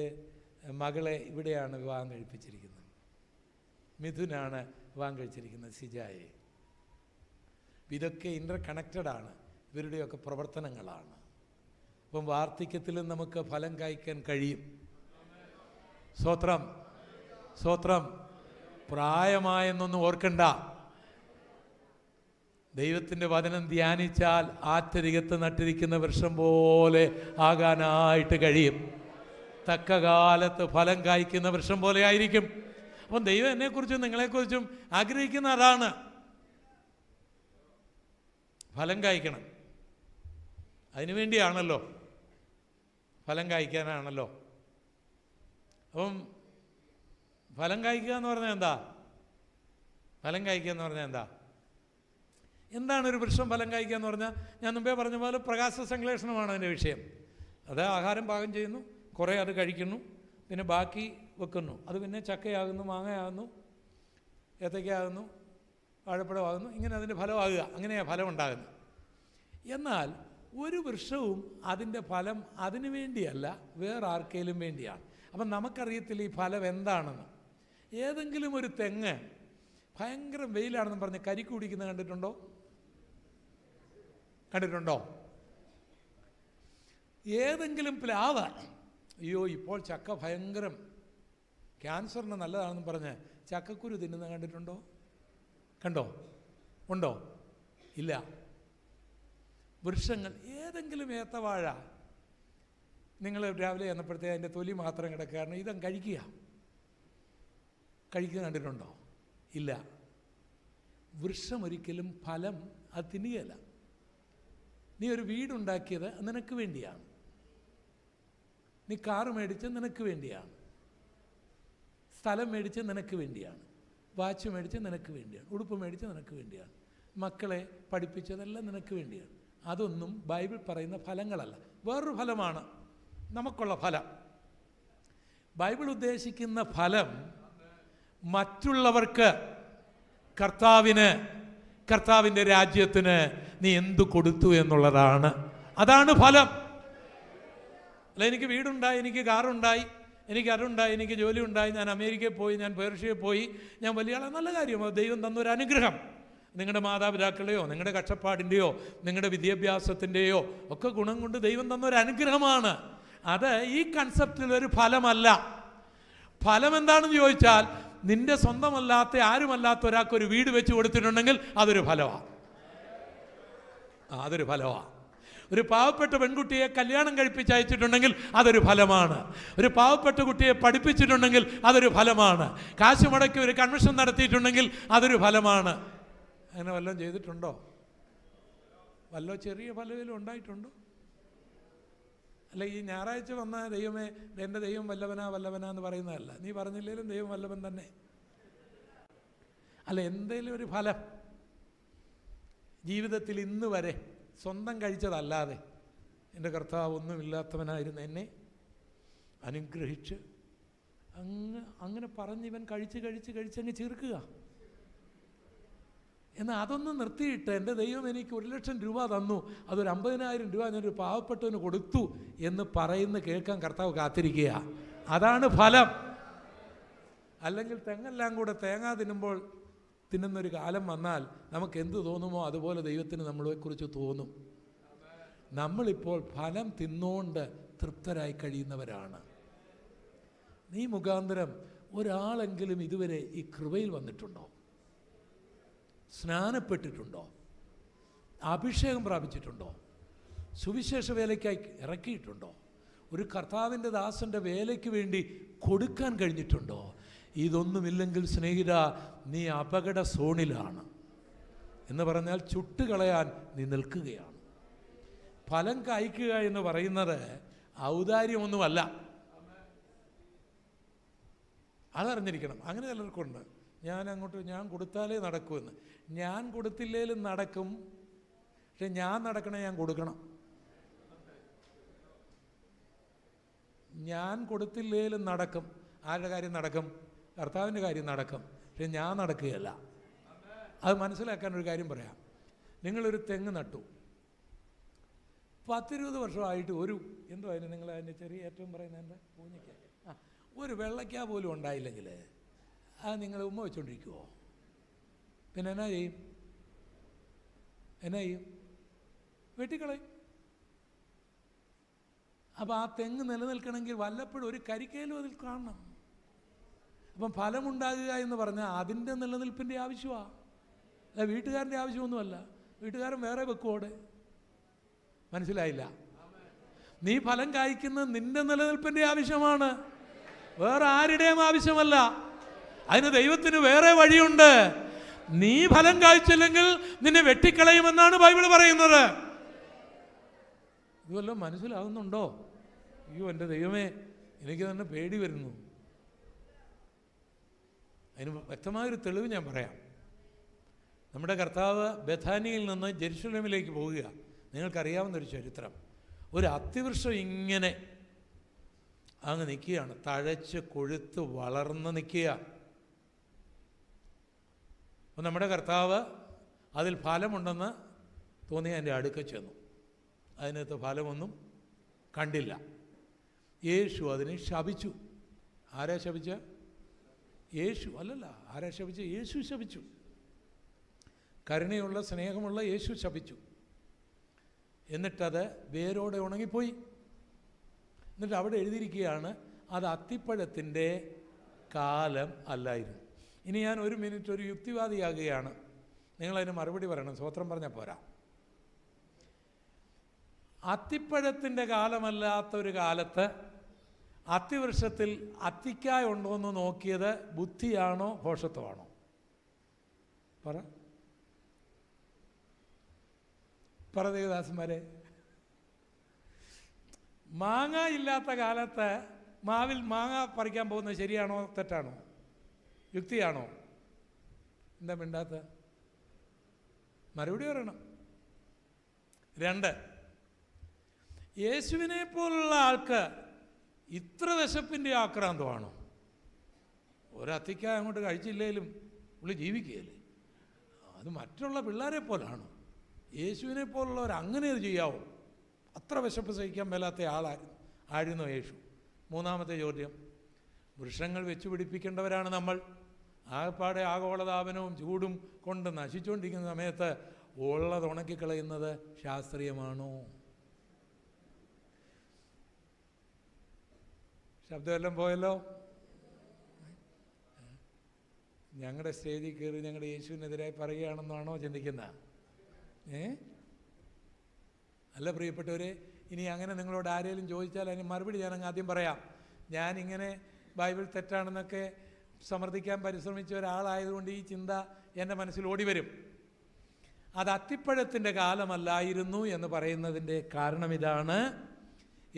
മകളെ ഇവിടെയാണ് വിവാഹം കഴിപ്പിച്ചിരിക്കുന്നത്. മിഥുനാണ് വിവാഹം കഴിച്ചിരിക്കുന്നത്, സിജായെ. ഇതൊക്കെ ഇൻ്റർ കണക്റ്റഡാണ്, ഇവരുടെയൊക്കെ പ്രവർത്തനങ്ങളാണ്. അപ്പം വാർദ്ധക്യത്തിലും നമുക്ക് ഫലം കായ്ക്കാൻ കഴിയും. സ്തോത്രം, സ്തോത്രം. പ്രായമായെന്നൊന്നും ഓർക്കണ്ട. ദൈവത്തിൻ്റെ വചനം ധ്യാനിച്ചാൽ ആറ്റരികത്ത് നട്ടിരിക്കുന്ന വൃക്ഷം പോലെ ആകാനായിട്ട് കഴിയും. തക്ക കാലത്ത് ഫലം കായ്ക്കുന്ന വൃക്ഷം പോലെ ആയിരിക്കും. അപ്പം ദൈവം എന്നെക്കുറിച്ചും നിങ്ങളെക്കുറിച്ചും ആഗ്രഹിക്കുന്ന അതാണ്. ഫലം കായ്ക്കണം. അതിനുവേണ്ടിയാണല്ലോ, ഫലം കായ്ക്കാനാണല്ലോ. അപ്പം ഫലം കായ്ക്കുക എന്ന് പറഞ്ഞാൽ എന്താ? ഫലം കായ്ക്കുക എന്ന് പറഞ്ഞാൽ എന്താ? എന്താണ് ഒരു വൃക്ഷം ഫലം കായ്ക്കുക എന്ന് പറഞ്ഞാൽ? ഞാൻ മുമ്പേ പറഞ്ഞ പോലെ പ്രകാശ സംശ്ലേഷണമാണ് അതിൻ്റെ വിഷയം. അത് ആഹാരം പാകം ചെയ്യുന്നു, കുറേ അത് കഴിക്കുന്നു, പിന്നെ ബാക്കി വെക്കുന്നു. അത് പിന്നെ ചക്കയാകുന്നു, മാങ്ങയാകുന്നു, ഏത്തയ്ക്കാകുന്നു, വാഴപ്പഴമാകുന്നു. ഇങ്ങനെ അതിൻ്റെ ഫലമാകുക, അങ്ങനെയാണ് ഫലം ഉണ്ടാകുന്നത്. എന്നാൽ ഒരു വൃക്ഷവും അതിൻ്റെ ഫലം അതിനു വേണ്ടിയല്ല, വേറെ ആർക്കെങ്കിലും വേണ്ടിയാണ്. അപ്പം നമുക്കറിയത്തില്ല ഈ ഫലം എന്താണെന്ന്. ഏതെങ്കിലും ഒരു തെങ്ങ് ഭയങ്കര വെയിലാണെന്ന് പറഞ്ഞ് കരിക്ക് കുടിക്കുന്നത് കണ്ടിട്ടുണ്ടോ? കണ്ടിട്ടുണ്ടോ? ഏതെങ്കിലും പ്ലാവ്, അയ്യോ ഇപ്പോൾ ചക്ക ഭയങ്കരം ക്യാൻസറിന് നല്ലതാണെന്ന് പറഞ്ഞ് ചക്കക്കുരു തിന്നുന്നത് കണ്ടിട്ടുണ്ടോ? കണ്ടോ? ഉണ്ടോ? ഇല്ല. വൃക്ഷങ്ങൾ, ഏതെങ്കിലും ഏത്തവാഴ നിങ്ങൾ രാവിലെ ചെന്നപ്പോഴത്തേ അതിൻ്റെ തൊലി മാത്രം കിടക്കുക, കാരണം ഇതങ്ങ് കഴിക്കുക കണ്ടിട്ടുണ്ടോ? ഇല്ല. വൃക്ഷം ഒരിക്കലും ഫലം അത് തിന്നുകയല്ല. നീ ഒരു വീടുണ്ടാക്കിയത് നിനക്ക് വേണ്ടിയാണ്, നീ കാറ് മേടിച്ച് നിനക്ക് വേണ്ടിയാണ്, സ്ഥലം മേടിച്ച് നിനക്ക് വേണ്ടിയാണ്, വാച്ച് മേടിച്ച് നിനക്ക് വേണ്ടിയാണ്, ഉടുപ്പ് മേടിച്ച് നിനക്ക് വേണ്ടിയാണ്, മക്കളെ പഠിപ്പിച്ചതെല്ലാം നിനക്ക് വേണ്ടിയാണ്. അതൊന്നും ബൈബിൾ പറയുന്ന ഫലങ്ങളല്ല, വേറൊരു ഫലമാണ് നമുക്കുള്ള ഫലം. ബൈബിൾ ഉദ്ദേശിക്കുന്ന ഫലം മറ്റുള്ളവർക്ക്, കർത്താവിൻ്റെ രാജ്യത്തിന് നീ എന്തു കൊടുത്തു എന്നുള്ളതാണ്. അതാണ് ഫലം. അല്ല, എനിക്ക് വീടുണ്ടായി, എനിക്ക് കാറുണ്ടായി, എനിക്ക് അതുണ്ടായി, എനിക്ക് ജോലി ഉണ്ടായി, ഞാൻ അമേരിക്കയിൽ പോയി, ഞാൻ പേർഷ്യയിൽ പോയി, ഞാൻ വലിയ ആളാണ്, നല്ല കാര്യമാണ്. ദൈവം തന്നൊരു അനുഗ്രഹം. നിങ്ങളുടെ മാതാപിതാക്കളുടെയോ നിങ്ങളുടെ കഷ്ടപ്പാടിൻ്റെയോ നിങ്ങളുടെ വിദ്യാഭ്യാസത്തിൻ്റെയോ ഒക്കെ ഗുണം കൊണ്ട് ദൈവം തന്നൊരു അനുഗ്രഹമാണ്. അത് ഈ കൺസെപ്റ്റിലൊരു ഫലമല്ല. ഫലം എന്താണെന്ന് ചോദിച്ചാൽ, നിന്റെ സ്വന്തമല്ലാത്ത ആരുമല്ലാത്ത ഒരാൾക്കൊരു വീട് വെച്ച് കൊടുത്തിട്ടുണ്ടെങ്കിൽ അതൊരു ഫലമാണ്. അതൊരു ഫലമാണ്. ഒരു പാവപ്പെട്ട പെൺകുട്ടിയെ കല്യാണം കഴിപ്പിച്ച് അയച്ചിട്ടുണ്ടെങ്കിൽ അതൊരു ഫലമാണ്. ഒരു പാവപ്പെട്ട കുട്ടിയെ പഠിപ്പിച്ചിട്ടുണ്ടെങ്കിൽ അതൊരു ഫലമാണ്. കാശ് മുടക്കി ഒരു കൺവെൻഷൻ നടത്തിയിട്ടുണ്ടെങ്കിൽ അതൊരു ഫലമാണ്. അങ്ങനെ വല്ലതും ചെയ്തിട്ടുണ്ടോ? വല്ലോ ചെറിയ ഫലവിലും ഉണ്ടായിട്ടുണ്ടോ? അല്ല, ഈ ഞായറാഴ്ച വന്ന ദൈവമേ എൻ്റെ ദൈവം വല്ലവനാ എന്ന് പറയുന്നതല്ല. നീ പറഞ്ഞില്ലെങ്കിലും ദൈവം വല്ലവൻ തന്നെ. അല്ല, എന്തെങ്കിലും ഒരു ഫലം ജീവിതത്തിൽ ഇന്ന് വരെ സ്വന്തം കഴിച്ചതല്ലാതെ എൻ്റെ കർത്താവ് ഒന്നുമില്ലാത്തവനായിരുന്നു എന്നെ അനുഗ്രഹിച്ച് അങ്ങനെ പറഞ്ഞ് ഇവൻ കഴിച്ചങ്ങ് ചീർക്കുക. എന്നാൽ അതൊന്നും നിർത്തിയിട്ട് എൻ്റെ ദൈവം എനിക്ക് 1,00,000 രൂപ തന്നു, അതൊരു 50,000 രൂപ ഞാനൊരു പാവപ്പെട്ടവന് കൊടുത്തു എന്ന് പറയുന്ന കേൾക്കാൻ കർത്താവ് കാത്തിരിക്കുക. അതാണ് ഫലം. അല്ലെങ്കിൽ തെങ്ങെല്ലാം കൂടെ തേങ്ങ തിന്നുന്നൊരു കാലം വന്നാൽ നമുക്ക് എന്ത് തോന്നുമോ അതുപോലെ ദൈവത്തിന് നമ്മളെക്കുറിച്ച് തോന്നും. നമ്മളിപ്പോൾ ഫലം തിന്നുകൊണ്ട് തൃപ്തരായി കഴിയുന്നവരാണ്. നീ മുഖാന്തരം ഒരാളെങ്കിലും ഇതുവരെ ഈ കൃപയിൽ വന്നിട്ടുണ്ടോ? സ്നാനപ്പെട്ടിട്ടുണ്ടോ? അഭിഷേകം പ്രാപിച്ചിട്ടുണ്ടോ? സുവിശേഷ വേലയ്ക്കായി ഇറക്കിയിട്ടുണ്ടോ? ഒരു കർത്താവിൻ്റെ ദാസൻ്റെ വേലയ്ക്ക് വേണ്ടി കൊടുക്കാൻ കഴിഞ്ഞിട്ടുണ്ടോ? ഇതൊന്നുമില്ലെങ്കിൽ സ്നേഹിത, നീ അപകട സോണിലാണ്. എന്ന് പറഞ്ഞാൽ ചുട്ടുകളയാൻ നീ നിൽക്കുകയാണ്. ഫലം കായ്ക്കുക എന്ന് പറയുന്നത് ഔദാര്യമൊന്നുമല്ല. അതറിഞ്ഞിരിക്കണം. അങ്ങനെ ചിലർക്കുണ്ട്, ഞാൻ കൊടുത്താലേ നടക്കുമെന്ന്. ഞാൻ കൊടുത്തില്ലേലും നടക്കും, പക്ഷെ ഞാൻ നടക്കണേ ഞാൻ കൊടുക്കണം. ഞാൻ കൊടുത്തില്ലേലും നടക്കും. ആരുടെ കാര്യം നടക്കും? കർത്താവിൻ്റെ കാര്യം നടക്കും, പക്ഷെ ഞാൻ നടക്കുകയല്ല. അത് മനസ്സിലാക്കാൻ ഒരു കാര്യം പറയാം. നിങ്ങളൊരു തെങ്ങ് നട്ടു, 10-20 വർഷമായിട്ട് എന്തോ അതിന് നിങ്ങൾ അതിൻ്റെ ചെറിയ ഏറ്റവും പറയുന്നത് എന്താ, പൂഞ്ഞയ്ക്ക, ഒരു വെള്ളയ്ക്ക പോലും ഉണ്ടായില്ലെങ്കിൽ അത് നിങ്ങൾ ഉമ്മ വെച്ചുകൊണ്ടിരിക്കുമോ? പിന്നെ എന്നാ ചെയ്യും? വെട്ടിക്കളയും. അപ്പോൾ ആ തെങ്ങ് നിലനിൽക്കണമെങ്കിൽ വല്ലപ്പോഴും ഒരു കരിക്കയിലും അതിൽ കാണണം. അപ്പം ഫലമുണ്ടാകുക എന്ന് പറഞ്ഞാൽ അതിൻ്റെ നിലനിൽപ്പിൻ്റെ ആവശ്യമാണ്, അല്ല വീട്ടുകാരൻ്റെ ആവശ്യമൊന്നുമല്ല. വീട്ടുകാരൻ വേറെ വെക്കുവോടെ. മനസ്സിലായില്ല? നീ ഫലം കായ്ക്കുന്നത് നിന്റെ നിലനിൽപ്പിൻ്റെ ആവശ്യമാണ്, വേറെ ആരുടെയും ആവശ്യമല്ല. അതിന് ദൈവത്തിന് വേറെ വഴിയുണ്ട്. നീ ഫലം കായ്ച്ചില്ലെങ്കിൽ നിന്നെ വെട്ടിക്കളയുമെന്നാണ് ബൈബിൾ പറയുന്നത്. ഇതുവല്ലോ മനസ്സിലാകുന്നുണ്ടോ? അയ്യോ എൻ്റെ ദൈവമേ, എനിക്ക് തന്നെ പേടി വരുന്നു. അതിന് വ്യക്തമായൊരു തെളിവ് ഞാൻ പറയാം. നമ്മുടെ കർത്താവ് ബഥാനിയിൽ നിന്ന് ജെറുസലേമിലേക്ക് പോവുക. നിങ്ങൾക്കറിയാവുന്നൊരു ചരിത്രം. ഒരു അത്തിവൃക്ഷം ഇങ്ങനെ അങ്ങ് നിൽക്കുകയാണ്, തഴച്ച് കൊഴുത്ത് വളർന്ന് നിൽക്കുക. അപ്പം നമ്മുടെ കർത്താവ് അതിൽ ഫലമുണ്ടെന്ന് തോന്നി എൻ്റെ അടുക്ക ചെന്നു. അതിനകത്ത് ഫലമൊന്നും കണ്ടില്ല. യേശു അതിനെ ശപിച്ചു. ആരാ ശപിച്ച? യേശു അല്ലല്ല. ആരാ ശപിച്ച? യേശു ശപിച്ചു. കരുണയുള്ള സ്നേഹമുള്ള യേശു ശപിച്ചു. എന്നിട്ടത് വേരോടെ ഉണങ്ങിപ്പോയി. എന്നിട്ട് അവിടെ എഴുതിയിരിക്കുകയാണ്, അത് അത്തിപ്പഴത്തിൻ്റെ കാലം അല്ലായിരുന്നു. ഇനി ഞാൻ 1 മിനിറ്റ് ഒരു യുക്തിവാദിയാകുകയാണ്. നിങ്ങളതിന് മറുപടി പറയണം, സ്വത്രം പറഞ്ഞാൽ പോരാ. അത്തിപ്പഴത്തിൻ്റെ കാലമല്ലാത്തൊരു കാലത്ത് അത്തിവൃക്ഷത്തിൽ അത്തിക്കായ ഉണ്ടോ എന്ന് നോക്കിയത് ബുദ്ധിയാണോ ഭോഷത്വമാണോ? പറ ദേവദാസന്മാരെ. മാങ്ങ ഇല്ലാത്ത കാലത്ത് മാവിൽ മാങ്ങ പറിക്കാൻ പോകുന്നത് ശരിയാണോ തെറ്റാണോ? യുക്തിയാണോ? എന്താ മിണ്ടാത്ത? മറുപടി പറയണം. 2, യേശുവിനെ പോലുള്ള ആൾക്ക് ഇത്ര വിശപ്പിൻ്റെ ആക്രാന്തമാണോ? ഒരത്തിക്കായ അങ്ങോട്ട് കഴിച്ചില്ലേലും പുള്ളി ജീവിക്കുകയല്ലേ? അത് മറ്റുള്ള പിള്ളേരെ പോലാണോ? യേശുവിനെ പോലുള്ളവർ അങ്ങനെ അത് ചെയ്യാവോ? അത്ര വിശപ്പ് സഹിക്കാൻ മേലാത്ത ആയിരുന്നു യേശു. 3-ാമത്തെ ചോദ്യം, വൃക്ഷങ്ങൾ വെച്ച് പിടിപ്പിക്കേണ്ടവരാണ് നമ്മൾ. ആകപ്പാടെ ആഗോളതാപനവും ചൂടും കൊണ്ട് നശിച്ചുകൊണ്ടിരിക്കുന്ന സമയത്ത് ഉള്ളത് ഉണക്കിക്കളയുന്നത് ശാസ്ത്രീയമാണോ? ശബ്ദമെല്ലാം പോയല്ലോ. ഞങ്ങളുടെ സ്റ്റേജിൽ കയറി ഞങ്ങളുടെ യേശുവിനെതിരായി പറയുകയാണെന്നാണോ ചിന്തിക്കുന്നത്? അല്ല പ്രിയപ്പെട്ടവരെ, ഇനി അങ്ങനെ നിങ്ങളോട് ആരെങ്കിലും ചോദിച്ചാൽ അതിന് മറുപടി ഞാനങ്ങ് ആദ്യം പറയാം. ഞാനിങ്ങനെ ബൈബിൾ തെറ്റാണെന്നൊക്കെ സമർത്ഥിക്കാൻ പരിശ്രമിച്ച ഒരാളായതുകൊണ്ട് ഈ ചിന്ത എൻ്റെ മനസ്സിൽ ഓടി വരും. അത് അത്തിപ്പഴത്തിൻ്റെ കാലമല്ലായിരുന്നു എന്ന് പറയുന്നതിൻ്റെ കാരണം ഇതാണ്.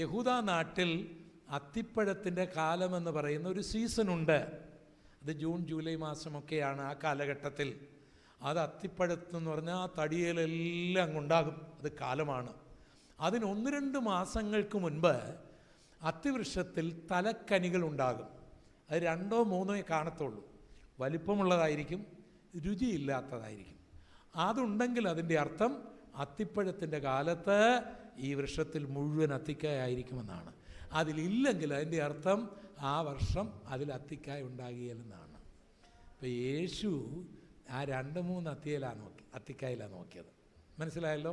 യഹൂദ നാട്ടിൽ അത്തിപ്പഴത്തിൻ്റെ കാലമെന്ന് പറയുന്ന ഒരു സീസണുണ്ട്. അത് ജൂൺ ജൂലൈ മാസമൊക്കെയാണ്. ആ കാലഘട്ടത്തിൽ അത് അത്തിപ്പഴത്തെന്ന് പറഞ്ഞാൽ ആ തടിയിലെല്ലാം അങ്ങുണ്ടാകും. അത് കാലമാണ്. അതിന് 1-2 മാസങ്ങൾക്ക് മുൻപ് അത്തിവൃക്ഷത്തിൽ തലക്കനികൾ ഉണ്ടാകും. അത് 2-3 കാണത്തുള്ളൂ. വലിപ്പമുള്ളതായിരിക്കും, രുചിയില്ലാത്തതായിരിക്കും. അതുണ്ടെങ്കിൽ അതിൻ്റെ അർത്ഥം അത്തിപ്പഴത്തിൻ്റെ കാലത്ത് ഈ വൃക്ഷത്തിൽ മുഴുവൻ അത്തിക്കായ ആയിരിക്കുമെന്നാണ്. അതിലില്ലെങ്കിൽ അതിൻ്റെ അർത്ഥം ആ വർഷം അതിൽ അത്തിക്കായ ഉണ്ടാകില്ലെന്നാണ്. അപ്പോൾ യേശു ആ 2-3 അത്തിക്കായിലാണ് നോക്കിയത്. മനസ്സിലായല്ലോ?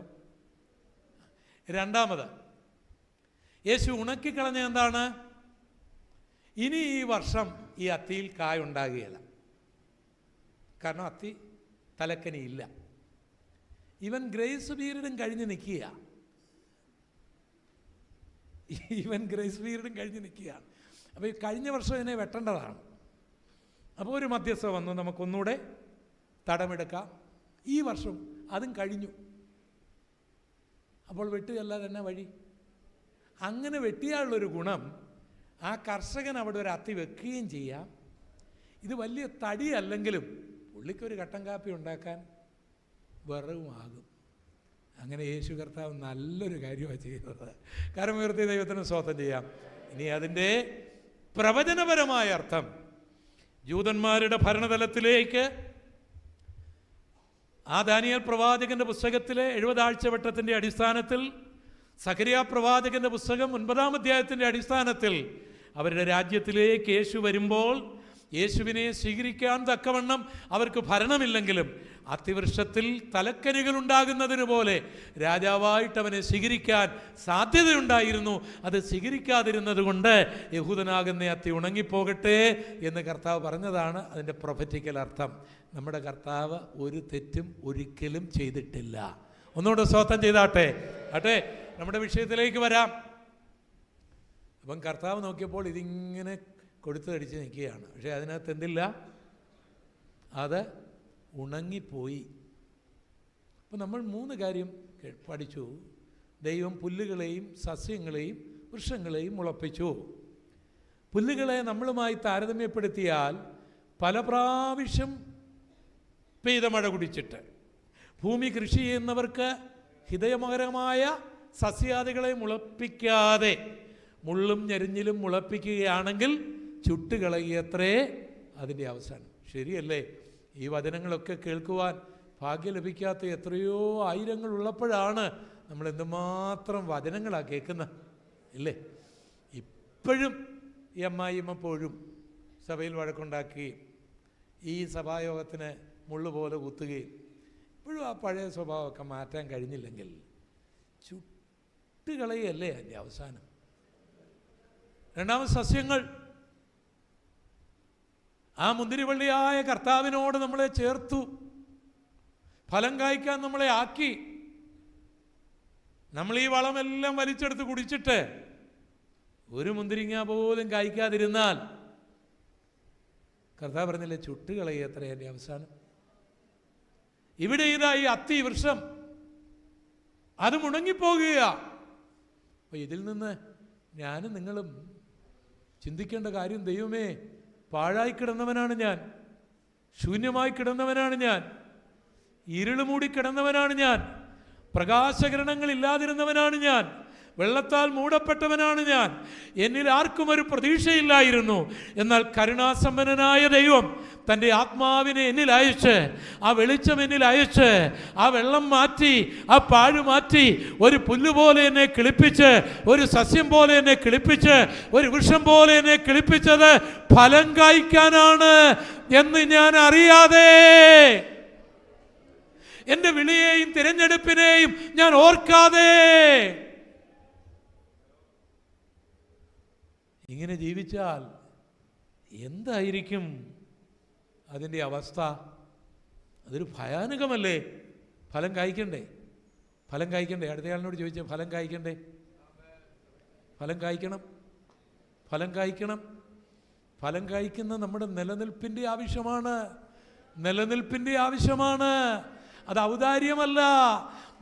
2-ാമത്, യേശു ഉണക്കിക്കളഞ്ഞ എന്താണ്? ഇനി ഈ വർഷം ഈ അത്തിയിൽ കായ ഉണ്ടാകുകയില്ല. കാരണം അത്തി തലക്കനിയില്ല. ഇവൻ ഗ്രേസ് പീരീഡും കഴിഞ്ഞ് നിൽക്കുക. ഈവൻ ഗ്രേസ് പീരീഡും കഴിഞ്ഞ് നിൽക്കുകയാണ്. അപ്പോൾ ഈ കഴിഞ്ഞ വർഷം ഇതിനെ വെട്ടേണ്ടതാണ്. അപ്പോൾ ഒരു മധ്യസ്ഥ വന്ന് നമുക്കൊന്നുകൂടെ തടമെടുക്കാം. ഈ വർഷം അതും കഴിഞ്ഞു. അപ്പോൾ വെട്ടുകയല്ലാതെ തന്നെ വഴി. അങ്ങനെ വെട്ടിയാലുള്ളൊരു ഗുണം, ആ കർഷകൻ അവിടെ ഒരു അത്തി വെക്കുകയും ചെയ്യാം. ഇത് വലിയ തടിയല്ലെങ്കിലും പുള്ളിക്കൊരു കട്ടൻ കാപ്പി ഉണ്ടാക്കാൻ വിറവുമാകും. അങ്ങനെ യേശു കർത്താവ് നല്ലൊരു കാര്യമാണ് ചെയ്തത്. കരമുയർത്തി ദൈവത്തിന് സ്തോത്രം ചെയ്യാം. ഇനി അതിൻ്റെ പ്രവചനപരമായ അർത്ഥം, ജൂതന്മാരുടെ ഭരണതലത്തിലേക്ക് ആ ദാനിയേൽ പ്രവാചകന്റെ പുസ്തകത്തിലെ 70 ആഴ്ചവട്ടത്തിൻ്റെ അടിസ്ഥാനത്തിൽ, സഖരിയ പ്രവാചകന്റെ പുസ്തകം 9-ാം അധ്യായത്തിൻ്റെ അടിസ്ഥാനത്തിൽ അവരുടെ രാജ്യത്തിലേക്ക് യേശു വരുമ്പോൾ യേശുവിനെ സ്വീകരിക്കാൻ തക്കവണ്ണം അവർക്ക് ഭരണമില്ലെങ്കിലും അത്തിവൃക്ഷത്തിൽ തലക്കനികൾ ഉണ്ടാകുന്നതിന് പോലെ രാജാവായിട്ട് അവനെ സ്വീകരിക്കാൻ സാധ്യതയുണ്ടായിരുന്നു. അത് സ്വീകരിക്കാതിരുന്നത് കൊണ്ട് യഹൂദനാകുന്ന അത്തി ഉണങ്ങിപ്പോകട്ടെ എന്ന് കർത്താവ് പറഞ്ഞതാണ് അതിൻ്റെ പ്രൊഫറ്റിക്കൽ അർത്ഥം. നമ്മുടെ കർത്താവ് ഒരു തെറ്റും ഒരിക്കലും ചെയ്തിട്ടില്ല. ഒന്നുകൂടെ സ്തോത്രം ചെയ്താട്ടെ. ആട്ടെ, നമ്മുടെ വിഷയത്തിലേക്ക് വരാം. അപ്പം കർത്താവ് നോക്കിയപ്പോൾ ഇതിങ്ങനെ കൊടുത്തടിച്ച് നിൽക്കുകയാണ്. പക്ഷേ അതിനകത്ത് എന്തില്ല? അത് ഉണങ്ങിപ്പോയി. അപ്പം നമ്മൾ 3 കാര്യം പഠിച്ചു. ദൈവം പുല്ലുകളെയും സസ്യങ്ങളെയും വൃക്ഷങ്ങളെയും മുളപ്പിച്ചു. പുല്ലുകളെ നമ്മളുമായി താരതമ്യപ്പെടുത്തിയാൽ പല പ്രാവശ്യം പെയ്ത മഴ കുടിച്ചിട്ട് ഭൂമി കൃഷി ചെയ്യുന്നവർക്ക് ഹിതയമകരമായ സസ്യാദികളെ മുളപ്പിക്കാതെ മുള്ളും ഞെരിഞ്ഞിലും മുളപ്പിക്കുകയാണെങ്കിൽ ചുട്ടുകളയത്രേ അതിൻ്റെ അവസാനം. ശരിയല്ലേ? ഈ വചനങ്ങളൊക്കെ കേൾക്കുവാൻ ഭാഗ്യം ലഭിക്കാത്ത എത്രയോ ആയിരങ്ങൾ ഉള്ളപ്പോഴാണ് നമ്മൾ എന്തുമാത്രം വചനങ്ങളാണ് കേൾക്കുന്നത്, ഇല്ലേ? ഇപ്പോഴും ഈ അമ്മായിയമ്മപ്പോഴും സഭയിൽ വഴക്കുണ്ടാക്കുകയും ഈ സഭായോഗത്തിന് മുള്ളുപോലെ കുത്തുകയും ഇപ്പോഴും ആ പഴയ സ്വഭാവമൊക്കെ മാറ്റാൻ കഴിഞ്ഞില്ലെങ്കിൽ ചുട്ടുകളയല്ലേ അതിൻ്റെ അവസാനം. രണ്ടാമത് സസ്യങ്ങൾ. ആ മുന്തിരിവള്ളിയായ കർത്താവിനോട് നമ്മളെ ചേർത്തു, ഫലം കായ്ക്കാൻ നമ്മളെ ആക്കി. നമ്മൾ ഈ വളമെല്ലാം വലിച്ചെടുത്ത് കുടിച്ചിട്ട് ഒരു മുന്തിരിങ്ങ പോലും കായ്ക്കാതിരുന്നാൽ കർത്താവ് പറഞ്ഞില്ലേ, ചുട്ടുകളയത്ര എൻ്റെ അവസാനം. ഇവിടെ ഇതാ ഈ അത്തി വൃക്ഷം അത് മുടങ്ങിപ്പോകുക. അപ്പോൾ ഇതിൽ നിന്ന് ഞാനും നിങ്ങളും ചിന്തിക്കേണ്ട കാര്യം, ദൈവമേ, പാഴായി കിടന്നവനാണ് ഞാൻ, ശൂന്യമായി കിടന്നവനാണ് ഞാൻ, ഇരുള് മൂടി കിടന്നവനാണ് ഞാൻ, പ്രകാശകിരണങ്ങൾ ഇല്ലാതിരുന്നവനാണ് ഞാൻ, വെള്ളത്താൽ മൂടപ്പെട്ടവനാണ് ഞാൻ, എന്നിൽ ആർക്കും ഒരു പ്രതീക്ഷയില്ലായിരുന്നു. എന്നാൽ കരുണാസമ്പന്നനായ ദൈവം തൻ്റെ ആത്മാവിനെ എന്നിൽ അയച്ച്, ആ വെളിച്ചം എന്നിൽ അയച്ച്, ആ വെള്ളം മാറ്റി, ആ പാഴ് മാറ്റി, ഒരു പുല്ലുപോലെ എന്നെ കിളിപ്പിച്ച്, ഒരു സസ്യം പോലെ എന്നെ കിളിപ്പിച്ച്, ഒരു വൃക്ഷം പോലെ എന്നെ കിളിപ്പിച്ചത് ഫലം കായ്ക്കാനാണ് എന്ന് ഞാൻ അറിയാതെ, എൻ്റെ വിളിയെയും തിരഞ്ഞെടുപ്പിനെയും ഞാൻ ഓർക്കാതെ ഇങ്ങനെ ജീവിച്ചാൽ എന്തായിരിക്കും അതിൻ്റെ അവസ്ഥ? അതൊരു ഭയാനകമല്ലേ? ഫലം കായ്ക്കണ്ടേ? ഫലം കായ്ക്കണ്ടേ? അടുത്തയാളിനോട് ചോദിച്ചാൽ ഫലം കായ്ക്കണ്ടേ? ഫലം കായ്ക്കണം, ഫലം കായ്ക്കണം. ഫലം കായ്ക്കുന്ന നമ്മുടെ നിലനിൽപ്പിൻ്റെ ആവശ്യമാണ്, നിലനിൽപ്പിൻ്റെ ആവശ്യമാണ്. അത് ഔദാര്യമല്ല.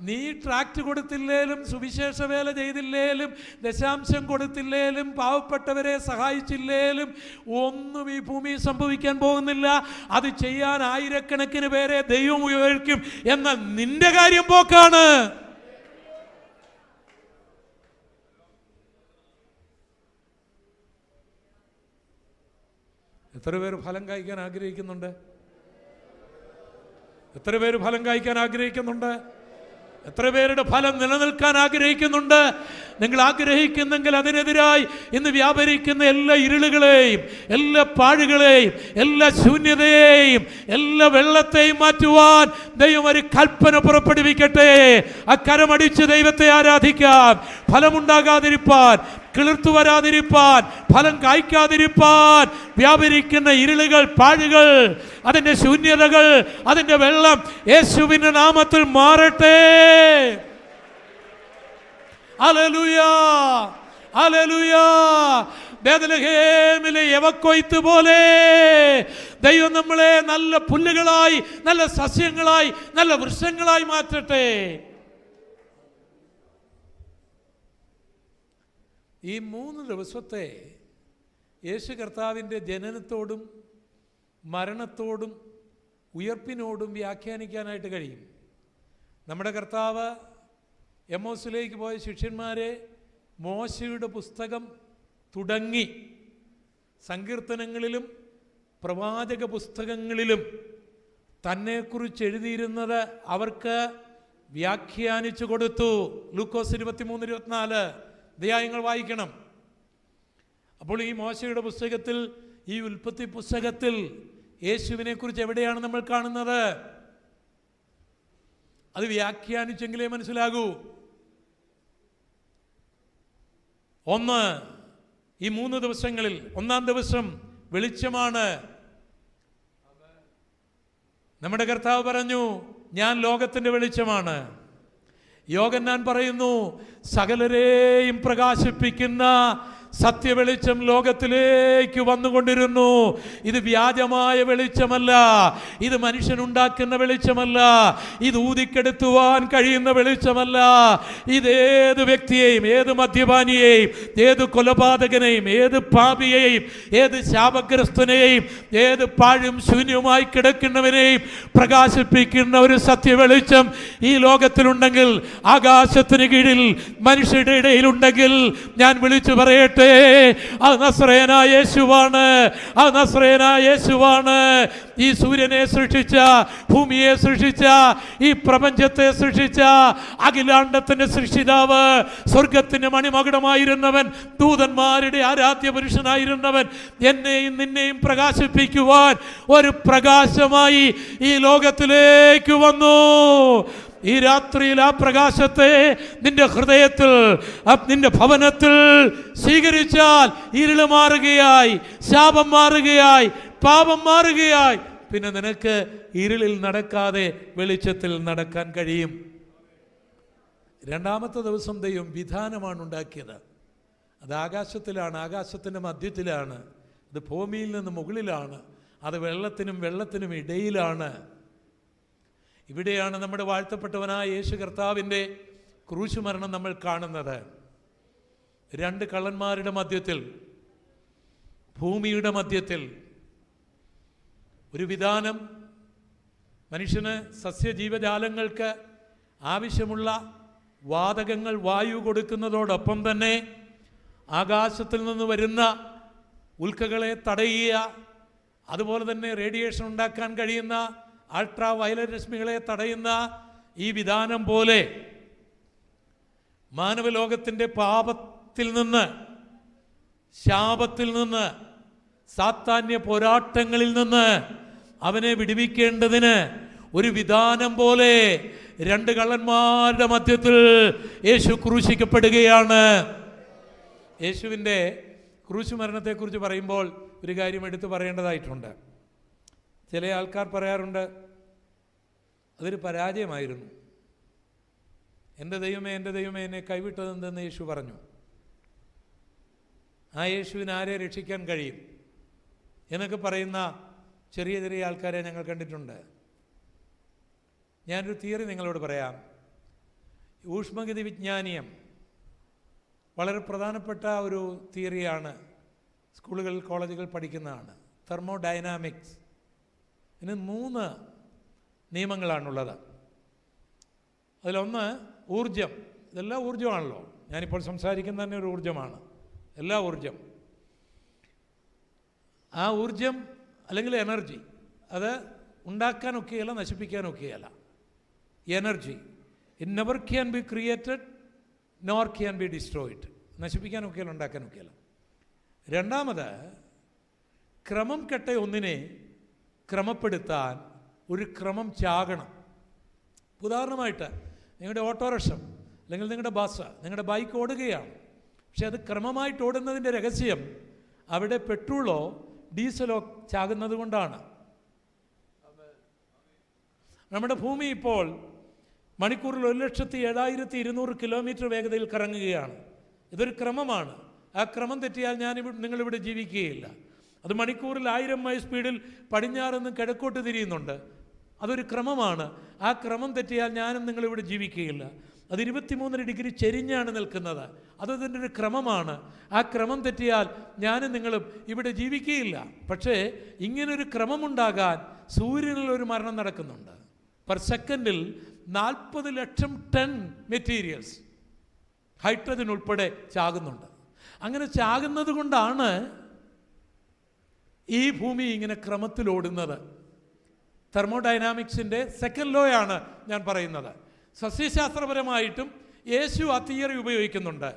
നീ ട്രാക്ട് കൊടുത്തില്ലേലും, സുവിശേഷ വേല ചെയ്തില്ലേലും, ദശാംശം കൊടുത്തില്ലേലും, പാവപ്പെട്ടവരെ സഹായിച്ചില്ലേലും ഒന്നും ഈ ഭൂമി സംഭവിക്കാൻ പോകുന്നില്ല. അത് ചെയ്യാൻ ആയിരക്കണക്കിന് പേരെ ദൈവം ഉപയോഗിക്കും എന്ന നിന്റെ കാര്യം പോക്കാണ്. എത്ര പേര് ഫലം കായ്ക്കാൻ ആഗ്രഹിക്കുന്നുണ്ട്? എത്ര പേര് ഫലം കായ്ക്കാൻ ആഗ്രഹിക്കുന്നുണ്ട്? എത്ര പേരുടെ ഫലം നിലനിൽക്കാൻ ആഗ്രഹിക്കുന്നുണ്ട്? നിങ്ങൾ ആഗ്രഹിക്കുന്നെങ്കിൽ അതിനെതിരായി ഇന്ന് വ്യാപരിക്കുന്ന എല്ലാ ഇരുളുകളെയും, എല്ലാ പാഴുകളെയും, എല്ലാ ശൂന്യതയെയും, എല്ലാ വെള്ളത്തെയും മാറ്റുവാൻ ദൈവം ഒരു കൽപ്പന പുറപ്പെടുവിക്കട്ടെ. ആ കരമടിച്ച് ദൈവത്തെ ആരാധിക്കാം. ഫലമുണ്ടാകാതിരിപ്പാൻ, കിളിർത്തു വരാതിരിപ്പാൻ, ഫലം കായ്ക്കാതിരിപ്പാൻ വ്യാപരിക്കുന്ന ഇരുളുകൾ, പാഴുകൾ, അതിൻ്റെ ശൂന്യതകൾ, അതിൻ്റെ വെള്ളം യേശുവിൻ്റെ നാമത്തിൽ മാറട്ടെ. Hallelujah, hallelujah. ബേത്ലഹേമിലെ യവക്കൊയ്ത്ത് പോലെ ദൈവം നമ്മളെ നല്ല പുല്ലുകളായി, നല്ല സസ്യങ്ങളായി, നല്ല വൃക്ഷങ്ങളായി മാറ്റട്ടെ. ഈ 3 ദിവസത്തെ യേശു കർത്താവിൻ്റെ ജനനത്തോടും മരണത്തോടും ഉയർപ്പിനോടും വ്യാഖ്യാനിക്കാനായിട്ട് കഴിയും. നമ്മുടെ കർത്താവ് എമ്മോസിലേക്ക് പോയ ശിഷ്യന്മാരെ മോശയുടെ പുസ്തകം തുടങ്ങി സങ്കീർത്തനങ്ങളിലും പ്രവാചക പുസ്തകങ്ങളിലും തന്നെക്കുറിച്ച് എഴുതിയിരുന്നത് അവർക്ക് വ്യാഖ്യാനിച്ചു കൊടുത്തു. ലൂക്കോസ് 23-24 അധ്യായങ്ങൾ വായിക്കണം. അപ്പോൾ ഈ മോശയുടെ പുസ്തകത്തിൽ, ഈ ഉൽപ്പത്തി പുസ്തകത്തിൽ യേശുവിനെ കുറിച്ച് എവിടെയാണ് നമ്മൾ കാണുന്നത്? അത് വ്യാഖ്യാനിച്ചെങ്കിലേ മനസ്സിലാകൂ. ഒന്ന്, ഈ 3 ദിവസങ്ങളിൽ 1-ാം ദിവസം വെളിച്ചമാണ്. നമ്മുടെ കർത്താവ് പറഞ്ഞു, ഞാൻ ലോകത്തിൻ്റെ വെളിച്ചമാണ്. യോഹന്നാൻ പറയുന്നു, സകലരെയും പ്രകാശിപ്പിക്കുന്ന സത്യവെളിച്ചം ലോകത്തിലേക്ക് വന്നുകൊണ്ടിരുന്നു. ഇത് വ്യാജമായ വെളിച്ചമല്ല, ഇത് മനുഷ്യനുണ്ടാക്കുന്ന വെളിച്ചമല്ല, ഇത് ഊതിക്കെടുത്തുവാൻ കഴിയുന്ന വെളിച്ചമല്ല. ഇതേത് വ്യക്തിയെയും, ഏത് മദ്യപാനിയെയും, ഏത് കൊലപാതകനെയും, ഏത് പാപിയെയും, ഏത് ശാപഗ്രസ്തനെയും, ഏത് പാഴും ശൂന്യവുമായി കിടക്കുന്നവനെയും പ്രകാശിപ്പിക്കുന്ന ഒരു സത്യവെളിച്ചം ഈ ലോകത്തിലുണ്ടെങ്കിൽ, ആകാശത്തിന് കീഴിൽ മനുഷ്യരുടെ ഇടയിലുണ്ടെങ്കിൽ, ഞാൻ വിളിച്ചു പറയട്ടെ, അത് നസ്രയനായ യേശുവാണ്. അത് നസ്രയനായ യേശുവാണ്. ഈ സൂര്യനെ സൃഷ്ടിച്ച, ഭൂമിയെ സൃഷ്ടിച്ച, ഈ പ്രപഞ്ചത്തെ സൃഷ്ടിച്ച, അഖിലാണ്ടത്തിന്റെ സൃഷ്ടിതാവ്, സ്വർഗത്തിന്റെ മണിമകുടമായിരുന്നവൻ, ദൂതന്മാരുടെ ആരാധ്യ പുരുഷനായിരുന്നവൻ, എന്നെയും നിന്നെയും പ്രകാശിപ്പിക്കുവാൻ ഒരു പ്രകാശമായി ഈ ലോകത്തിലേക്ക് വന്നു. ഈ രാത്രിയിൽ ആ പ്രകാശത്തെ നിന്റെ ഹൃദയത്തിൽ, നിന്റെ ഭവനത്തിൽ സ്വീകരിച്ചാൽ ഇരുള് മാറുകയായി, ശാപം മാറുകയായി, പാപം മാറുകയായി. പിന്നെ നിനക്ക് ഇരുളിൽ നടക്കാതെ വെളിച്ചത്തിൽ നടക്കാൻ കഴിയും. 2-ാമത്തെ ദിവസം ദൈവം വിധാനമാണ് ഉണ്ടാക്കിയത്. അത് ആകാശത്തിലാണ്, ആകാശത്തിൻ്റെ മധ്യത്തിലാണ്, അത് ഭൂമിയിൽ നിന്ന് മുകളിലാണ്, അത് വെള്ളത്തിനും ഇടയിലാണ്. ഇവിടെയാണ് നമ്മുടെ വാഴ്ത്തപ്പെട്ടവനായ യേശു കർത്താവിൻ്റെ ക്രൂശ് മരണം നമ്മൾ കാണുന്നത്. 2 കള്ളന്മാരുടെ മധ്യത്തിൽ, ഭൂമിയുടെ മധ്യത്തിൽ ഒരു വിധാനം. മനുഷ്യന്, സസ്യജീവജാലങ്ങൾക്ക് ആവശ്യമുള്ള വാതകങ്ങൾ, വായു കൊടുക്കുന്നതോടൊപ്പം തന്നെ ആകാശത്തിൽ നിന്ന് വരുന്ന ഉൽക്കകളെ തടയുക, അതുപോലെ തന്നെ റേഡിയേഷൻ ഉണ്ടാക്കാൻ കഴിയുന്ന അൾട്രാ വയലറ്റ് രശ്മികളെ തടയുന്ന ഈ വിധാനം പോലെ മാനവലോകത്തിൻ്റെ പാപത്തിൽ നിന്ന്, ശാപത്തിൽ നിന്ന്, സാത്താന്യ പോരാട്ടങ്ങളിൽ നിന്ന് അവനെ വിടുവിക്കേണ്ടതിന് ഒരു വിധാനം പോലെ 2 കള്ളന്മാരുടെ മധ്യത്തിൽ യേശു ക്രൂശിക്കപ്പെടുകയാണ്. യേശുവിൻ്റെ ക്രൂശ് മരണത്തെക്കുറിച്ച് പറയുമ്പോൾ ഒരു കാര്യം എടുത്തു പറയേണ്ടതായിട്ടുണ്ട്. ചില ആൾക്കാർ പറയാറുണ്ട്, അതൊരു പരാജയമായിരുന്നു. എൻ്റെ ദൈവമേ, എൻ്റെ ദൈവമേ, എന്നെ കൈവിട്ടതെന്തെന്ന് യേശു പറഞ്ഞു. ആ യേശുവിന് ആരെ രക്ഷിക്കാൻ കഴിയും എന്നൊക്കെ പറയുന്ന ചെറിയ ചെറിയ ആൾക്കാരെ ഞങ്ങൾ കണ്ടിട്ടുണ്ട്. ഞാനൊരു തിയറി നിങ്ങളോട് പറയാം. ഊഷ്മഗതി വിജ്ഞാനീയം വളരെ പ്രധാനപ്പെട്ട ഒരു തിയറിയാണ്. സ്കൂളുകൾ, കോളേജുകൾ പഠിക്കുന്നതാണ്. തെർമോഡൈനാമിക്സ്. ഇതിന് 3 നിയമങ്ങളാണുള്ളത്. അതിലൊന്ന് ഊർജം. ഇതെല്ലാം ഊർജ്ജമാണല്ലോ. ഞാനിപ്പോൾ സംസാരിക്കുന്ന തന്നെ ഒരു ഊർജ്ജമാണ്. എല്ലാ ഊർജം, ആ ഊർജം അല്ലെങ്കിൽ എനർജി, അത് ഉണ്ടാക്കാനൊക്കെയല്ല, നശിപ്പിക്കാനൊക്കെയല്ല. Energy, it never can be created nor can be destroyed. നശിപ്പിക്കാനൊക്കെയല്ല, ഉണ്ടാക്കാനൊക്കെയല്ല. 2ാമത്, ക്രമം കെട്ട ഒന്നിനെ ക്രമപ്പെടുത്താൻ ഒരു ക്രമം ചാകണം. ഉദാഹരണമായിട്ട് നിങ്ങളുടെ ഓട്ടോറിക്ഷ അല്ലെങ്കിൽ നിങ്ങളുടെ ബസ്, നിങ്ങളുടെ ബൈക്ക് ഓടുകയാണ്. പക്ഷെ അത് ക്രമമായിട്ട് ഓടുന്നതിൻ്റെ രഹസ്യം അവിടെ പെട്രോളോ ഡീസലോ ചാകുന്നത് കൊണ്ടാണ്. നമ്മുടെ ഭൂമി ഇപ്പോൾ മണിക്കൂറിൽ 1,07,200 കിലോമീറ്റർ വേഗതയിൽ കറങ്ങുകയാണ്. ഇതൊരു ക്രമമാണ്. ആ ക്രമം തെറ്റിയാൽ നിങ്ങളിവിടെ ജീവിക്കുകയില്ല. അത് മണിക്കൂറിൽ 1000 മൈൽ സ്പീഡിൽ പടിഞ്ഞാറ് നിന്ന് കിഴക്കോട്ട് തിരിയുന്നുണ്ട്. അതൊരു ക്രമമാണ്. ആ ക്രമം തെറ്റിയാൽ ഞാനും നിങ്ങളിവിടെ ജീവിക്കുകയില്ല. അത് 23 ഡിഗ്രി ചെരിഞ്ഞാണ് നിൽക്കുന്നത്. അതതിൻ്റെ ഒരു ക്രമമാണ്. ആ ക്രമം തെറ്റിയാൽ ഞാനും നിങ്ങളും ഇവിടെ ജീവിക്കുകയില്ല. പക്ഷേ ഇങ്ങനൊരു ക്രമമുണ്ടാകാൻ സൂര്യനിൽ ഒരു മരണം നടക്കുന്നുണ്ട്. പെർ സെക്കൻഡിൽ 40 ലക്ഷം ടൺ മെറ്റീരിയൽസ് ഹൈഡ്രജൻ ഉൾപ്പെടെ ചാകുന്നുണ്ട്. അങ്ങനെ ചാകുന്നത് കൊണ്ടാണ് ഈ ഭൂമി ഇങ്ങനെ ക്രമത്തിലോടുന്നത്. തെർമോഡൈനാമിക്സിൻ്റെ സെക്കൻഡ് ലോ ആണ് ഞാൻ പറയുന്നത്. സസ്യശാസ്ത്രപരമായിട്ടും യേശു ആ തിയറി ഉപയോഗിക്കുന്നുണ്ട്.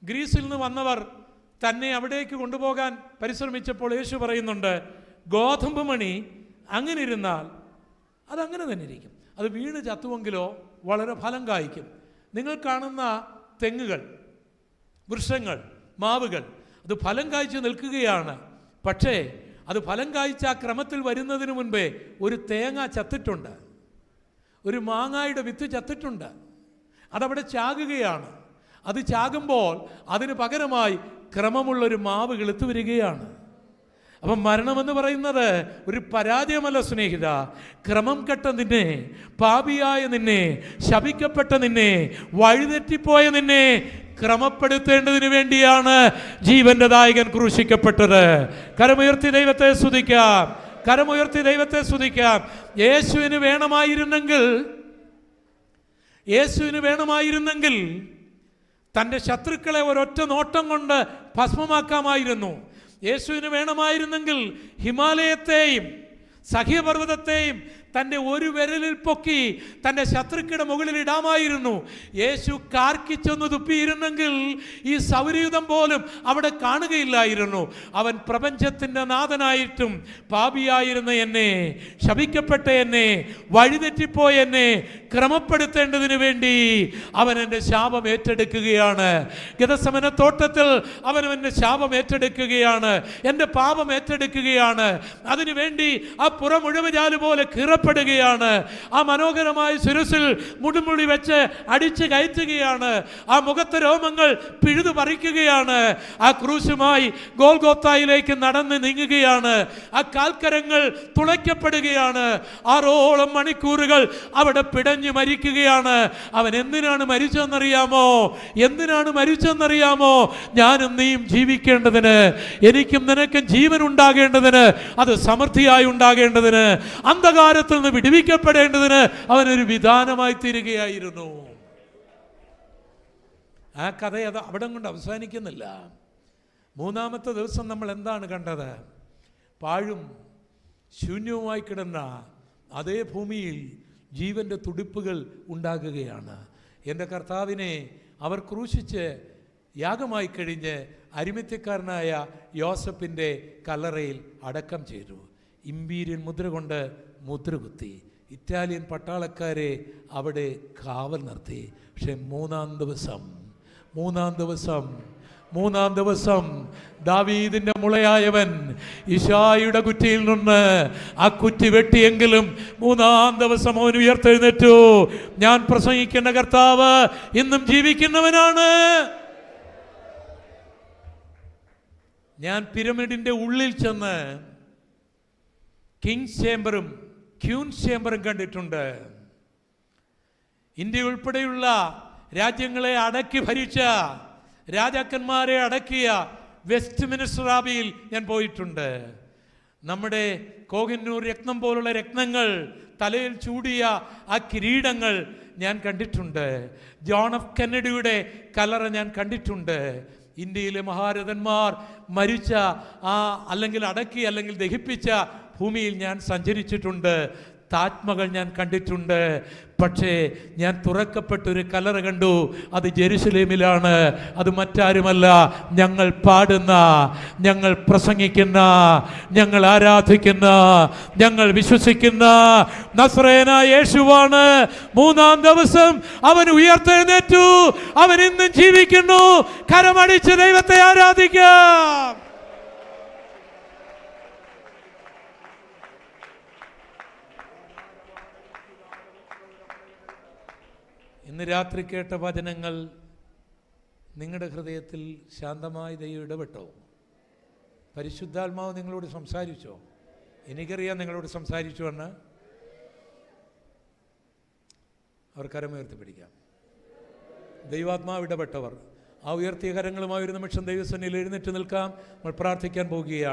ഗ്രീസിൽ നിന്ന് വന്നവർ തന്നെ അവിടേക്ക് കൊണ്ടുപോകാൻ പരിശ്രമിച്ചപ്പോൾ യേശു പറയുന്നുണ്ട്, ഗോതമ്പ് മണി അങ്ങനെ ഇരുന്നാൽ അതങ്ങനെ തന്നെ ഇരിക്കും. അത് വീണ് ചത്തുവെങ്കിലോ വളരെ ഫലം കായ്ക്കും. നിങ്ങൾ കാണുന്ന തെങ്ങുകൾ, വൃക്ഷങ്ങൾ, മാവുകൾ, അത് ഫലം കായ്ച്ചു നിൽക്കുകയാണ്. പക്ഷേ അത് ഫലം കായ്ച്ച ആ ക്രമത്തിൽ വരുന്നതിന് മുൻപേ ഒരു തേങ്ങ ചത്തിട്ടുണ്ട്, ഒരു മാങ്ങായുടെ വിത്ത് ചത്തിട്ടുണ്ട്. അതവിടെ ചാകുകയാണ്. അത് ചാകുമ്പോൾ അതിന് പകരമായി ക്രമമുള്ളൊരു മാവ് കിളുത്തു വരികയാണ്. അപ്പം മരണമെന്ന് പറയുന്നത് ഒരു പരാജയമല്ല സ്നേഹിത. ക്രമം കെട്ട നിന്നെ, പാപിയായ നിന്നെ, ശപിക്കപ്പെട്ട നിന്നെ, വഴിതെറ്റിപ്പോയ നിന്നെ ക്രമപ്പെടുത്തേണ്ടതിന് വേണ്ടിയാണ് ജീവന്റെ നായകൻ ക്രൂശിക്കപ്പെട്ടത്. കരമുയർത്തി ദൈവത്തെ സ്തുതിക്കാം, കരമുയർത്തി ദൈവത്തെ സ്തുതിക്കാം. യേശുവിന് വേണമായിരുന്നെങ്കിൽ തൻ്റെ ശത്രുക്കളെ ഒരൊറ്റ നോട്ടം കൊണ്ട് ഭസ്മമാക്കാമായിരുന്നു. യേശുവിന് വേണമായിരുന്നെങ്കിൽ ഹിമാലയത്തെയും സഹ്യപർവ്വതത്തെയും തൻ്റെ ഒരു വിരലിൽ പൊക്കി തൻ്റെ ശത്രുക്കളുടെ മുകളിൽ ഇടാമായിരുന്നു. യേശു കാർക്കിച്ചൊന്ന് തുപ്പിയിരുന്നെങ്കിൽ ഈ സൗരയുധം പോലും അവിടെ കാണുകയില്ലായിരുന്നു. അവൻ പ്രപഞ്ചത്തിൻ്റെ നാഥനായിട്ടും പാപിയായിരുന്ന എന്നെ, ശപിക്കപ്പെട്ട എന്നെ, വഴിതെറ്റിപ്പോയ എന്നെ ക്രമപ്പെടുത്തേണ്ടതിന് വേണ്ടി അവൻ എൻ്റെ ശാപം ഏറ്റെടുക്കുകയാണ്. ഗതസമന തോട്ടത്തിൽ അവൻ എൻ്റെ ശാപം ഏറ്റെടുക്കുകയാണ്, എൻ്റെ പാപം ഏറ്റെടുക്കുകയാണ്. അതിനുവേണ്ടി ആ പുറമുഴവുചാല് പോലെ പ്പെടുകയാണ്. ആ മനോഹരമായ ശിരസിൽ മുടിമുടി വെച്ച് അടിച്ചു കയറ്റുകയാണ്. ആ മുഖത്തെ രോമങ്ങൾ പിഴുതു പറിക്കുകയാണ്. ആ ക്രൂശുമായി ഗോൽഗോത്തായിലേക്ക് നടന്ന് നീങ്ങുകയാണ്. ആ കാൽക്കരങ്ങൾ തുളയ്ക്കപ്പെടുകയാണ്. 6 മണിക്കൂറുകൾ അവിടെ പിടഞ്ഞു മരിക്കുകയാണ്. അവൻ എന്തിനാണ് മരിച്ചതെന്നറിയാമോ? ഞാനും നീയും ജീവിക്കേണ്ടതിന്, എനിക്കും നിനക്കും ജീവൻ ഉണ്ടാകേണ്ടതിന്, അത് സമൃദ്ധിയായി ഉണ്ടാകേണ്ടതിന്, അന്ധകാരത്തിൽ നിന്ന് വിടുവിക്കപ്പെടേണ്ടതിന് അവനൊരു വിധാനമായി തീരുകയായിരുന്നു. ആ കഥ അത് അവിടെ കൊണ്ട് അവസാനിക്കുന്നില്ല. 3-ാമത്തെ ദിവസം നമ്മൾ എന്താണ് കണ്ടത്? പാഴും ശൂന്യവുമായി കിടന്ന അതേ ഭൂമിയിൽ ജീവൻ്റെ തുടിപ്പുകൾ ഉണ്ടാകുകയാണ്. എൻ്റെ കർത്താവിനെ അവർ ക്രൂശിച്ച് യാഗമായി കഴിഞ്ഞ് അരിമത്യക്കാരനായ യോസഫിൻ്റെ കല്ലറയിൽ അടക്കം ചെയ്തു. ഇമ്പീരിയൻ മുദ്ര കൊണ്ട് മുദ്രകുത്തി. ഇറ്റാലിയൻ പട്ടാളക്കാരെ അവിടെ കാവൽ നിർത്തി. പക്ഷെ മൂന്നാം ദിവസം ദാവീദിന്റെ മുളയായവൻ ഇശായിയുടെ കുറ്റിയിൽ നിന്ന് ആ കുറ്റി വെട്ടിയെങ്കിലും 3-ാം ദിവസം അവൻ ഉയർത്തെഴുന്നേറ്റു. ഞാൻ പ്രസംഗിക്കുന്ന കർത്താവ് ഇന്നും ജീവിക്കുന്നവനാണ്. ഞാൻ പിരമിഡിന്റെ ഉള്ളിൽ ചെന്ന് കിങ്സ് ചേംബറും ക്യൂൻസ് ചേംബറും കണ്ടിട്ടുണ്ട്. ഇന്ത്യ ഉൾപ്പെടെയുള്ള രാജ്യങ്ങളെ അടക്കി ഭരിച്ച, രാജാക്കന്മാരെ അടക്കിയ വെസ്റ്റ് മിനിസ്റ്റർ ആബിയിൽ ഞാൻ പോയിട്ടുണ്ട്. നമ്മുടെ കോഹിന്നൂർ രത്നം പോലുള്ള രത്നങ്ങൾ തലയിൽ ചൂടിയ ആ കിരീടങ്ങൾ ഞാൻ കണ്ടിട്ടുണ്ട്. ജോൺ എഫ് കെന്നഡിയുടെ കല്ലറ ഞാൻ കണ്ടിട്ടുണ്ട്. ഇന്ത്യയിലെ മഹാരഥന്മാർ മരിച്ച അല്ലെങ്കിൽ അടക്കി അല്ലെങ്കിൽ ദഹിപ്പിച്ച ഭൂമിയിൽ ഞാൻ സഞ്ചരിച്ചിട്ടുണ്ട്. താജ്മഹൽ ഞാൻ കണ്ടിട്ടുണ്ട്. പക്ഷേ ഞാൻ തുറക്കപ്പെട്ടൊരു കല്ലറ കണ്ടു. അത് ജെറുസലേമിലാണ്. അത് മറ്റാരുമല്ല, ഞങ്ങൾ പാടുന്ന, ഞങ്ങൾ പ്രസംഗിക്കുന്ന, ഞങ്ങൾ ആരാധിക്കുന്ന, ഞങ്ങൾ വിശ്വസിക്കുന്ന നസ്രയനായ യേശുവാണ്. 3-ാം ദിവസം അവൻ ഉയർത്തെഴുന്നേറ്റു. അവൻ ഇന്നും ജീവിക്കുന്നു. കരമടിച്ച് ദൈവത്തെ ആരാധിക്കാം. ഇന്ന് രാത്രി കേട്ട വചനങ്ങൾ നിങ്ങളുടെ ഹൃദയത്തിൽ ശാന്തമായി ദൈവം ഇടപെട്ടോ? പരിശുദ്ധാത്മാവ് നിങ്ങളോട് സംസാരിച്ചോ? എനിക്കറിയാം നിങ്ങളോട് സംസാരിച്ചു എന്ന്. അവർ കരമുയർത്തി പിടിക്കാം. ദൈവാത്മാവ് ഇടപെട്ടവർ ആ ഉയർത്തിയ കരങ്ങളുമായി ഒരു നിമിഷം ദൈവസന്നിധിയിൽ എഴുന്നേറ്റ് നിൽക്കാം. നമ്മൾ പ്രാർത്ഥിക്കാൻ പോകുകയാണ്.